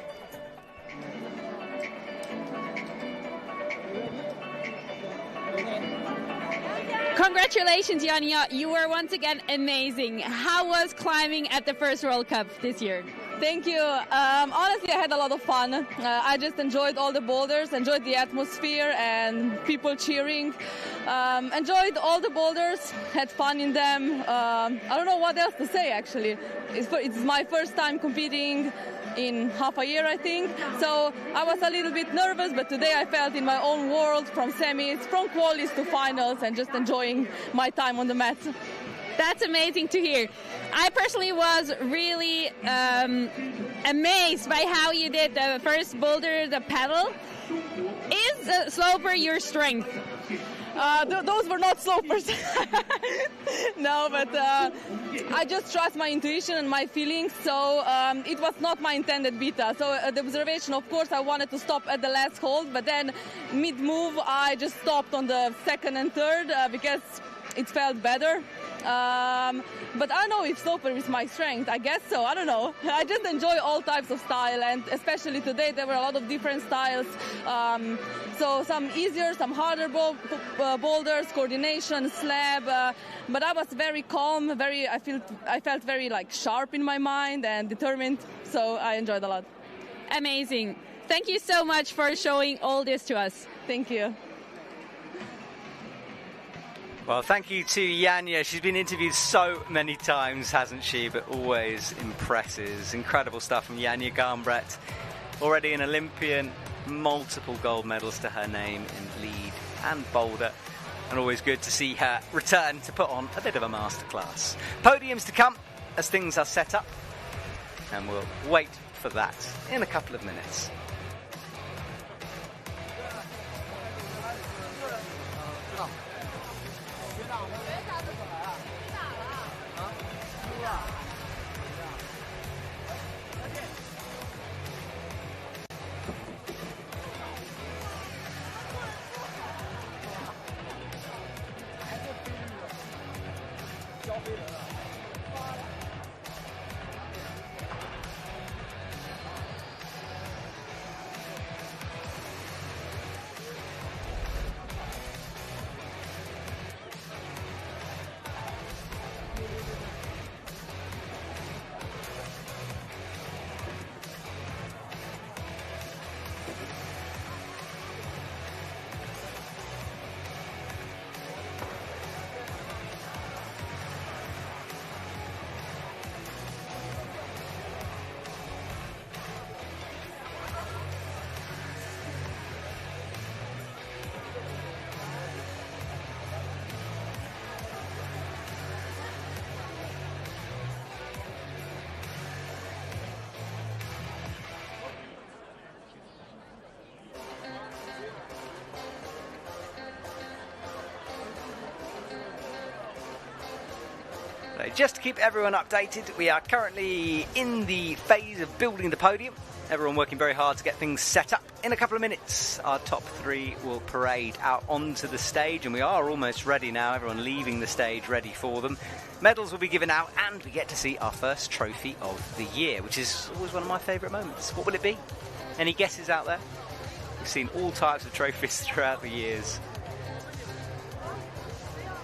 Congratulations, Janja. You were once again amazing. How was climbing at the first World Cup this year? Thank you. Honestly, I had a lot of fun. I just enjoyed all the boulders, enjoyed the atmosphere and people cheering. Enjoyed all the boulders, had fun in them. I don't know what else to say, actually. It's my first time competing in half a year, I think. So I was a little bit nervous, but today I felt in my own world, from semis, from qualis to finals, and just enjoying my time on the mat. That's amazing to hear. I personally was really amazed by how you did the first boulder, the paddle. Is sloper your strength? Those were not slopers. No, but I just trust my intuition and my feelings, so it was not my intended beta. So the observation, of course, I wanted to stop at the last hold, but then mid-move I just stopped on the second and third because it felt better. But I don't know if sloper is my strength. I guess so. I don't know. I just enjoy all types of style, and especially today there were a lot of different styles. So some easier, some harder boulders, coordination, slab. But I was very calm. I felt very sharp in my mind and determined. So I enjoyed a lot. Amazing. Thank you so much for showing all this to us. Thank you. Well, thank you to Janja. She's been interviewed so many times, hasn't she? But always impresses. Incredible stuff from Janja Garnbret. Already an Olympian, multiple gold medals to her name in lead and boulder. And always good to see her return to put on a bit of a masterclass. Podiums to come as things are set up. And we'll wait for that in a couple of minutes. So just to keep everyone updated, we are currently in the phase of building the podium. Everyone working very hard to get things set up. In a couple of minutes, our top three will parade out onto the stage, and we are almost ready now. Everyone leaving the stage ready for them. Medals will be given out, and we get to see our first trophy of the year, which is always one of my favourite moments. What will it be? Any guesses out there? We've seen all types of trophies throughout the years.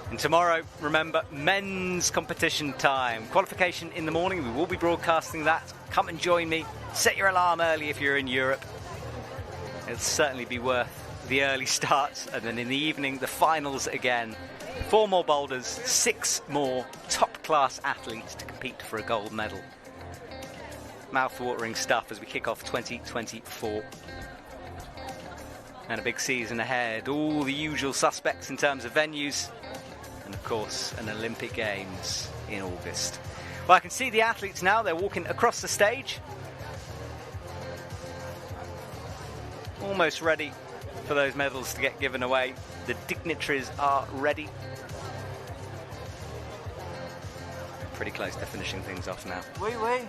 And tomorrow, remember, men's competition time. Qualification in the morning, we will be broadcasting that. Come and join me. Set your alarm early if you're in Europe. It'll certainly be worth the early start. And then in the evening, the finals again. 4 more boulders, 6 more top-class athletes to compete for a gold medal. Mouth-watering stuff as we kick off 2024. And a big season ahead. All the usual suspects in terms of venues. And of course, an Olympic Games in August. Well, I can see the athletes now. They're walking across the stage. Almost ready for those medals to get given away. The dignitaries are ready. Pretty close to finishing things off now. Wait.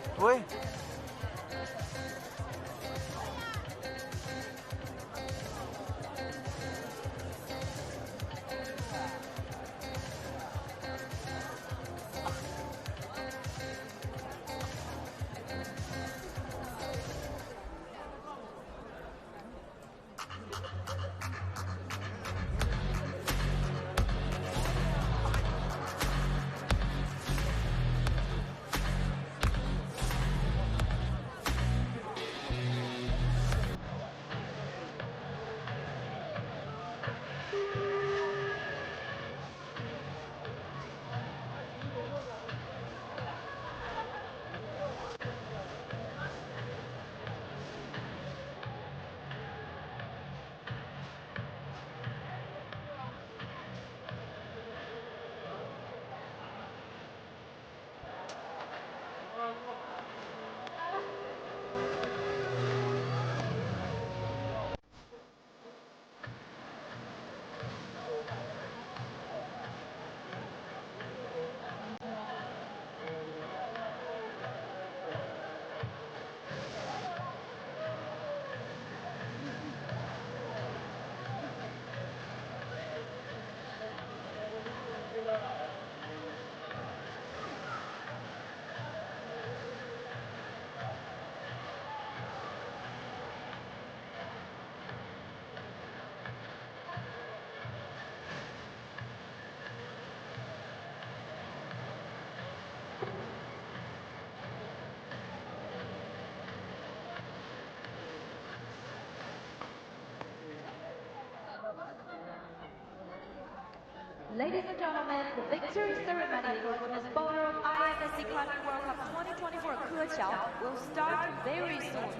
Ladies and gentlemen, the victory ceremony for this Boulder IFSC World Cup 2024 Keqiao will start very soon.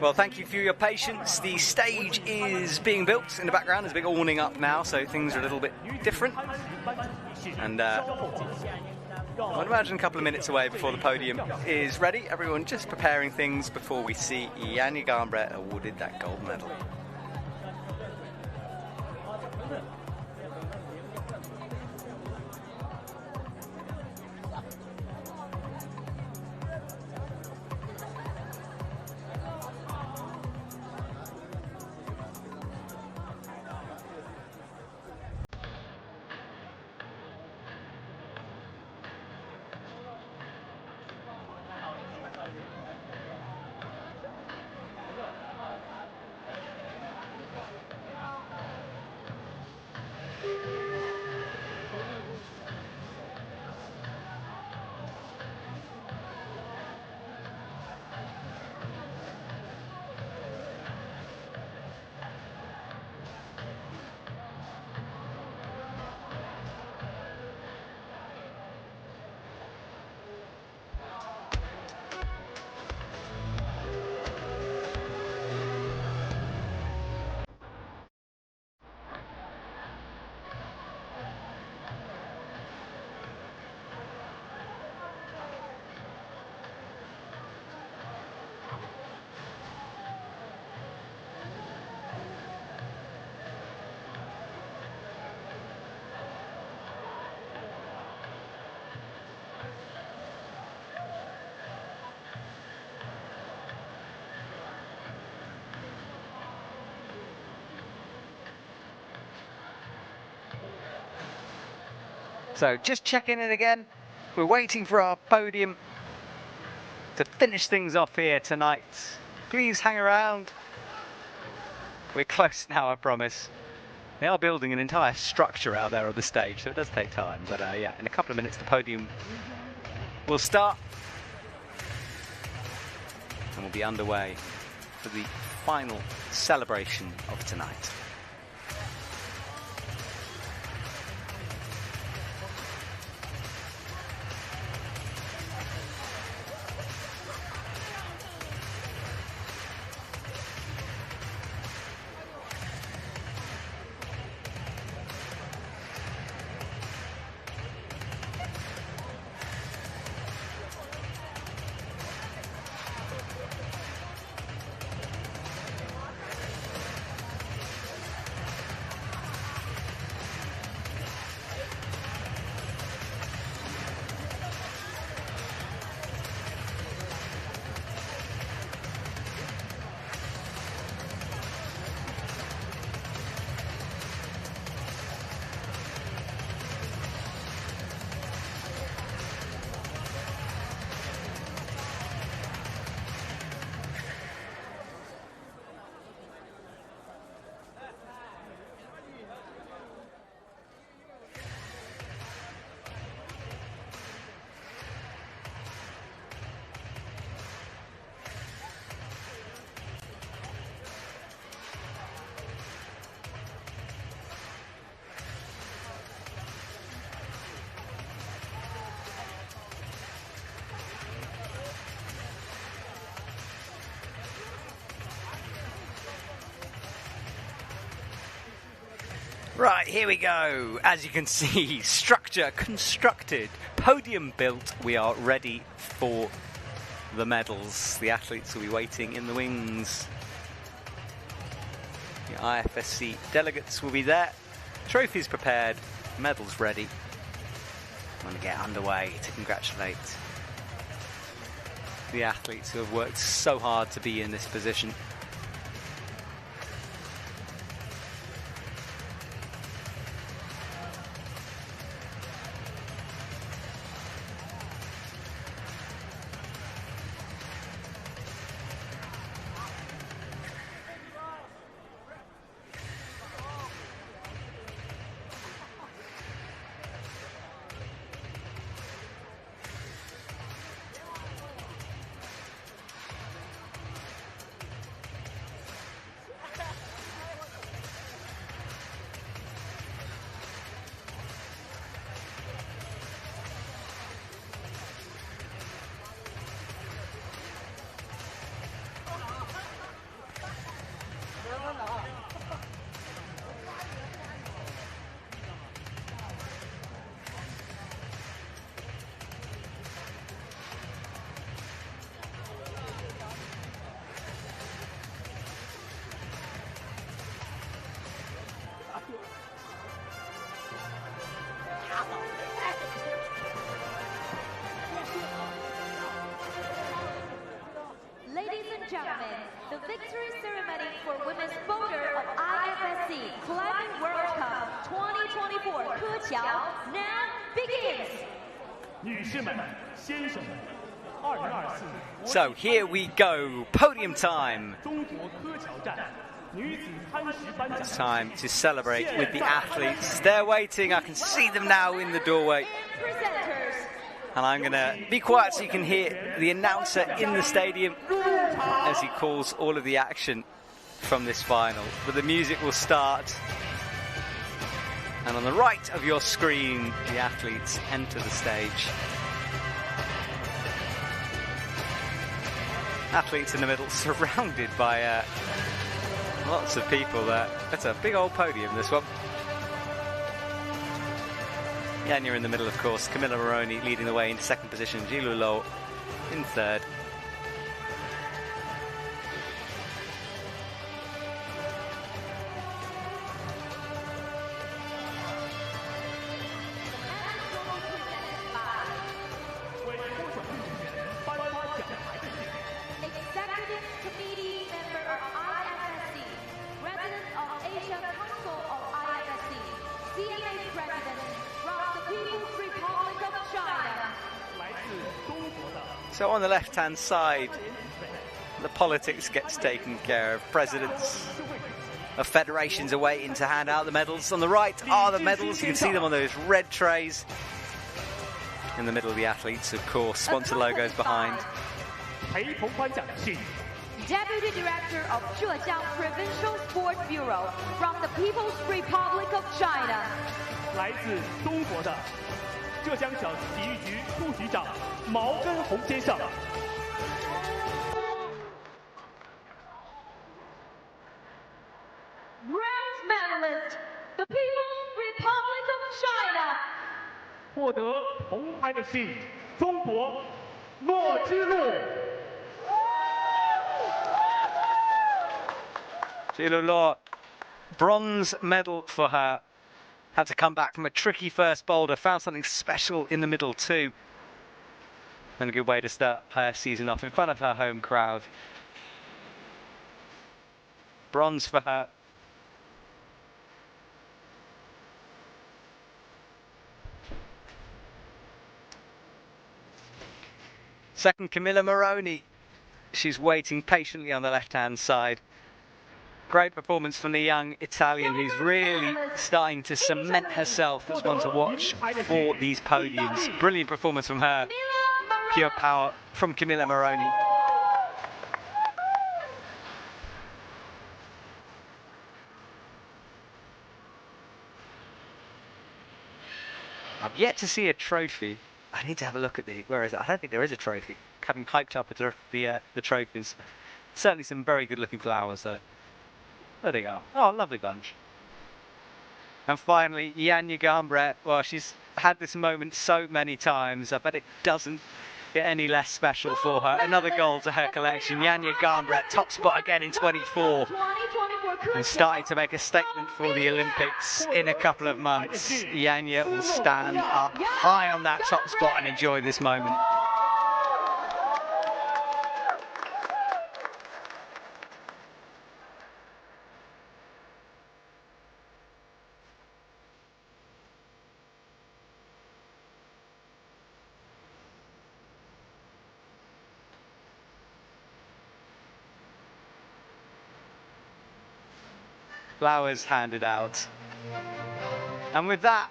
Well, thank you for your patience. The stage is being built in the background. There's a big awning up now, so things are a little bit different. And I'd imagine a couple of minutes away before the podium is ready. Everyone just preparing things before we see Yanni Garnbrett awarded that gold medal. So just checking in again. We're waiting for our podium to finish things off here tonight. Please hang around. We're close now, I promise. They are building an entire structure out there on the stage, so it does take time. But yeah, in a couple of minutes the podium will start. And we'll be underway for the final celebration of tonight. Right, here we go. As you can see, structure constructed, podium built. We are ready for the medals. The athletes will be waiting in the wings. The IFSC delegates will be there. Trophies prepared, medals ready. I'm going to get underway to congratulate the athletes who have worked so hard to be in this position. gentlemen, the victory ceremony for women's Boulder of IFSC Climbing World Cup 2024 Keqiao now begins. 女士们、先生们，2024 So here we go, podium time. 中国科桥站女子摊石颁奖 It's time to celebrate with the athletes. They're waiting. I can see them now in the doorway. Presenters. And I'm going to be quiet so you can hear the announcer in the stadium as he calls all of the action from this final. But the music will start. And on the right of your screen, the athletes enter the stage. Athletes in the middle, surrounded by lots of people there. That's a big old podium, this one. Yanya in the middle, of course. Camilla Moroni leading the way into second position. Jilu Lo in third. Executive Committee member of IFSC, President of Asia Council of IFSC, CMA President from the People's Republic of China. 来自中国的 So on the left-hand side, the politics gets taken care of. Presidents of federations are waiting to hand out the medals. On the right are the medals. You can see them on those red trays. In the middle, the athletes, of course. Sponsor logos behind. 陪同颁奖的是 Deputy Director of Zhejiang Provincial Sports Bureau from the People's Republic of China. 来自中国的浙江省体育局副局长毛根红先生。 Bronze medalist, the People's Republic of China. 获得铜牌的是中国洛之路。 Jilu bronze medal for her. Had to come back from a tricky first boulder. Found something special in the middle too. And a good way to start her season off in front of her home crowd. Bronze for her. Second, Camilla Moroni. She's waiting patiently on the left-hand side. Great performance from the young Italian who's really starting to cement herself as one to watch for these podiums. Brilliant performance from her. Pure power from Camilla Moroni. I've yet to see a trophy. I need to have a look at where is it? I don't think there is a trophy. Having hyped up the trophies. Certainly some very good looking flowers though. There they go. Oh, lovely bunch. And finally, Yanya Gambret. Well, she's had this moment so many times. I bet it doesn't get any less special for her. Another goal to her collection. Yanya Gambret, top spot again in 24. And starting to make a statement for the Olympics in a couple of months. Yanya will stand up high on that top spot and enjoy this moment. Flowers handed out. And with that,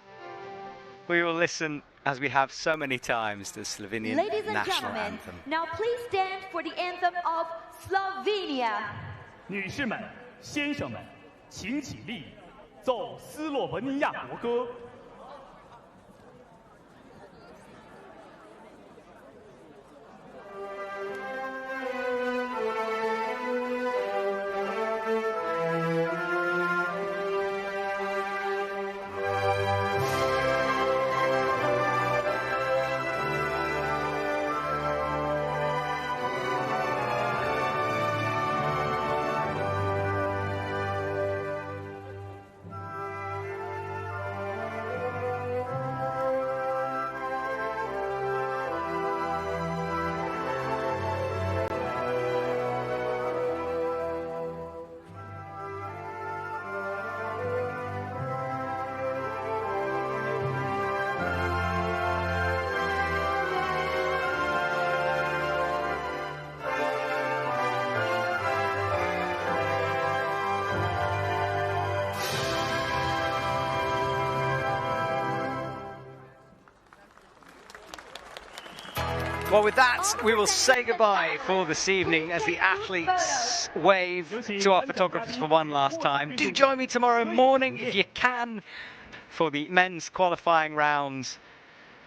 we will listen, as we have so many times, the Slovenian Ladies and national gentlemen, anthem. now please stand for the anthem of Slovenia. 女士们、先生们，请起立，奏斯洛文尼亚国歌。Well, with that, we will say goodbye for this evening as the athletes wave to our photographers for one last time. Do join me tomorrow morning if you can for the men's qualifying rounds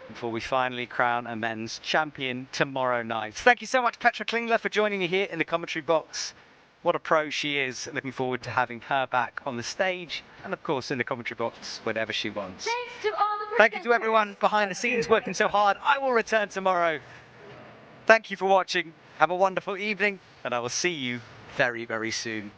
before we finally crown a men's champion tomorrow night. Thank you so much, Petra Klingler, for joining me here in the commentary box. What a pro she is. Looking forward to having her back on the stage and, of course, in the commentary box whenever she wants. Thank you to everyone behind the scenes working so hard. I will return tomorrow. Thank you for watching. Have a wonderful evening, and I will see you very, very soon.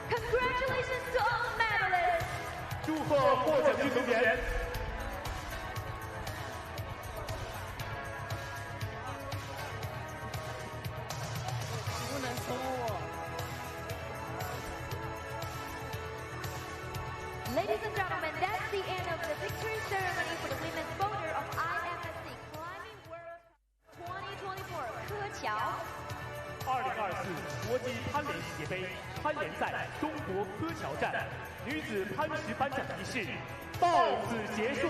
Congratulations to all medalists! 祝贺获奖运动员。不能抽我。 Ladies and gentlemen, that's the end of the victory ceremony for the women's boulder of IFSC Climbing World Cup 2024 Keqiao. 2024国际攀联世界杯攀联赛中国柯桥站女子攀石颁奖仪式到此结束。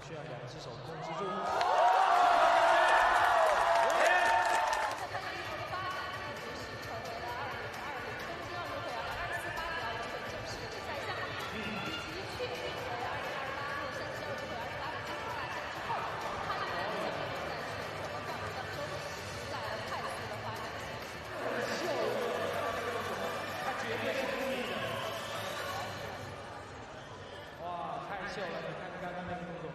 需要两只手控制住。哇，太秀了！你看刚刚那个动作。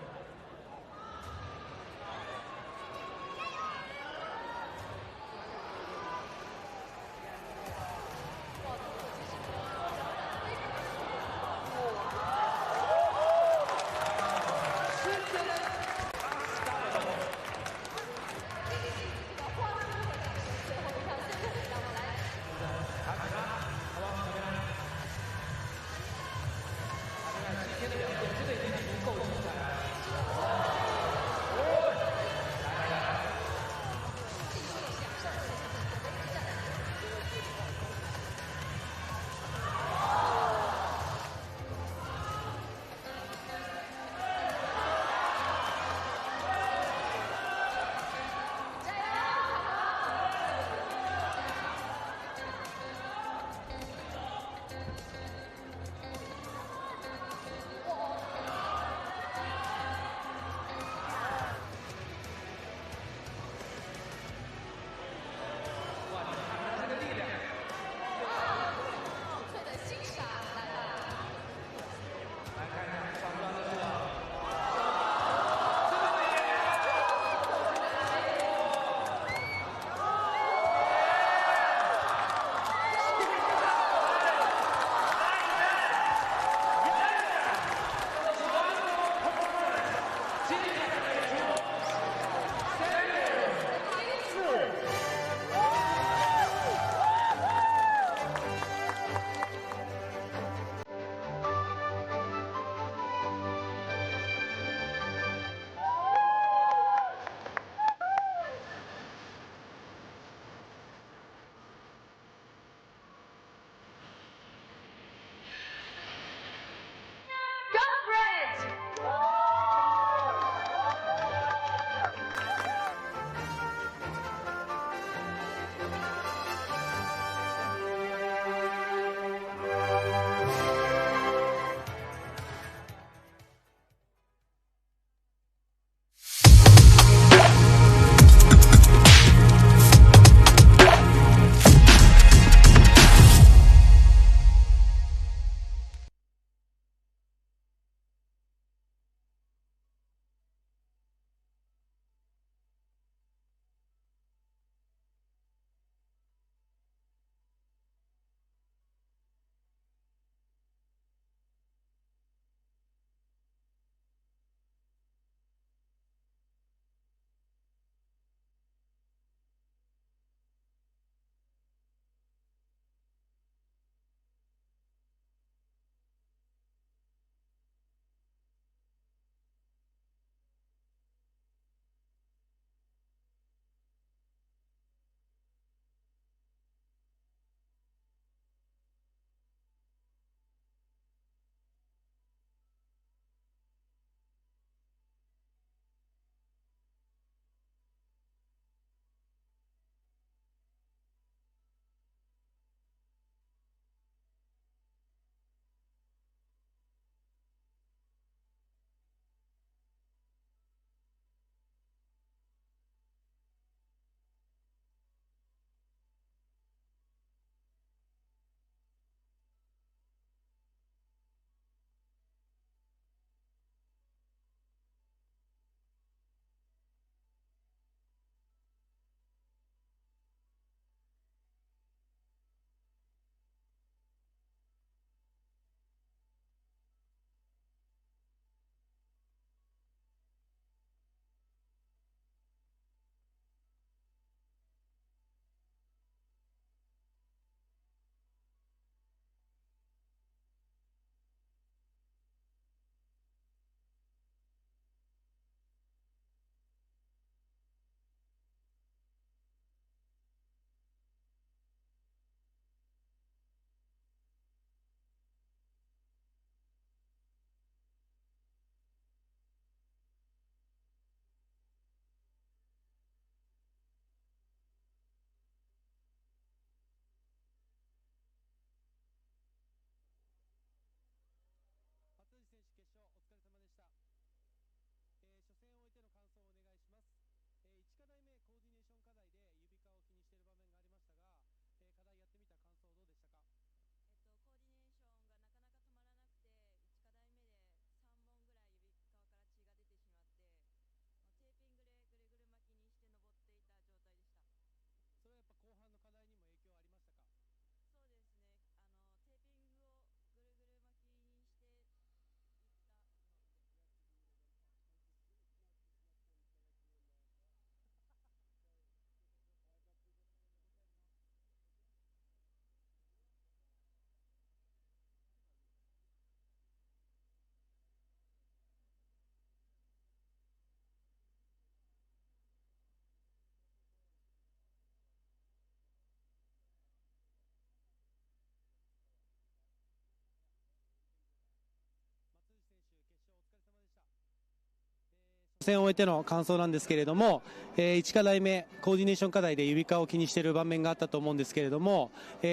予選を終えての感想なんですけれども、1課題目コーディネーション課題で指輪を気にしている場面があったと思うんですけれども、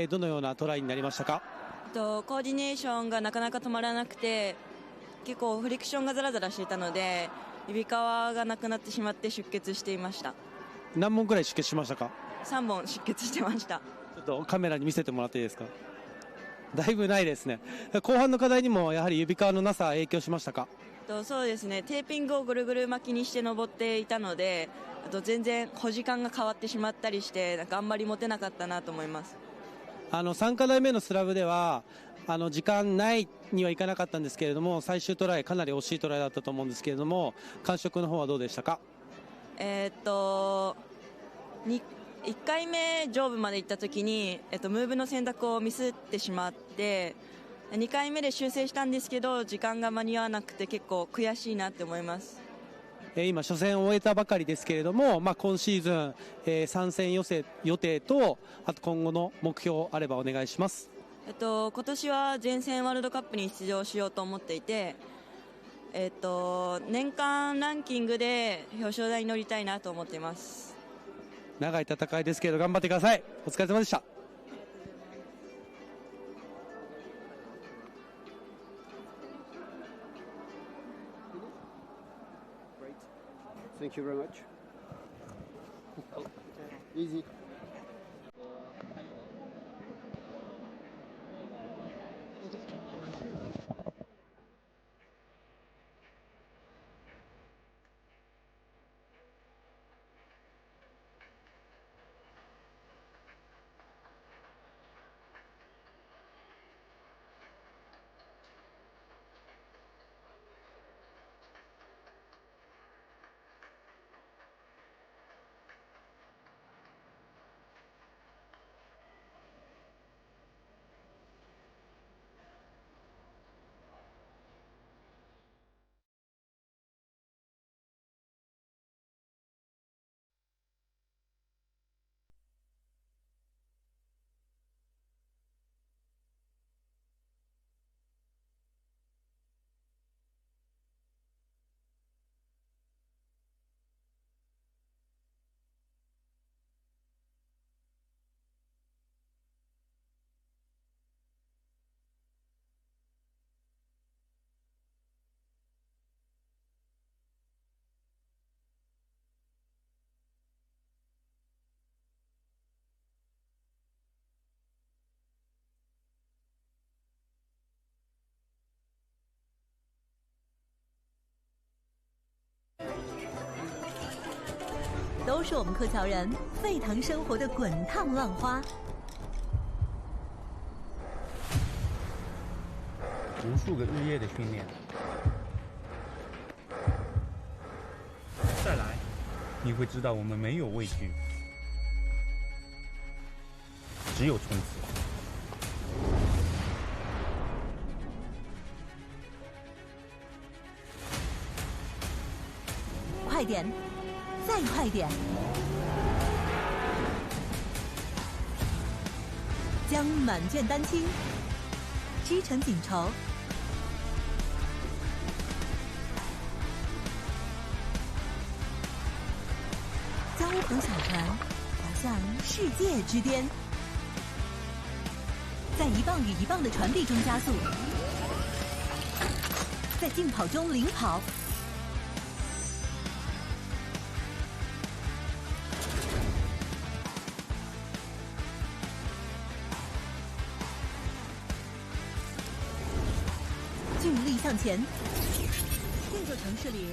どのようなトライになりましたか？コーディネーションがなかなか止まらなくて、結構フリクションがザラザラしていたので指輪がなくなってしまって出血していました。何本くらい出血しましたか？3本出血してました。ちょっとカメラに見せてもらっていいですか？だいぶないですね。後半の課題にもやはり指輪のなさ影響しましたか？そうですね、テーピングをぐるぐる巻きにして登っていたので、あと全然保持感が変わってしまったりして、なんかあんまり持てなかったなと思います。3課題目のスラブでは時間内にはいかなかったんですけれども、最終トライかなり惜しいトライだったと思うんですけれども、感触の方はどうでしたか？1回目上部まで行った時に、ムーブの選択をミスってしまって、2回目で修正したんですけど時間が間に合わなくて結構悔しいなって思います。今初戦を終えたばかりですけれども、今シーズン、参戦予定と、あと今後の目標あればお願いします。今年は全戦ワールドカップに出場しようと思っていて、年間ランキングで表彰台に乗りたいなと思っています。長い戦いですけど頑張ってください。お疲れ様でした。Thank you very much. Easy. Thank 都是我们克乔人沸腾生活的滚烫浪花。无数个日夜的训练，再来，你会知道我们没有畏惧，只有冲刺。快点，再快点！将满卷丹青织成锦绸，江湖小船划向世界之巅，在一棒与一棒的传递中加速，在竞跑中领跑。尽力向前，这座城市里